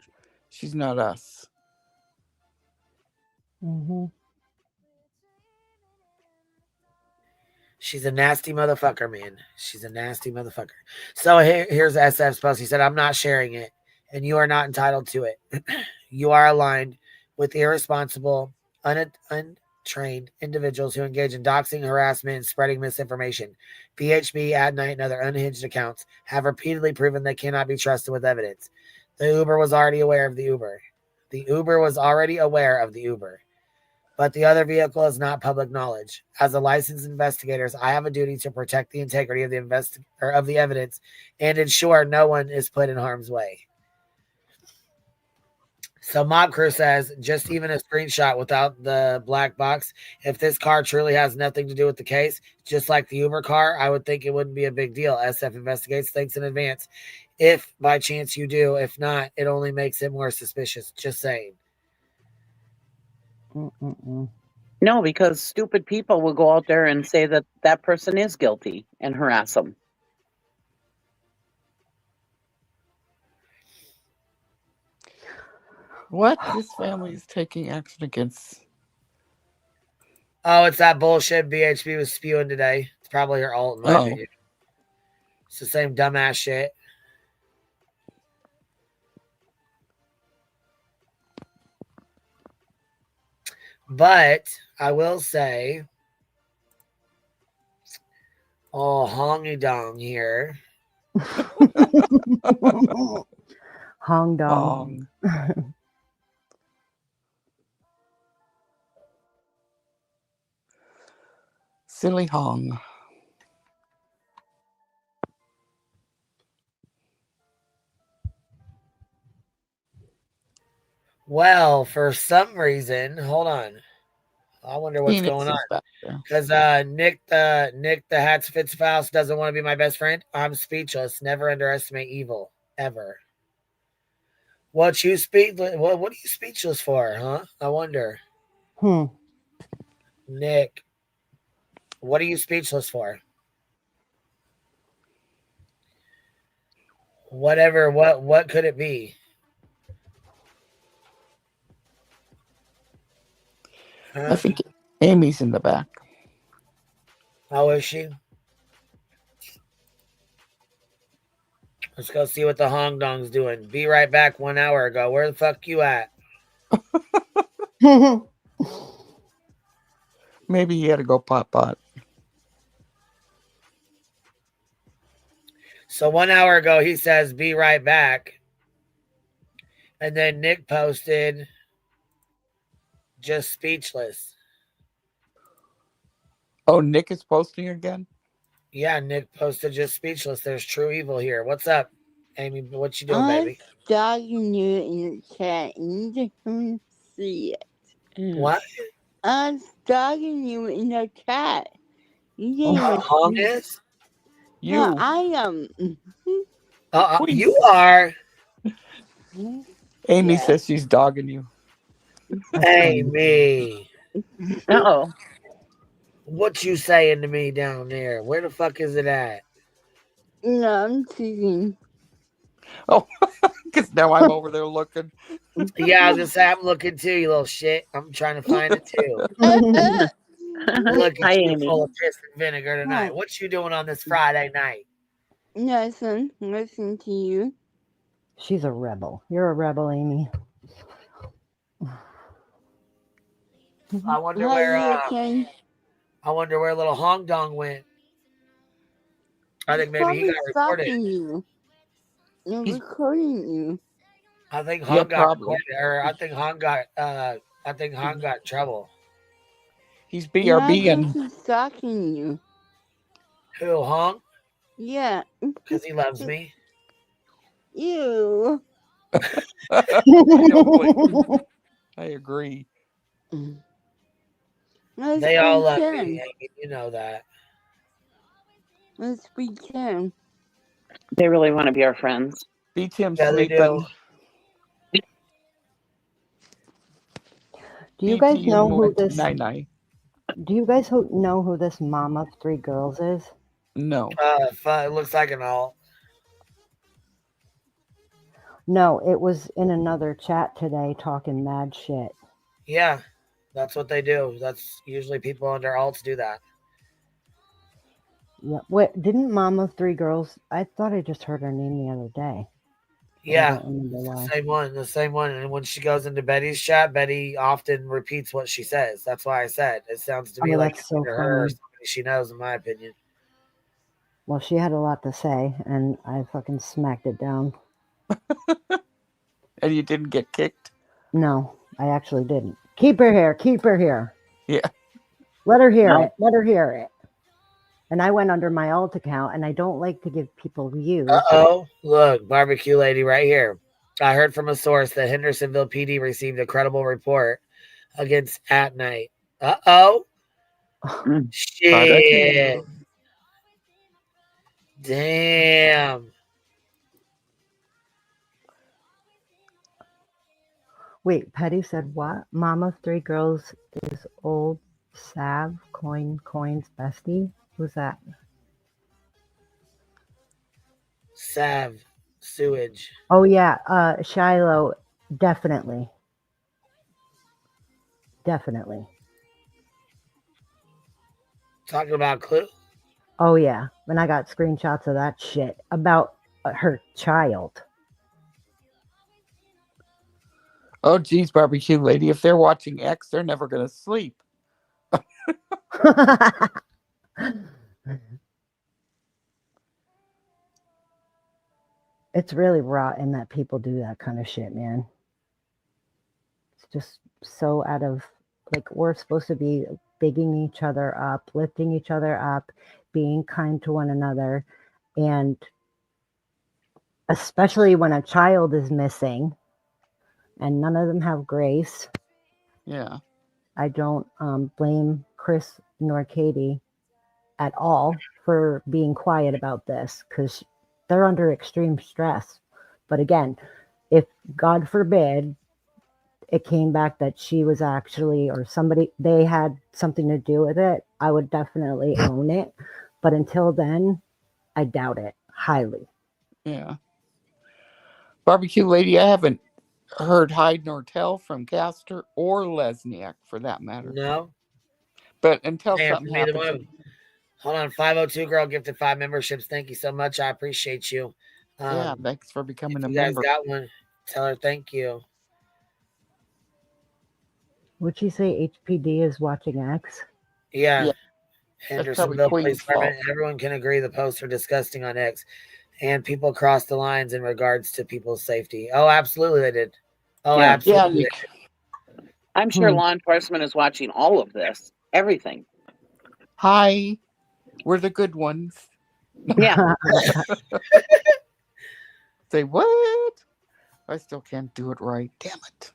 She's not us. Mm-hmm. She's a nasty motherfucker, man. She's a nasty motherfucker. So here's SF's post. He said, I'm not sharing it, and you are not entitled to it. You are aligned with irresponsible, untrained individuals who engage in doxing, harassment, and spreading misinformation. PHB, At Night, and other unhinged accounts have repeatedly proven they cannot be trusted with evidence. The Uber was already aware of the Uber. The Uber was already aware of the Uber. But the other vehicle is not public knowledge. As a licensed investigator, I have a duty to protect the integrity of the evidence and ensure no one is put in harm's way. So Mob Crew says, just even a screenshot without the black box. If this car truly has nothing to do with the case, just like the Uber car, I would think it wouldn't be a big deal. SF investigates. Thanks in advance. If by chance you do, if not, it only makes it more suspicious. Just saying. No, because stupid people will go out there and say that that person is guilty and harass them. What? This family is taking action against. Oh, it's that bullshit BHB was spewing today. It's probably her alt, in my opinion. It's the same dumbass shit. But I will say, hongy dong here. Hong dong. Silly Hong. Well, for some reason, hold on. I wonder what's going on. Because Nick the Hats Fitzfaus doesn't want to be my best friend. I'm speechless. Never underestimate evil, ever. What are you speechless for, huh? I wonder. Nick, what are you speechless for? Whatever, what could it be? Huh? I think Amy's in the back. How is she? Let's go see what the Hong Dong's doing. Be right back 1 hour ago. Where the fuck you at? Maybe he had to go pot. So 1 hour ago, he says, be right back. And then Nick posted, just speechless. Oh, Nick is posting again? Yeah, Nick posted just speechless. There's true evil here. What's up, Amy? What you doing, I'm baby? stalking you in the chat and you can see it. What? I'm stalking you in the chat. You didn't even Hong see- is? No, I am. You are. Amy Yeah. says she's dogging you. Amy. Uh-oh. What you saying to me down there? Where the fuck is it at? No, I'm teasing. Oh, because now I'm over there looking. Yeah, I was gonna say I'm looking too, you little shit. I'm trying to find it too. Look Hi, at you Amy. full of piss and vinegar tonight. What you doing on this Friday night? Listen to you. She's a rebel. You're a rebel, Amy. I wonder How where you okay? I wonder where little Hong Dong went. I think maybe he got reported. You. I'm recording you. I think Yeah, Hong got probably. recorded, or I think Hong got in trouble. He's BRB and He's stalking you. Who, Hong? Yeah. Because he loves me. You. I agree. They all love me, Amy. You know that. Let's pretend. They really want to be our friends. Beat him Yeah, they sleeping. do. Do you guys BT know who went to this? Nine-Nine. Do you guys know who this mom of 3 girls is? No. It looks like an alt. No, it was in another chat today talking mad shit. Yeah, that's what they do. That's usually people under alts do that. Yeah. What didn't mom of 3 girls? I thought I just heard her name the other day. Yeah, I don't remember why. the same one. And when she goes into Betty's chat, Betty often repeats what she says. That's why I said it sounds to me like that's it's so either her or funny. somebody she knows, in my opinion. Well, she had a lot to say, and I fucking smacked it down. And you didn't get kicked? No, I actually didn't. Keep her here. Keep her here. Yeah. Let her hear No. it. Let her hear it. And I went under my alt account, and I don't like to give people views. Uh-oh. Look, barbecue lady right here. I heard from a source that Hendersonville PD received a credible report against At Night. Uh-oh. Shit. Damn. Wait, Petty said what? Mom of 3 girls is old Sav Coin's bestie? Who's that? Sav. Sewage. Oh yeah, Shiloh, definitely. Definitely. Talking about Clue? Oh yeah, when I got screenshots of that shit about her child. Oh, geez, barbecue lady. If they're watching X, they're never going to sleep. It's really rotten that people do that kind of shit, man. It's just so out of, like, we're supposed to be bigging each other up, lifting each other up, being kind to one another. And especially when a child is missing and none of them have grace. Yeah. I don't blame Chris nor Katie at all for being quiet about this, because they're under extreme stress. But again, if God forbid it came back that she was actually, or somebody, they had something to do with it, I would definitely own it. But until then, I doubt it highly. Yeah. Barbecue lady, I haven't heard hide nor tell from Castor or Lesniak for that matter. No. But until Damn, something neither happens. one of them. Hold on, 502 girl gifted 5 memberships. Thank you so much. I appreciate you. Yeah, thanks for becoming a you guys member. got one. Tell her thank you. Would she say HPD is watching X? Yeah. That's Hendersonville probably Police Queen's fault. Department. Everyone can agree the posts are disgusting on X. And people cross the lines in regards to people's safety. Oh, absolutely they did. Oh, Yeah. absolutely. Yeah, I'm sure law enforcement is watching all of this. Everything. Hi. We're the good ones. Yeah. Say what? I still can't do it right. Damn it.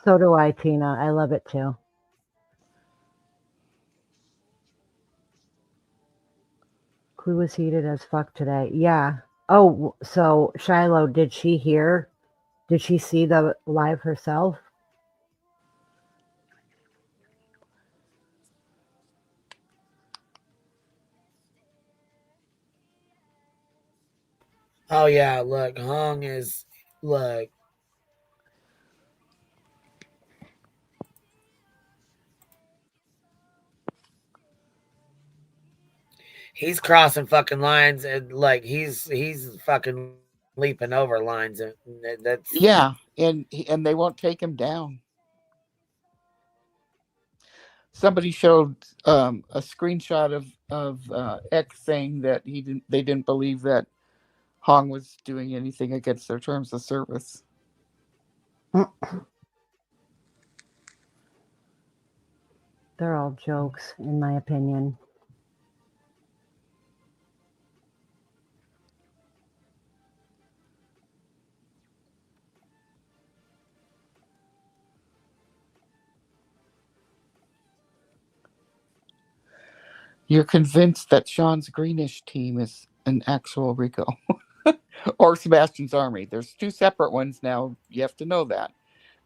So do I, Tina. I love it too. Clue was heated as fuck today. Yeah. Oh, so Shiloh, did she hear? Did she see the live herself? Oh yeah, look, Hong is look. He's crossing fucking lines and like he's fucking leaping over lines and that's and they won't take him down. Somebody showed a screenshot of X saying that they didn't believe that Hong was doing anything against their terms of service. They're all jokes, in my opinion. You're convinced that Sean's greenish team is an actual Rico or Sebastian's army. There's two separate ones now. You have to know that.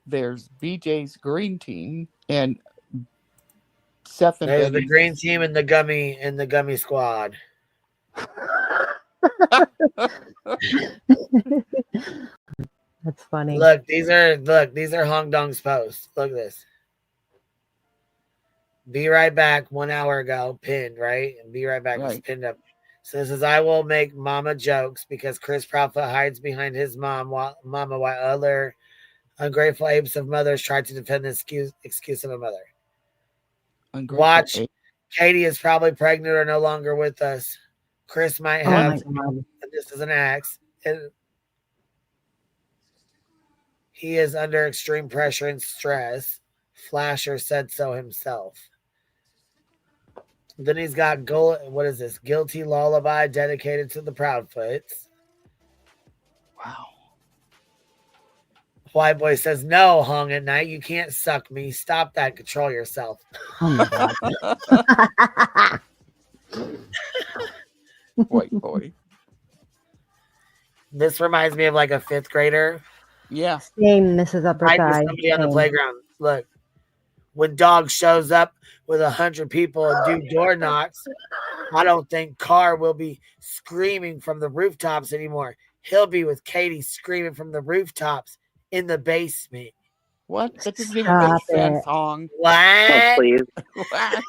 There's BJ's green team and Seth and there's the Betty's. green team and the gummy squad. That's funny. Look, these are Hong Dong's posts. Look at this. Be right back 1 hour ago, pinned, right? And be right back is pinned up. So this is I will make mama jokes because Chris Profit hides behind his mama while other ungrateful apes of mothers try to defend the excuse of a mother. Watch. Katie is probably pregnant or no longer with us. Chris might have. This is an axe. He is under extreme pressure and stress. Flasher said so himself. Then he's got what is this? Guilty lullaby dedicated to the Proudfoots. Wow. White boy says, no, Hung at night. You can't suck me. Stop that. Control yourself. Oh my God. White boy. This reminds me of like a fifth grader. Yeah. Same, Mrs. Upper Thigh. Somebody on the playground. Look, when dog shows up with 100 people and do door knocks, I don't think Carr will be screaming from the rooftops anymore. He'll be with Katie screaming from the rooftops in the basement. What? That doesn't even make sense, Hong. What? Oh, please. What?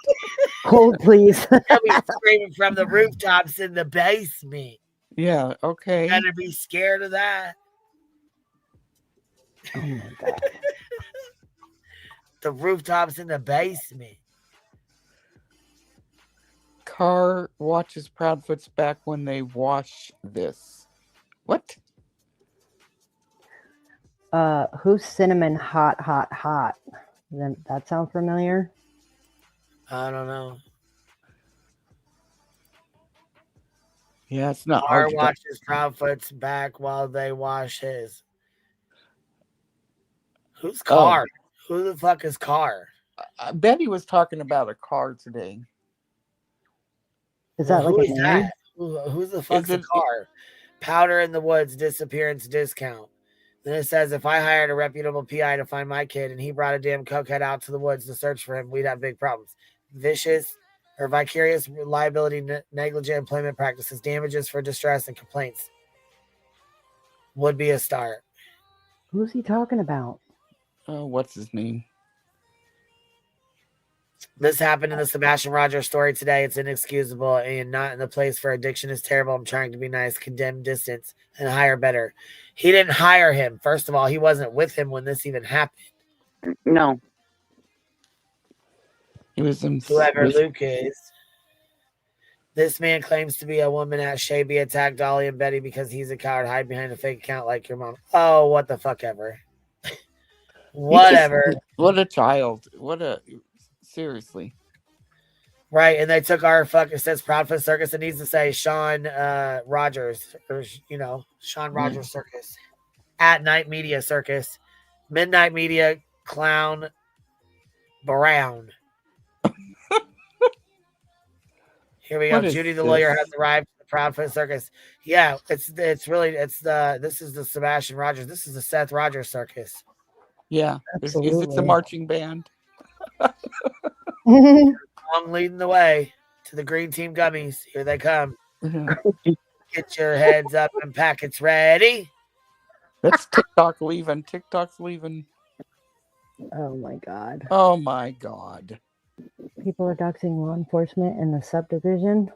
Hold, please. He'll be screaming from the rooftops in the basement. Yeah, okay. You gotta be scared of that. Oh my God. The rooftops in the basement. Carr watches Proudfoot's back when they wash this. What? Who's Cinnamon Hot Hot Hot? That sound familiar? I don't know. Yeah, it's not Carr hard. watches Proudfoot's back while they wash his. Who's Carr? Who the fuck is Carr? Betty was talking about a car today. Is that like a name? Who's the fuck's a car? Powder in the Woods disappearance discount. Then it says if I hired a reputable PI to find my kid and he brought a damn cokehead out to the woods to search for him, we'd have big problems. Vicious or vicarious liability, negligent employment practices, damages for distress and complaints would be a start. Who's he talking about? What's his name? This happened in the Sebastian Rogers story today. It's inexcusable and not in the place for addiction is terrible. I'm trying to be nice, condemn distance, and hire better. He didn't hire him. First of all, he wasn't with him when this even happened. No. He was in whoever Luke is. This man claims to be a woman at Shaby attacked Dolly and Betty because he's a coward, hide behind a fake account like your mom. Oh, what the fuck ever. Whatever. What a child. Seriously. Right, and they took our fucking, it says Proudfoot Circus. It needs to say Sean Rogers, or Sean Rogers Circus, at Night Media Circus, Midnight Media Clown Brown. Here we go. Judy the lawyer has arrived at the Proudfoot Circus. Yeah, this is the Sebastian Rogers. This is the Seth Rogers Circus. Yeah, is it the marching band? Long leading the way to the green team gummies. Here they come. Get your heads up and packets ready. That's TikTok leaving. TikTok's leaving. Oh my God. Oh my God. People are doxing law enforcement in the subdivision.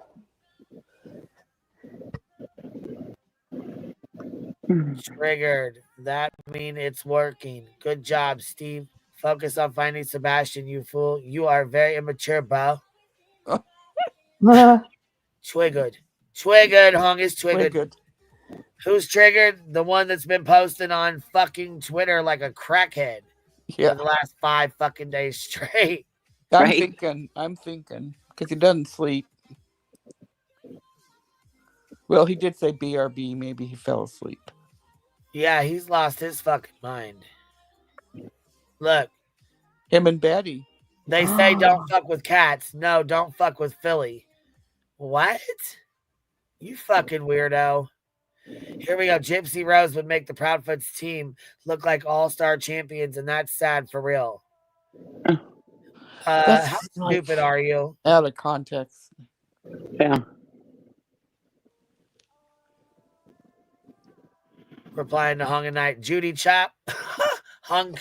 Triggered. That means it's working. Good job, Steve. Focus on finding Sebastian, you fool. You are very immature, bro. Triggered. Triggered, Hung is triggered. Who's triggered? The one that's been posting on fucking Twitter like a crackhead for the last 5 fucking days straight. I'm thinking, because he doesn't sleep. Well, he did say BRB. Maybe he fell asleep. Yeah, he's lost his fucking mind. Look. Him and Betty. They say don't fuck with cats. No, don't fuck with Philly. What? You fucking weirdo. Here we go. Gypsy Rose would make the Proudfoots team look like all-star champions, and that's sad for real. How stupid are you? Out of context. Yeah. Replying to Hung and Night. Judy Chop. Hung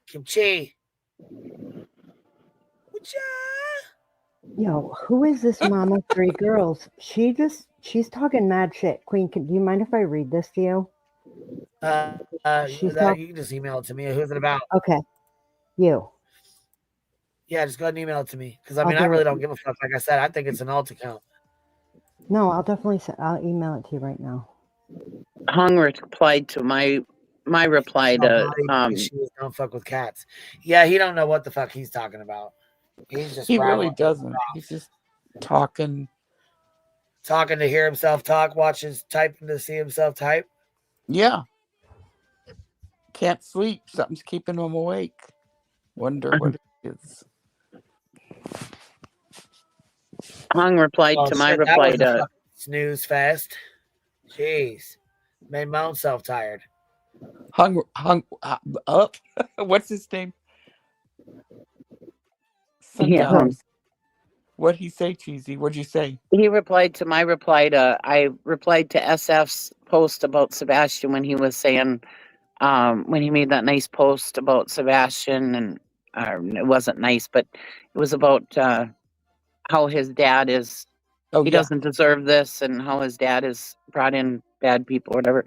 Kimchi. Yo, who is this mama of 3 girls? She's talking mad shit. Queen, do you mind if I read this to you? You can just email it to me. Who's it about? Okay. You. Yeah, just go ahead and email it to me. Because, I really don't give a fuck. Like I said, I think it's an alt account. No, I'll email it to you right now. Hung replied to my reply to don't fuck with cats. Yeah, he don't know what the fuck he's talking about. He really doesn't. He's just talking to hear himself talk, typing to see himself type. Yeah. Can't sleep. Something's keeping him awake. Wonder what it is. Hung replied to my reply to snooze fest. Jeez, made my own self tired. Hung up. What's his name? What'd he say, Cheesy? What'd you say? He replied to my reply to. I replied to SF's post about Sebastian when he was saying, when he made that nice post about Sebastian, and it wasn't nice, but it was about how his dad is. He doesn't deserve this, and how his dad has brought in bad people, or whatever.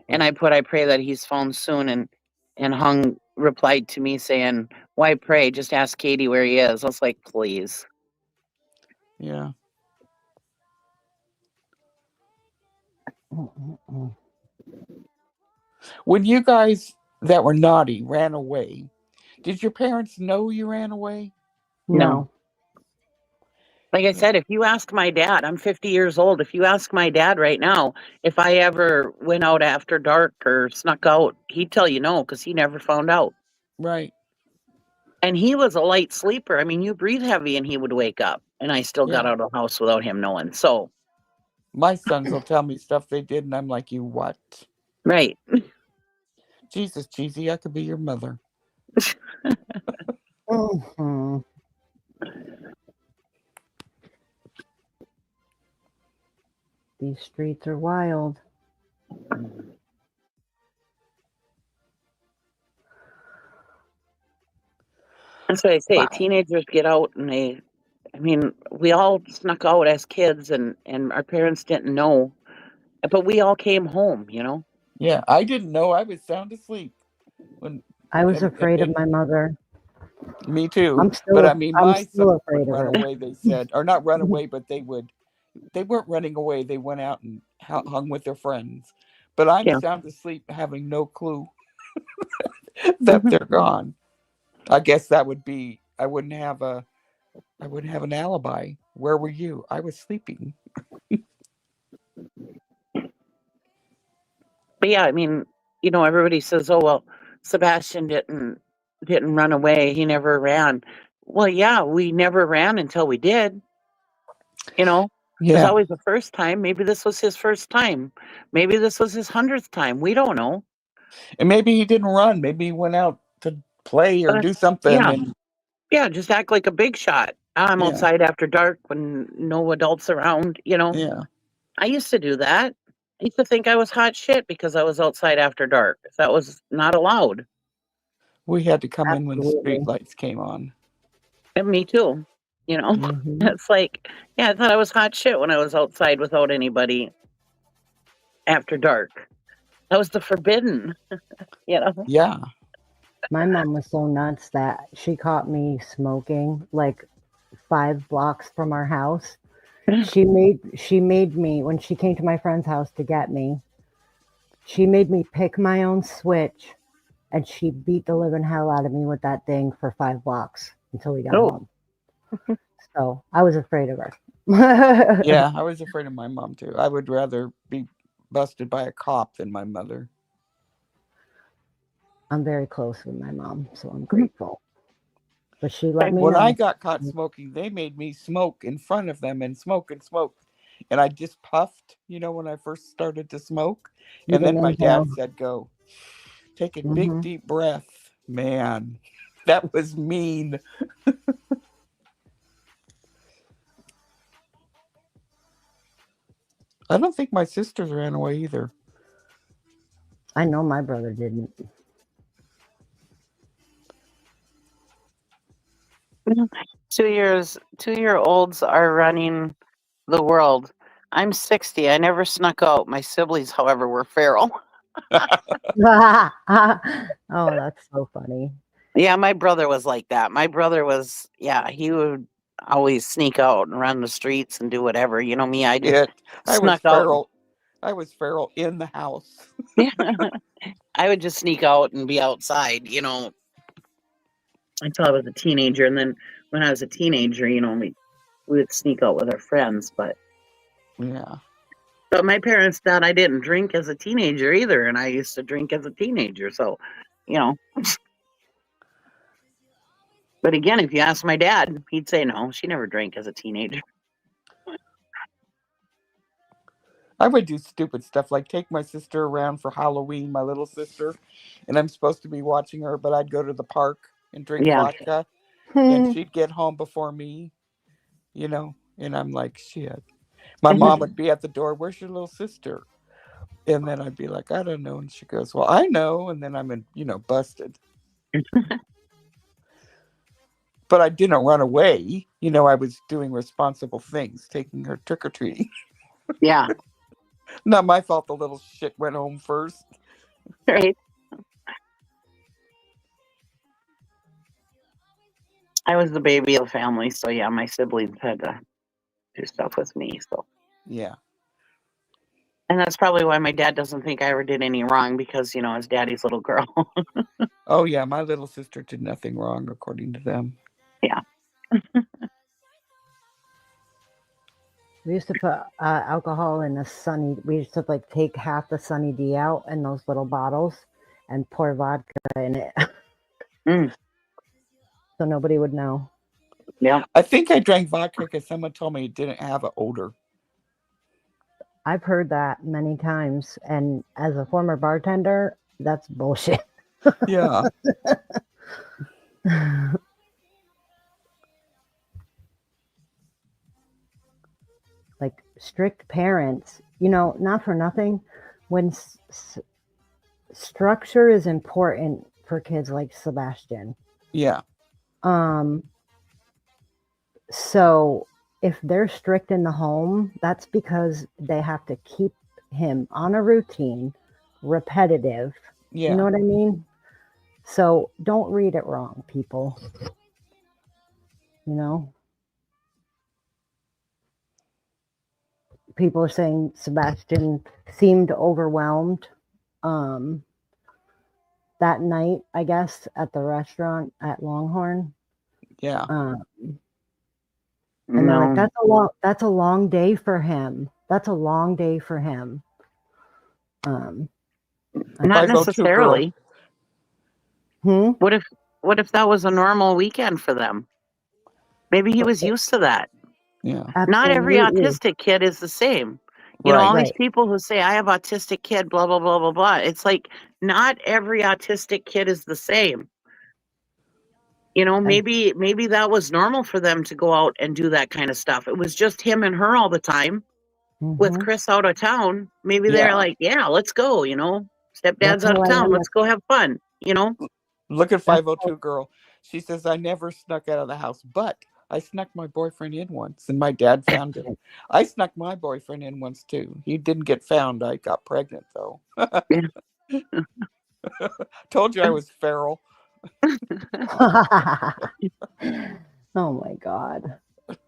And I pray that he's found soon. And Hung replied to me saying, "Why pray? Just ask Katie where he is." I was like, please. Yeah. When you guys that were naughty ran away, did your parents know you ran away? No. Like I said, if you ask my dad, I'm 50 years old. If you ask my dad right now, if I ever went out after dark or snuck out, he'd tell you no, because he never found out. Right. And he was a light sleeper. I mean, you breathe heavy and he would wake up. And I still got out of the house without him knowing. So my sons will tell me stuff they did, and I'm like, you what? Right. Jesus, Cheesy, I could be your mother. Mm-hmm. These streets are wild. That's what I say. Wow. Teenagers get out and we all snuck out as kids and our parents didn't know, but we all came home, Yeah, I didn't know. I was sound asleep. I was afraid of my mother. Me too. My sons would run away, they said. Or not run away, but they weren't running away. They went out and hung with their friends. But I'm sound asleep, having no clue. that they're gone. I guess that would be, I wouldn't have an alibi. Where were you? I was sleeping. But yeah, I mean, everybody says, "Oh well, Sebastian didn't run away. He never ran." Well, yeah, we never ran until we did. There's Yeah. always the first time. Maybe this was his first time. Maybe this was his 100th time. We don't know. And maybe he didn't run. Maybe he went out to play or do something. Yeah. And Yeah, just act like a big shot. I'm Yeah. outside after dark when no adults around, yeah. I used to do that. I used to think I was hot shit because I was outside after dark. That was not allowed. We had to come in when the Absolutely. street lights came on. And me too. It's like, yeah, I thought I was hot shit when I was outside without anybody after dark. That was the forbidden, Yeah. My mom was so nuts that she caught me smoking like 5 blocks from our house. She made me, when she came to my friend's house to get me, she made me pick my own switch, and she beat the living hell out of me with that thing for 5 blocks until we got home. So I was afraid of her. Yeah, I was afraid of my mom too. I would rather be busted by a cop than my mother. I'm very close with my mom, so I'm grateful. But she let me When know. I got caught smoking, they made me smoke in front of them and smoke and smoke. And I just puffed, when I first started to smoke. You And then didn't my inhale. dad said, go. Take a big, deep breath. Man, that was mean. I don't think my sisters ran away either. I know my brother didn't. Two-year-olds are running the world. I'm 60. I never snuck out. My siblings, however, were feral. Oh, that's so funny. Yeah, my brother was like that. My brother was, he would always sneak out and run the streets and do whatever. Me, I just I was snuck out. feral. I was feral in the house. I would just sneak out and be outside, until I was a teenager. And then when I was a teenager, we would sneak out with our friends. But my parents thought I didn't drink as a teenager either, and I used to drink as a teenager. So, But again, if you ask my dad, he'd say no, she never drank as a teenager. I would do stupid stuff like take my sister around for Halloween, my little sister, and I'm supposed to be watching her, but I'd go to the park and drink vodka, and she'd get home before me, and I'm like, shit. My mom would be at the door, where's your little sister? And then I'd be like, I don't know. And she goes, well, I know. And then I'm busted. But I didn't run away. I was doing responsible things, taking her trick-or-treating. Yeah. Not my fault the little shit went home first. Right. I was the baby of the family, so yeah, my siblings had to do stuff with me. So yeah. And that's probably why my dad doesn't think I ever did any wrong, because, his daddy's little girl. Oh, yeah, my little sister did nothing wrong, according to them. Yeah. We used to put alcohol in a Sunny. We used to take half the Sunny D out in those little bottles and pour vodka in it, so nobody would know. Yeah, I think I drank vodka because someone told me it didn't have an odor. I've heard that many times, and as a former bartender, that's bullshit. Yeah. Like strict parents, not for nothing, when structure is important for kids like Sebastian. Yeah. So if they're strict in the home, that's because they have to keep him on a routine, repetitive. Yeah. You know what I mean? So don't read it wrong, people. People are saying Sebastian seemed overwhelmed. that night, I guess, at the restaurant at Longhorn. Yeah. And they're like, No. that's a long day for him. That's a long day for him. Not 502 necessarily. girl. What if that was a normal weekend for them? Maybe he was used to that. Yeah. Not every Absolutely. autistic kid is the same. You know, all these people who say, I have autistic kid, blah, blah, blah, blah, blah. It's like, not every autistic kid is the same. You know, maybe that was normal for them to go out and do that kind of stuff. It was just him and her all the time with Chris out of town. Maybe they're like, yeah, let's go, you know. Stepdad's out of town. Let's go have fun, you know. Look at 502 girl. She says, I never snuck out of the house, but I snuck my boyfriend in once, and my dad found him. I snuck my boyfriend in once, too. He didn't get found. I got pregnant, though. Told you I was feral. Oh, my God.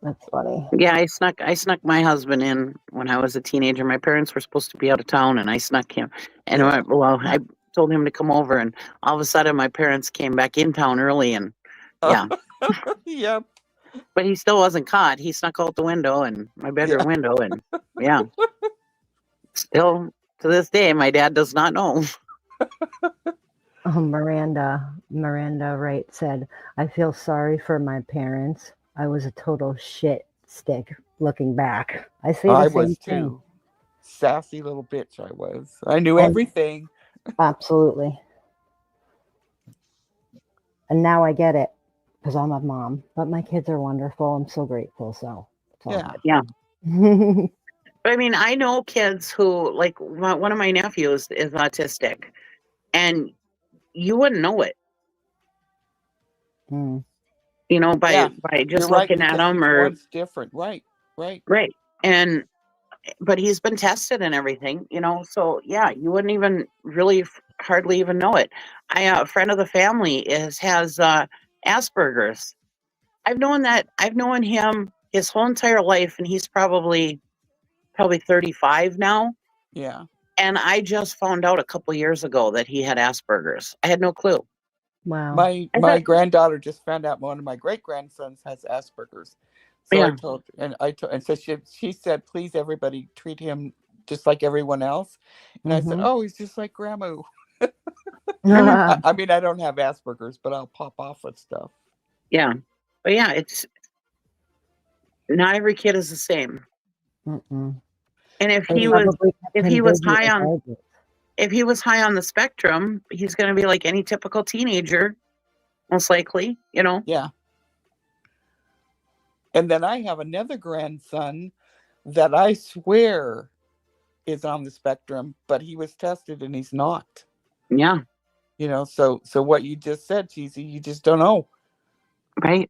That's funny. Yeah, I snuck my husband in when I was a teenager. My parents were supposed to be out of town, and I snuck him. And I told him to come over, and all of a sudden, my parents came back in town early, and yeah. Yep. But he still wasn't caught. He snuck out the window and my bedroom window, and yeah. Still to this day, my dad does not know. Oh, Miranda Wright said, I feel sorry for my parents. I was a total shit stick looking back. I say the I same was thing. too. Sassy little bitch I was. I knew everything. Absolutely. And now I get it because I'm a mom. But my kids are wonderful. I'm so grateful. So it's all good. Yeah. But I mean, I know kids who, like, one of my nephews is autistic, and you wouldn't know it. You know, by just looking at him, or one's different. Right. And but he's been tested and everything, you know. So yeah, you wouldn't even really hardly even know it. A friend of the family has Asperger's. I've known him his whole entire life, and he's probably 35 now. Yeah. And I just found out a couple years ago that he had Asperger's. I had no clue. Wow. My granddaughter just found out one of my great grandsons has Asperger's. So Yeah. I told, and so she said, please, everybody treat him just like everyone else. And I said, oh, he's just like Grandma. I mean, I don't have Asperger's, but I'll pop off with stuff. Yeah. But yeah, it's not every kid is the same. Mm-mm. And if he was high on the spectrum, he's going to be like any typical teenager, most likely, you know? Yeah. And then I have another grandson that I swear is on the spectrum, but he was tested and he's not. Yeah. You know, so what you just said, Cheesy, you just don't know. Right.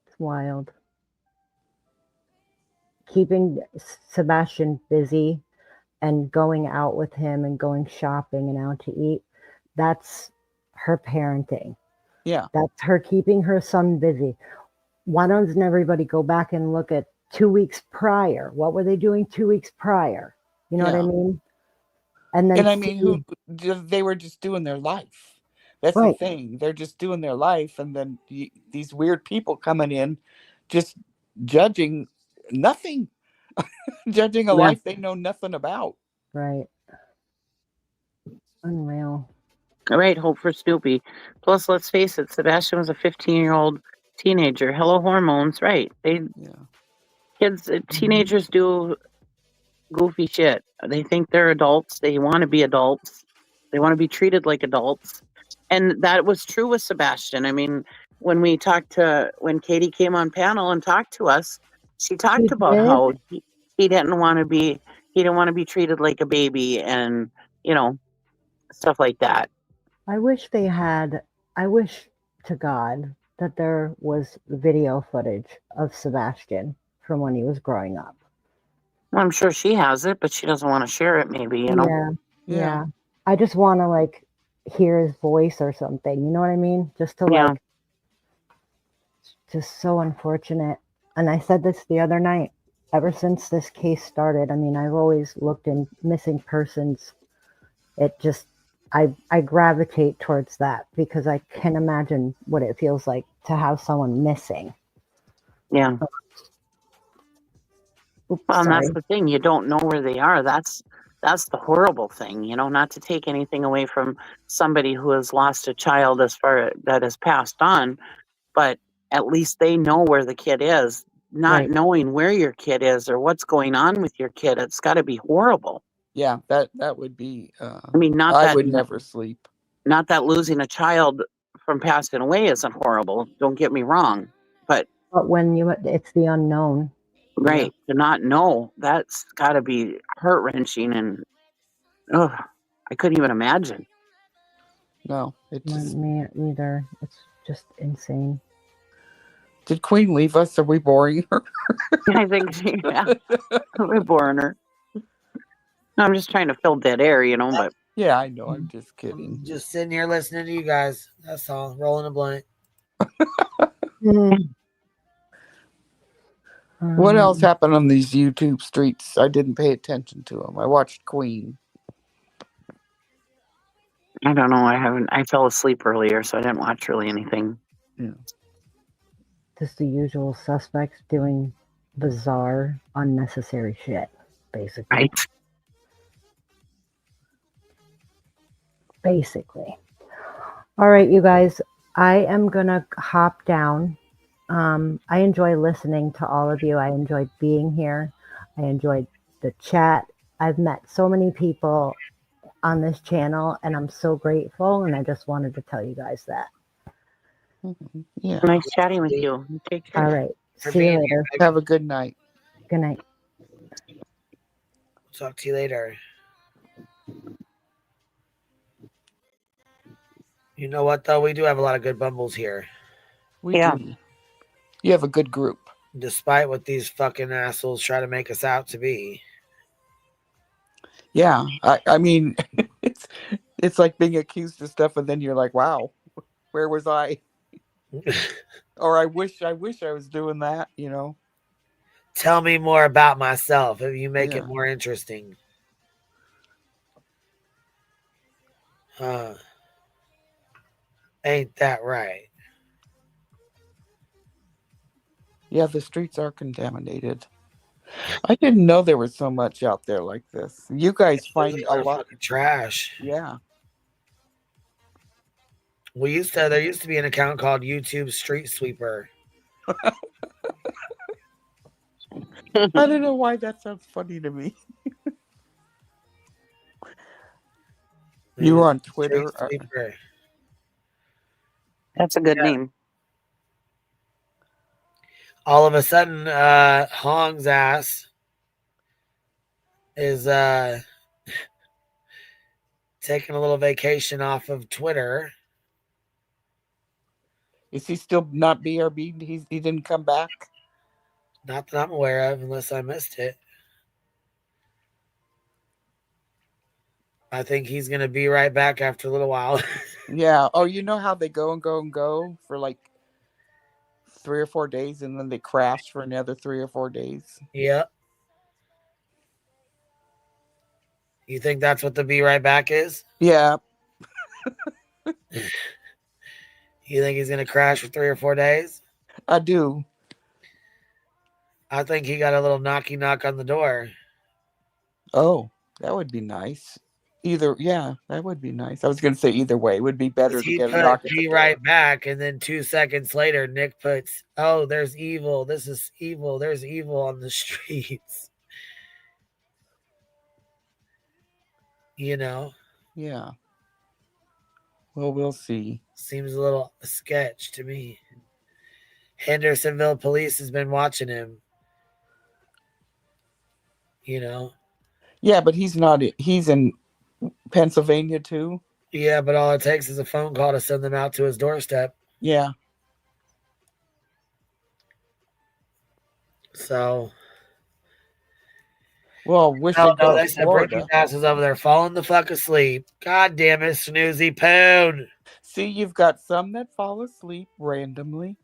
It's wild. Keeping Sebastian busy and going out with him and going shopping and out to eat, that's her parenting. Yeah. That's her keeping her son busy. Why doesn't everybody go back and look at 2 weeks prior? What were they doing 2 weeks prior? You know what I mean? And then I mean, they were just doing their life. That's the thing. They're just doing their life. And then these weird people coming in, just judging nothing, judging a life they know nothing about. Right. Unreal. All right, hope for Snoopy. Plus, let's face it, Sebastian was a 15-year-old teenager. Hello, hormones. Right. Teenagers do goofy shit. They think they're adults. They want to be adults. They want to be treated like adults. And that was true with Sebastian. I mean, when Katie came on panel and talked to us, she talked about how he didn't want to be treated like a baby, and, you know, stuff like that. I wish to God that there was video footage of Sebastian from when he was growing up. Well, I'm sure she has it, but she doesn't want to share it, maybe, you know? Yeah. I just want to, like, hear his voice or something. You know what I mean? Just to, like, just so unfortunate. And I said this the other night. Ever since this case started, I mean, I've always looked in missing persons it just, I gravitate towards that because I can imagine what it feels like to have someone missing. Yeah. Oops, Well, and sorry. that's the thing. You don't know where they are. That's the horrible thing, you know, not to take anything away from somebody who has lost a child as far that has passed on, but at least they know where the kid is. Not Right. knowing where your kid is or what's going on with your kid, it's got to be horrible. Yeah, that would be. I mean, I would never sleep. Not that losing a child from passing away isn't horrible. Don't get me wrong, but when it's the unknown. Right. To not know, that's got to be heart wrenching. And I couldn't even imagine. No, it just. Me either. It's just insane. Did Queen leave us? Are we boring her? I think we're boring her. I'm just trying to fill dead air, you know, but. Yeah, I know. I'm just kidding. Just sitting here listening to you guys. That's all. Rolling a blunt. What else happened on these YouTube streets? I didn't pay attention to them. I watched Queen. I don't know. I fell asleep earlier, so I didn't watch really anything. Yeah. Just the usual suspects doing bizarre, unnecessary shit, basically. Right. Basically. All right, you guys, I am going to hop down. I enjoy listening to all of you. I enjoyed being here. I enjoyed the chat. I've met so many people on this channel, and I'm so grateful, and I just wanted to tell you guys that. Yeah. Nice chatting with you. Take care. All right. See you later. Have a good night. Good night. Talk to you later. You know what, though? We do have a lot of good bumbles here. We do. You have a good group. Despite what these fucking assholes try to make us out to be. Yeah. I mean, it's like being accused of stuff, and then you're like, wow, where was I? Or I wish I was doing that, you know. Tell me more about myself if you make it more interesting. Ain't that right? Yeah, the streets are contaminated. I didn't know there was so much out there like this. You guys find a lot of trash. Yeah. There used to be an account called YouTube Street Sweeper. I don't know why that sounds funny to me. You were on Twitter. That's a good name. All of a sudden, Hong's ass is taking a little vacation off of Twitter. Is he still not BRB? He didn't come back? Not that I'm aware of, unless I missed it. I think he's going to be right back after a little while. Yeah. Oh, you know how they go and go and go for like 3 or 4 days, and then they crash for another 3 or 4 days? Yep. You think that's what the be right back is? Yeah. You think he's going to crash for 3 or 4 days? I do. I think he got a little knock on the door. Oh, that would be nice. That would be nice. I was going to say either way. It would be better to get a knock at the door. Right back, and then 2 seconds later, Nick puts, "Oh, there's evil. This is evil. There's evil on the streets." You know? Yeah. Well, we'll see. Seems a little sketch to me. Hendersonville police has been watching him. You know? Yeah, but he's in Pennsylvania too. Yeah, but all it takes is a phone call to send them out to his doorstep. Yeah. So. Well, they said Bricky's ass is over there falling the fuck asleep. God damn it, snoozy poon. See, you've got some that fall asleep randomly,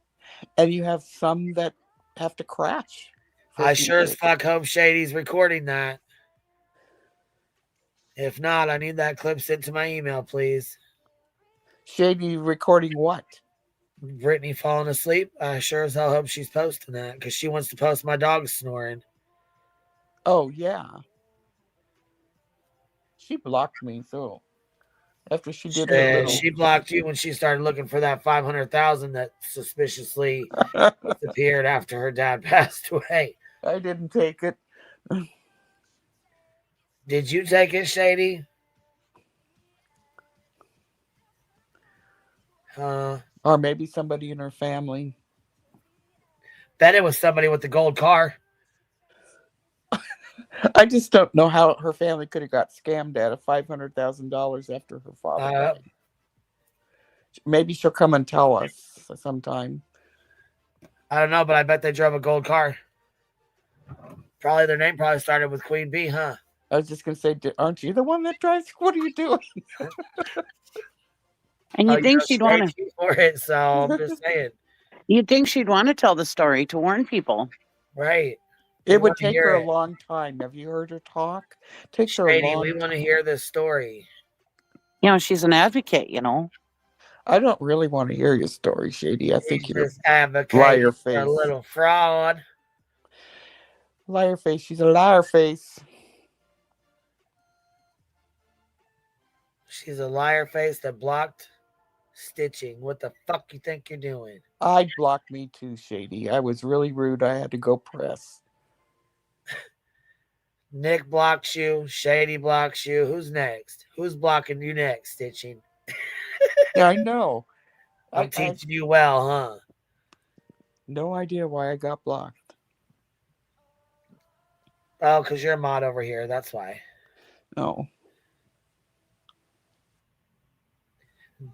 and you have some that have to crash. I sure as fuck hope Shady's recording that. If not, I need that clip sent to my email, please. Shady recording what? Brittany falling asleep. I sure as hell hope she's posting that because she wants to post my dog snoring. Oh, yeah. She blocked me, so after she did her little... She blocked you when she started looking for that $500,000 that suspiciously disappeared after her dad passed away. I didn't take it. Did you take it, Shady? Or maybe somebody in her family. Bet it was somebody with the gold car. I just don't know how her family could have got scammed out of $500,000 after her father died. Maybe she'll come and tell us sometime. I don't know, but I bet they drove a gold car. Probably their name probably started with Queen Bee, huh? I was just going to say, aren't you the one that drives? What are you doing? And you think she'd want to for it? So I'm just saying. You'd think she'd want to tell the story to warn people, right? It would take her a long time. Have you heard her talk? Takes her a long we want to hear this story. You know, she's an advocate. You know. I don't really want to hear your story, Shady. I think you're advocate, liar face, a little fraud. Liar face. She's a liar face. She's a liar face that blocked stitching. What the fuck you think you're doing? I blocked me too, Shady. I was really rude. I had to go press. Nick blocks you. Shady blocks you. Who's next? Who's blocking you next, Stitching? Yeah, I know. I'm teaching you well, huh? No idea why I got blocked. Oh, because you're a mod over here. That's why. No.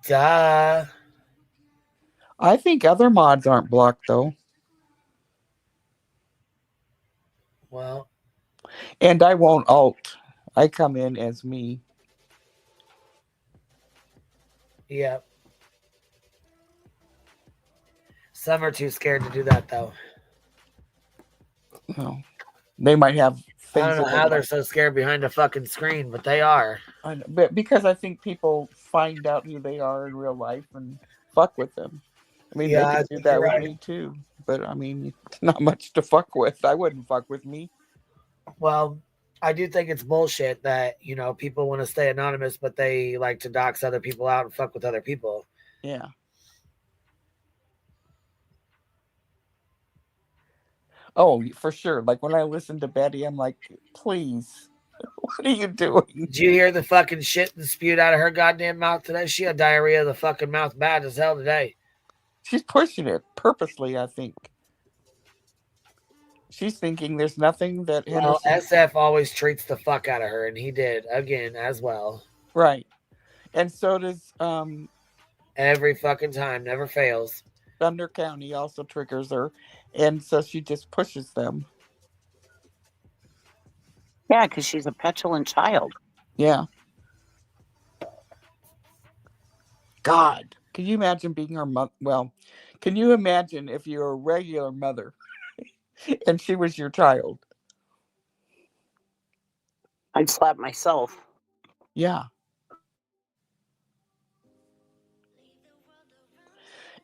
Duh. I think other mods aren't blocked, though. Well. And I won't alt. I come in as me. Yep. Some are too scared to do that, though. No. They might have things. I don't know how they're so scared behind a fucking screen, but they are. I know, but because I think people find out who they are in real life and fuck with them. I mean, Yeah, they can do that with me too. But I mean, it's not much to fuck with. I wouldn't fuck with me. Well, I do think it's bullshit that, you know, people want to stay anonymous, but they like to dox other people out and fuck with other people. Yeah. Oh, for sure. Like when I listen to Betty, I'm like, please, what are you doing? Did you hear the fucking shit and spewed out of her goddamn mouth today? She had diarrhea of the fucking mouth bad as hell today. She's pushing it purposely, I think. She's thinking there's nothing that Well, SF always treats the fuck out of her, and he did again as well. Right. And so does every fucking time, never fails. Thunder County also triggers her, and so she just pushes them. Yeah, because she's a petulant child. Yeah. God, can you imagine being her mother? Well, can you imagine if you're a regular mother and she was your child? I'd slap myself. Yeah.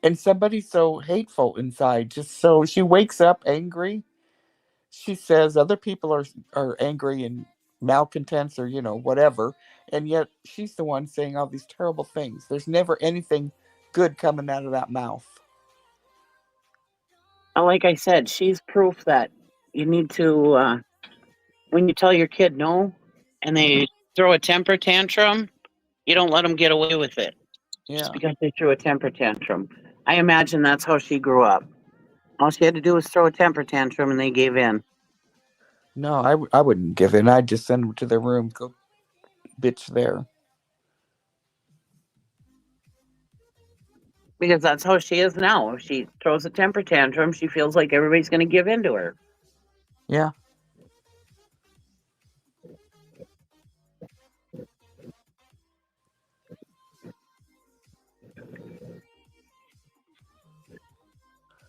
And somebody's so hateful inside, just so she wakes up angry. She says other people are angry and malcontents or, you know, whatever. And yet she's the one saying all these terrible things. There's never anything good coming out of that mouth. Like I said, she's proof that you need to, when you tell your kid no and they throw a temper tantrum, you don't let them get away with it. Yeah. Just because they threw a temper tantrum. I imagine that's how she grew up. All she had to do was throw a temper tantrum and they gave in. No, I wouldn't give in. I'd just send them to their room. Go bitch there. Because that's how she is now. If she throws a temper tantrum, she feels like everybody's going to give in to her. Yeah.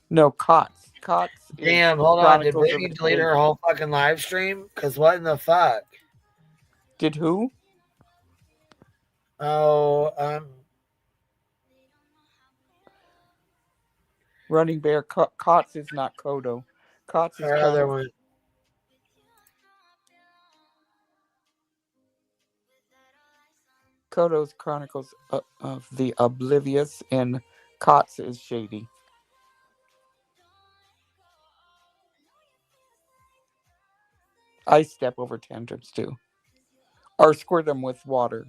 No, Cots. Damn, hold on. Did Brittany delete her whole fucking live stream? Because what in the fuck? Did who? Oh, Running Bear, Kotz is not Kodo. Kotz is her other one. Kodo's Chronicles of the Oblivious, and Kotz is Shady. I step over tantrums too. Or squirt them with water.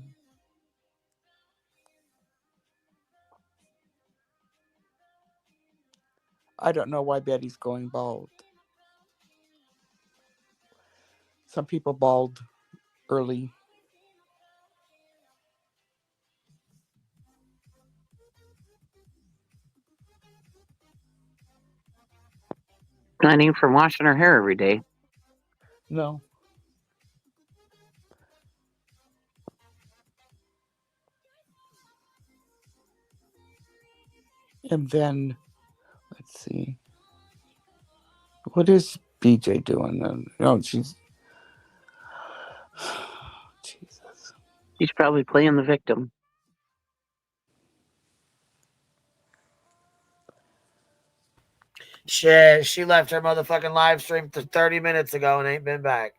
I don't know why Betty's going bald. Some people bald early. Not even from washing her hair every day. No. And then, let's see. What is BJ doing then? No, she's... Jesus. She's probably playing the victim. Shit, she left her motherfucking live stream 30 minutes ago and ain't been back.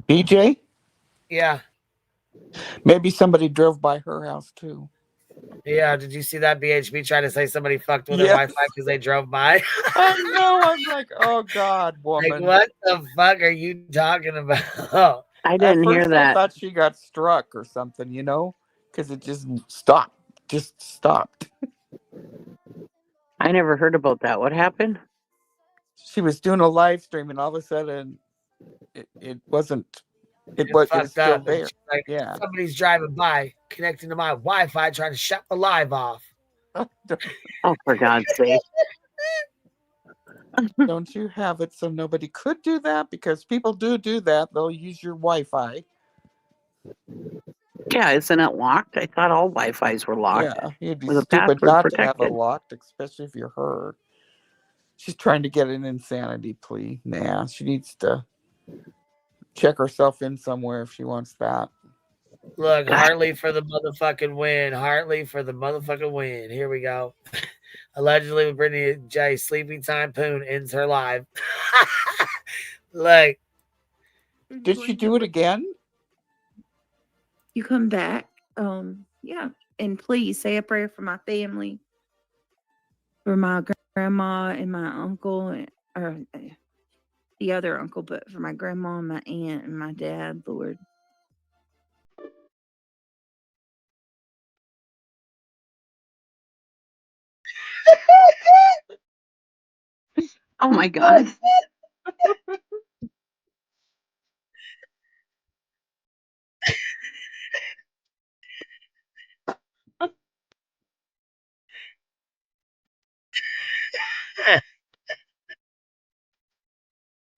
BJ? Yeah. Maybe somebody drove by her house too. Yeah, did you see that BHB try to say somebody fucked with her Yes. Wi-Fi because they drove by? I know, I'm like, oh God, woman. Like, what the fuck are you talking about? I didn't hear that. I thought she got struck or something, you know? Because it just stopped. Just stopped. I never heard about that. What happened? She was doing a live stream and all of a sudden it wasn't... It It's was still up. there. Like, yeah. Somebody's driving by, connecting to my Wi-Fi, trying to shut the live off. Oh, for God's sake. Don't you have it so nobody could do that? Because people do that. They'll use your Wi-Fi. Yeah, isn't it locked? I thought all Wi-Fis were locked. Yeah, you'd be with a stupid password not protected. to have it locked, especially if you're her. She's trying to get an insanity plea. Nah, she needs to check herself in somewhere if she wants that. Look, Hartley for the motherfucking win. Hartley for the motherfucking win. Here we go. Allegedly with Brittany J. Sleeping Time Poon ends her live. Like, did she do it again? You come back. Yeah. And please say a prayer for my family, for my grandma and my uncle, or the other uncle, but for my grandma and my aunt and my dad, Lord. Oh my God.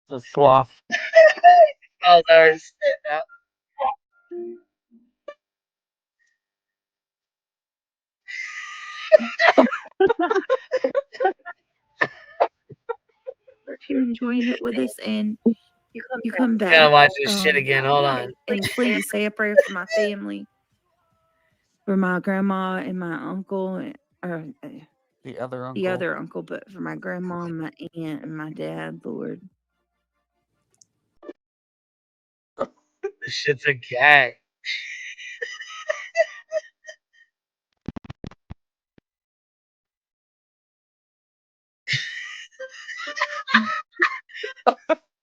The sloth. oh, there's. If you're enjoying it with us and you come back. Gotta watch this shit again. Hold on. And please say a prayer for my family, for my grandma and my uncle, or the other uncle, but for my grandma and my aunt and my dad, Lord. This shit's a gag.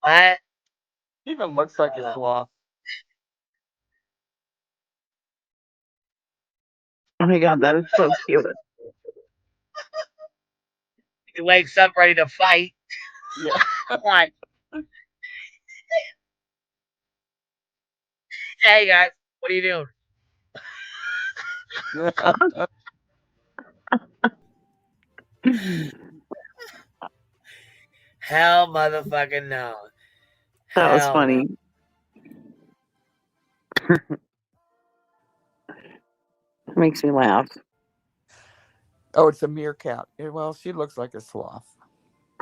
What? Even looks like a sloth. Oh my God, that is so cute. He wakes up ready to fight. Yeah. What? Hey guys, what are you doing? Hell motherfucking no. That was funny. Makes me laugh. Oh, it's a meerkat. Well, she looks like a sloth.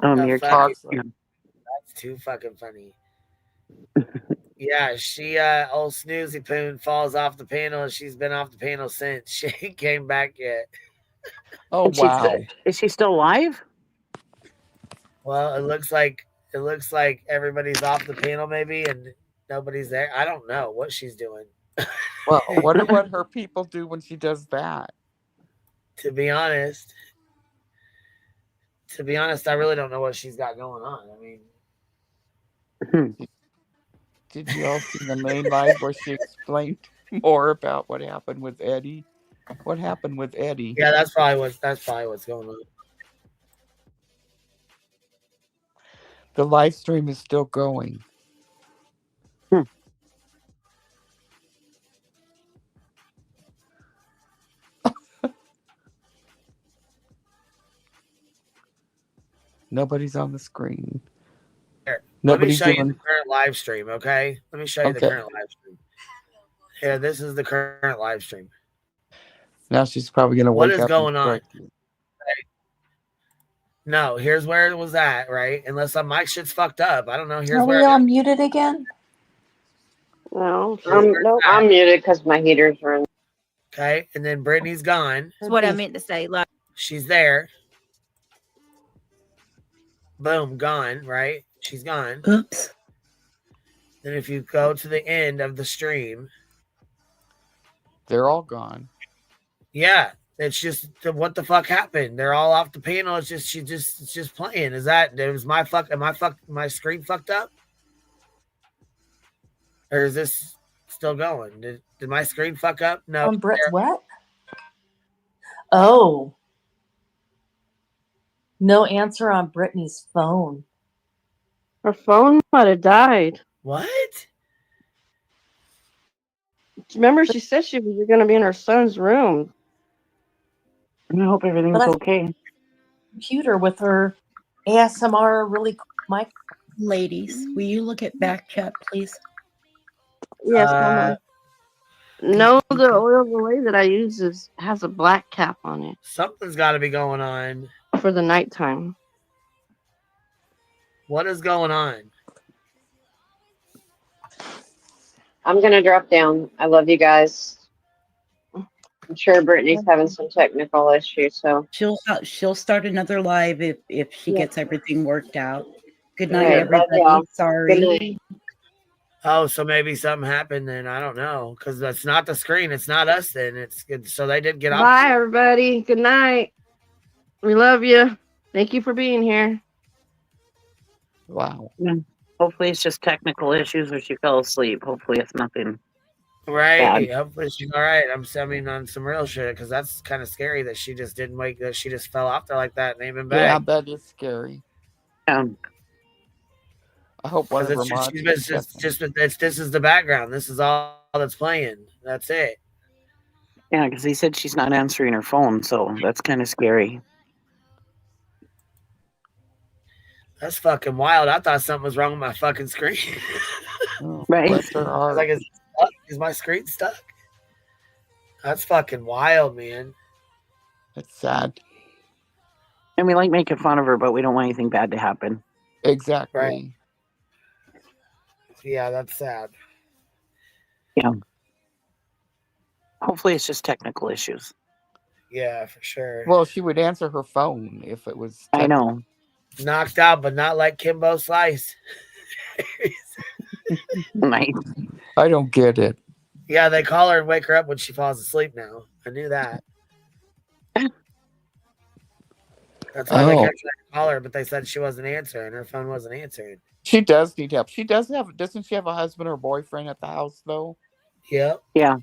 Oh, meerkat. That's too fucking funny. Yeah, she old Snoozy Poon falls off the panel, and she's been off the panel since. She ain't came back yet. Oh And is she still alive? Well, it looks like everybody's off the panel, maybe, and nobody's there. I don't know what she's doing. Well, wonder what her people do when she does that. To be honest, I really don't know what she's got going on. I mean, did you all see the main live where she explained more about what happened with Eddie? What happened with Eddie? Yeah, that's probably what's going on. The live stream is still going. Nobody's on the screen. Here, Nobody's let me show you doing. the current live stream, okay? Let me show you the current live stream. Here, this is the current live stream. Now she's probably going to What wake is up. going on? No, here's where it was at, right? Unless my shit's fucked up. I don't know. Here's Are where we all muted again? No, no, I'm muted because my heaters are in. Okay, and then Brittany's gone. That's what I meant to say. Like, she's there. Boom, gone, right? She's gone. Oops. Then if you go to the end of the stream, they're all gone. Yeah, it's just what the fuck happened? They're all off the panel. It's just playing. Is that my screen fucked up? Or is this still going? Did my screen fuck up? No. On Brett's what? Oh. No answer on Brittany's phone. Her phone might have died. What? Remember, she said she was going to be in her son's room. And I hope everything's okay. Computer with her ASMR really cool mic. Ladies, will you look at back chat, please? Yes, Mama. No, the oil relay that I use has a black cap on it. Something's got to be going on. For the nighttime. What is going on? I'm going to drop down. I love you guys. I'm sure Brittany's having some technical issues, so She'll start another live if she gets everything worked out. Good night, Okay, everybody. Sorry. Good night. Oh, so maybe something happened then. I don't know. Because that's not the screen. It's not us then. It's good. So they did get off. Bye, everybody. Good night. We love you. Thank you for being here. Wow. Yeah. Hopefully it's just technical issues or she fell asleep. Hopefully it's nothing. Right. bad. Hopefully she's all right. I mean, on some real shit, because that's kind of scary that she just didn't wake, that she just fell off there like that and ain't been Yeah, back. that is scary. I hope one of her mods. This is the background. This is all that's playing. That's it. Yeah, because he said she's not answering her phone, so that's kind of scary. That's fucking wild. I thought something was wrong with my fucking screen. Right. I was like, is my screen stuck? That's fucking wild, man. It's sad. And we like making fun of her, but we don't want anything bad to happen. Exactly. Right. Yeah, that's sad. Yeah. Hopefully it's just technical issues. Yeah, for sure. Well, she would answer her phone if it was. I know. Knocked out, but not like Kimbo Slice. Nice. I don't get it. Yeah, they call her and wake her up when she falls asleep now. I knew that. That's why they kept trying to call her, but they said she wasn't answering. Her phone wasn't answering. She does need help. She does have. Doesn't she have a husband or boyfriend at the house though? Yep. Yeah.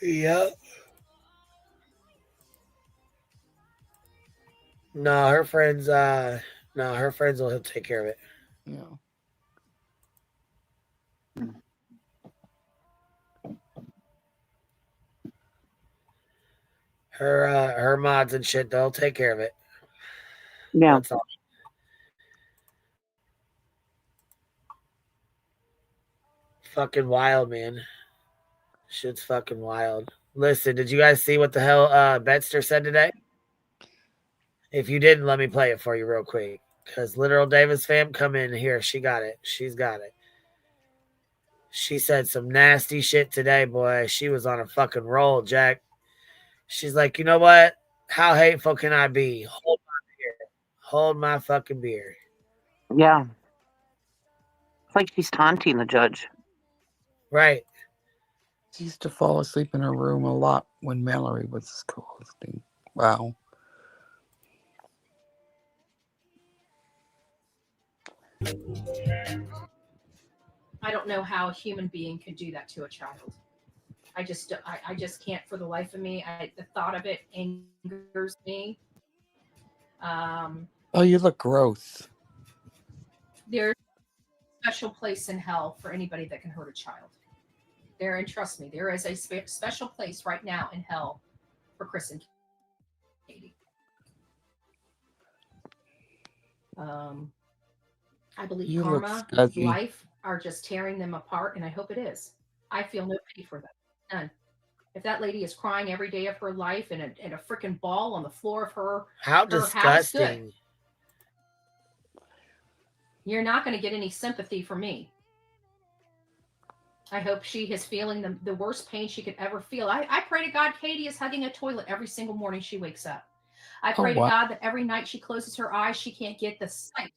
Yep. No, her friends. No, her friends will take care of it. Yeah. Her mods and shit, they'll take care of it. Yeah. That's all. Fucking wild, man. Shit's fucking wild. Listen, did you guys see what the hell Betster said today? If you didn't, let me play it for you real quick. Because literal Davis fam, come in here. She got it. She's got it. She said some nasty shit today, boy. She was on a fucking roll, Jack. She's like, you know what? How hateful can I be? Hold my beer. Hold my fucking beer. Yeah. It's like she's taunting the judge. Right. She used to fall asleep in her room a lot when Mallory was hosting. Wow. I don't know how a human being could do that to a child. I just can't for the life of me. The thought of it angers me. Oh, you look gross. There's a special place in hell for anybody that can hurt a child. And trust me, there is a special place right now in hell for Chris and Katie. I believe You look karma, scuzzy. life are just tearing them apart, and I hope it is. I feel no pity for them. None. If that lady is crying every day of her life and a freaking ball on the floor of her How disgusting. House, good. You're not going to get any sympathy from me. I hope she is feeling the worst pain she could ever feel. I pray to God Katie is hugging a toilet every single morning she wakes up. I pray to God that every night she closes her eyes, she can't get the sight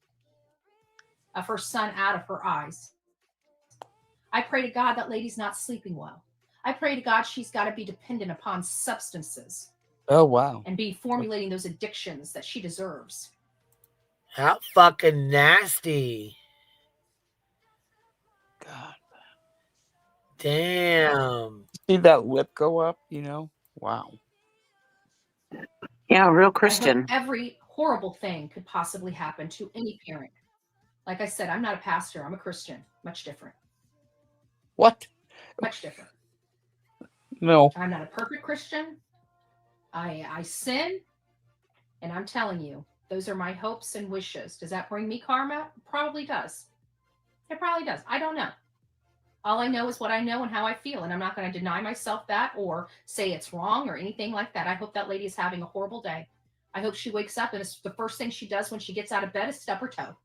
of her son out of her eyes. I pray to God that lady's not sleeping well. I pray to God she's got to be dependent upon substances. Oh, wow. And be formulating those addictions that she deserves. How fucking nasty. God. Damn. See that lip go up, you know? Wow. Yeah, real Christian. Every horrible thing could possibly happen to any parent. Like I said, I'm not a pastor. I'm a Christian. Much different. What? Much different. No. I'm not a perfect Christian. I sin. And I'm telling you, those are my hopes and wishes. Does that bring me karma? Probably does. It probably does. I don't know. All I know is what I know and how I feel. And I'm not going to deny myself that or say it's wrong or anything like that. I hope that lady is having a horrible day. I hope she wakes up and it's the first thing she does when she gets out of bed is stub her toe.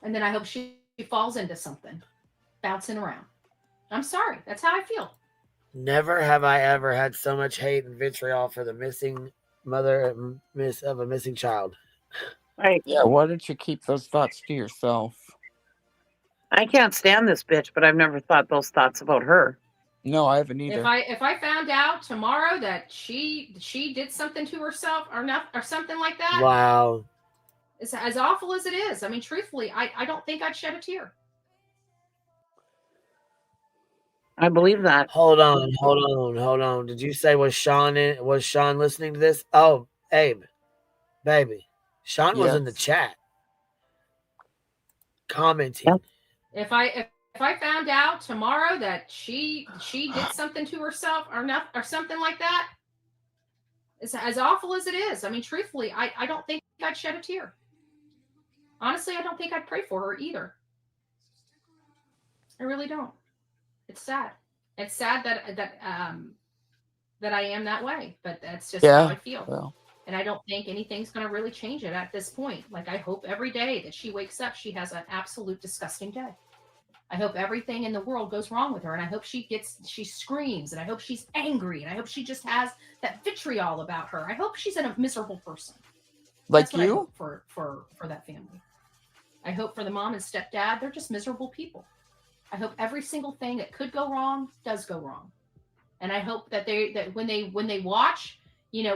And then I hope she falls into something, bouncing around. I'm sorry. That's how I feel. Never have I ever had so much hate and vitriol for the missing mother of a missing child. Right. Yeah, why don't you keep those thoughts to yourself? I can't stand this bitch, but I've never thought those thoughts about her. No, I haven't either. If I found out tomorrow that she did something to herself or something like that. Wow. It's as awful as it is. I mean, truthfully, I don't think I'd shed a tear. I believe that. Hold on. Did you say was Sean listening to this? Oh, Abe, baby, Sean was in the chat commenting. Yep. If I found out tomorrow that she did something to herself or something like that, it's as awful as it is. I mean, truthfully, I don't think I'd shed a tear. Honestly, I don't think I'd pray for her either. I really don't. It's sad. It's sad that I am that way, but that's just how I feel. Well. And I don't think anything's going to really change it at this point. Like, I hope every day that she wakes up, she has an absolute disgusting day. I hope everything in the world goes wrong with her. And I hope she screams. And I hope she's angry. And I hope she just has that vitriol about her. I hope she's a miserable person. Like That's what you? I hope for that family. I hope for the mom and stepdad, they're just miserable people. I hope every single thing that could go wrong does go wrong. And I hope that when they watch,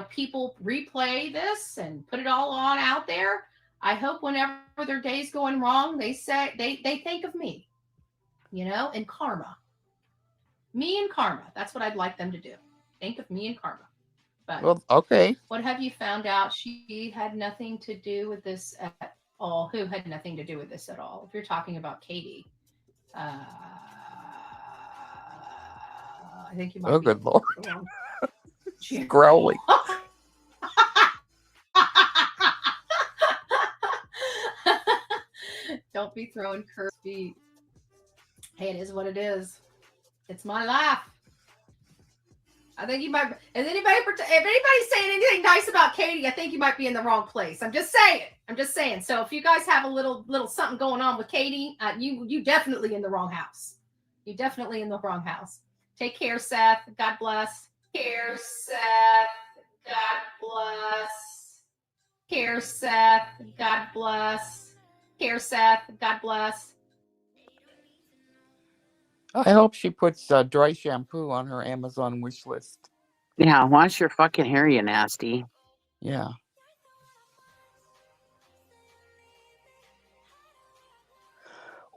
people replay this and put it all on out there, I hope whenever their day's going wrong, they say they think of me, and karma. Me and karma. That's what I'd like them to do. Think of me and karma. But well, okay. What have you found out? She had nothing to do with this at all. Who had nothing to do with this at all? If you're talking about Katie, I think you might. Oh, good Lord. She's growling. Don't be throwing curse feet. Hey, it is what it is. It's my life. I think you might. If anybody's saying anything nice about Katie, I think you might be in the wrong place. I'm just saying. So if you guys have a little something going on with Katie, you definitely in the wrong house. You definitely in the wrong house. Take care, Seth. God bless. Care, Seth. God bless. Care, Seth. God bless. Care, Seth. God bless. I hope she puts dry shampoo on her Amazon wish list. Yeah, wash your fucking hair, you nasty. Yeah.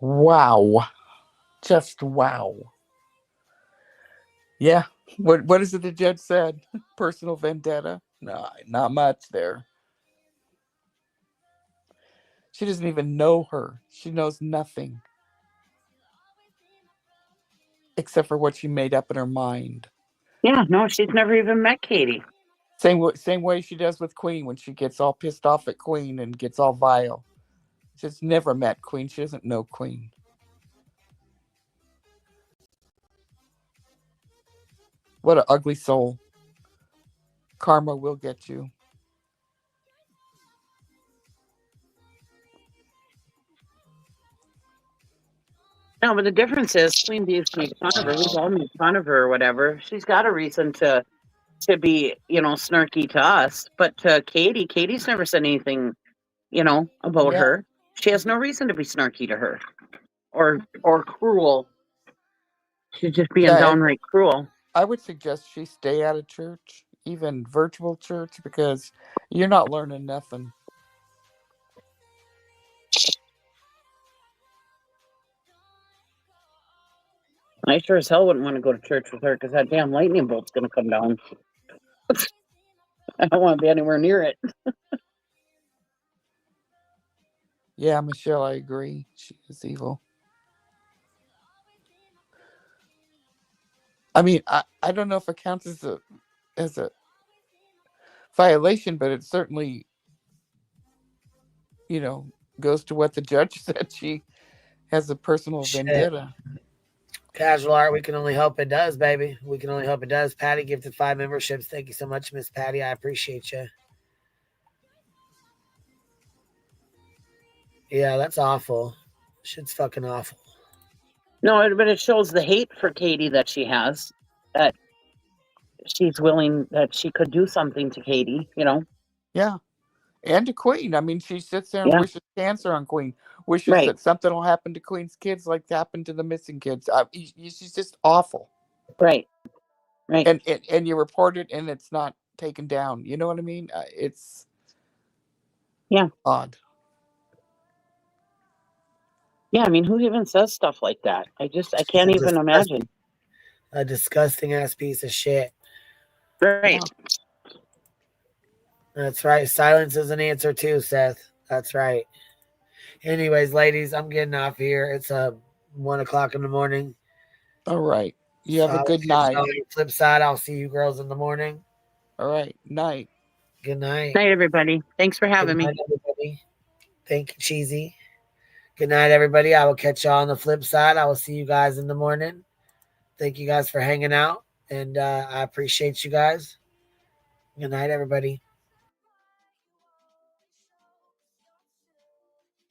Wow. Just wow. Yeah. What is it the judge said? Personal vendetta? No, not much there. She doesn't even know her. She knows nothing. Except for what she made up in her mind. Yeah, no, she's never even met Katie. Same way she does with Queen when she gets all pissed off at Queen and gets all vile. She's never met Queen. She doesn't know Queen. What an ugly soul. Karma will get you. No, but the difference is Queen Bee's made fun of her. We've all made fun of her or whatever. She's got a reason to be, snarky to us. But to Katie, Katie's never said anything, about her. She has no reason to be snarky to her or cruel. She's just being downright cruel. I would suggest she stay out of church, even virtual church, because you're not learning nothing. I sure as hell wouldn't want to go to church with her because that damn lightning bolt's going to come down. I don't want to be anywhere near it. Yeah, Michelle, I agree. She is evil. I mean, I don't know if it counts as a violation, but it certainly, goes to what the judge said. She has a personal vendetta. Casual art, we can only hope it does, baby. We can only hope it does. Patty gifted 5 memberships. Thank you so much, Miss Patty. I appreciate you. Yeah, that's awful. Shit's fucking awful. No, but it shows the hate for Katie that she has. That she's willing, that she could do something to Katie, Yeah. And to Queen. I mean, she sits there and wishes cancer on Queen. Wishes that something will happen to Queen's kids like happened to the missing kids. She's just awful. Right. And you report it and it's not taken down. You know what I mean? It's odd. Yeah, I mean, who even says stuff like that? I can't even imagine. A disgusting ass piece of shit. Right. That's right. Silence is an answer too, Seth. That's right. Anyways, ladies, I'm getting off here. It's 1 o'clock in the morning. All right. You have a good night. On the flip side, I'll see you girls in the morning. All right. Night. Good night. Night, everybody. Thanks for having me. Everybody. Thank you, Cheesy. Good night, everybody. I will catch y'all on the flip side. I will see you guys in the morning. Thank you guys for hanging out, and I appreciate you guys. Good night, everybody.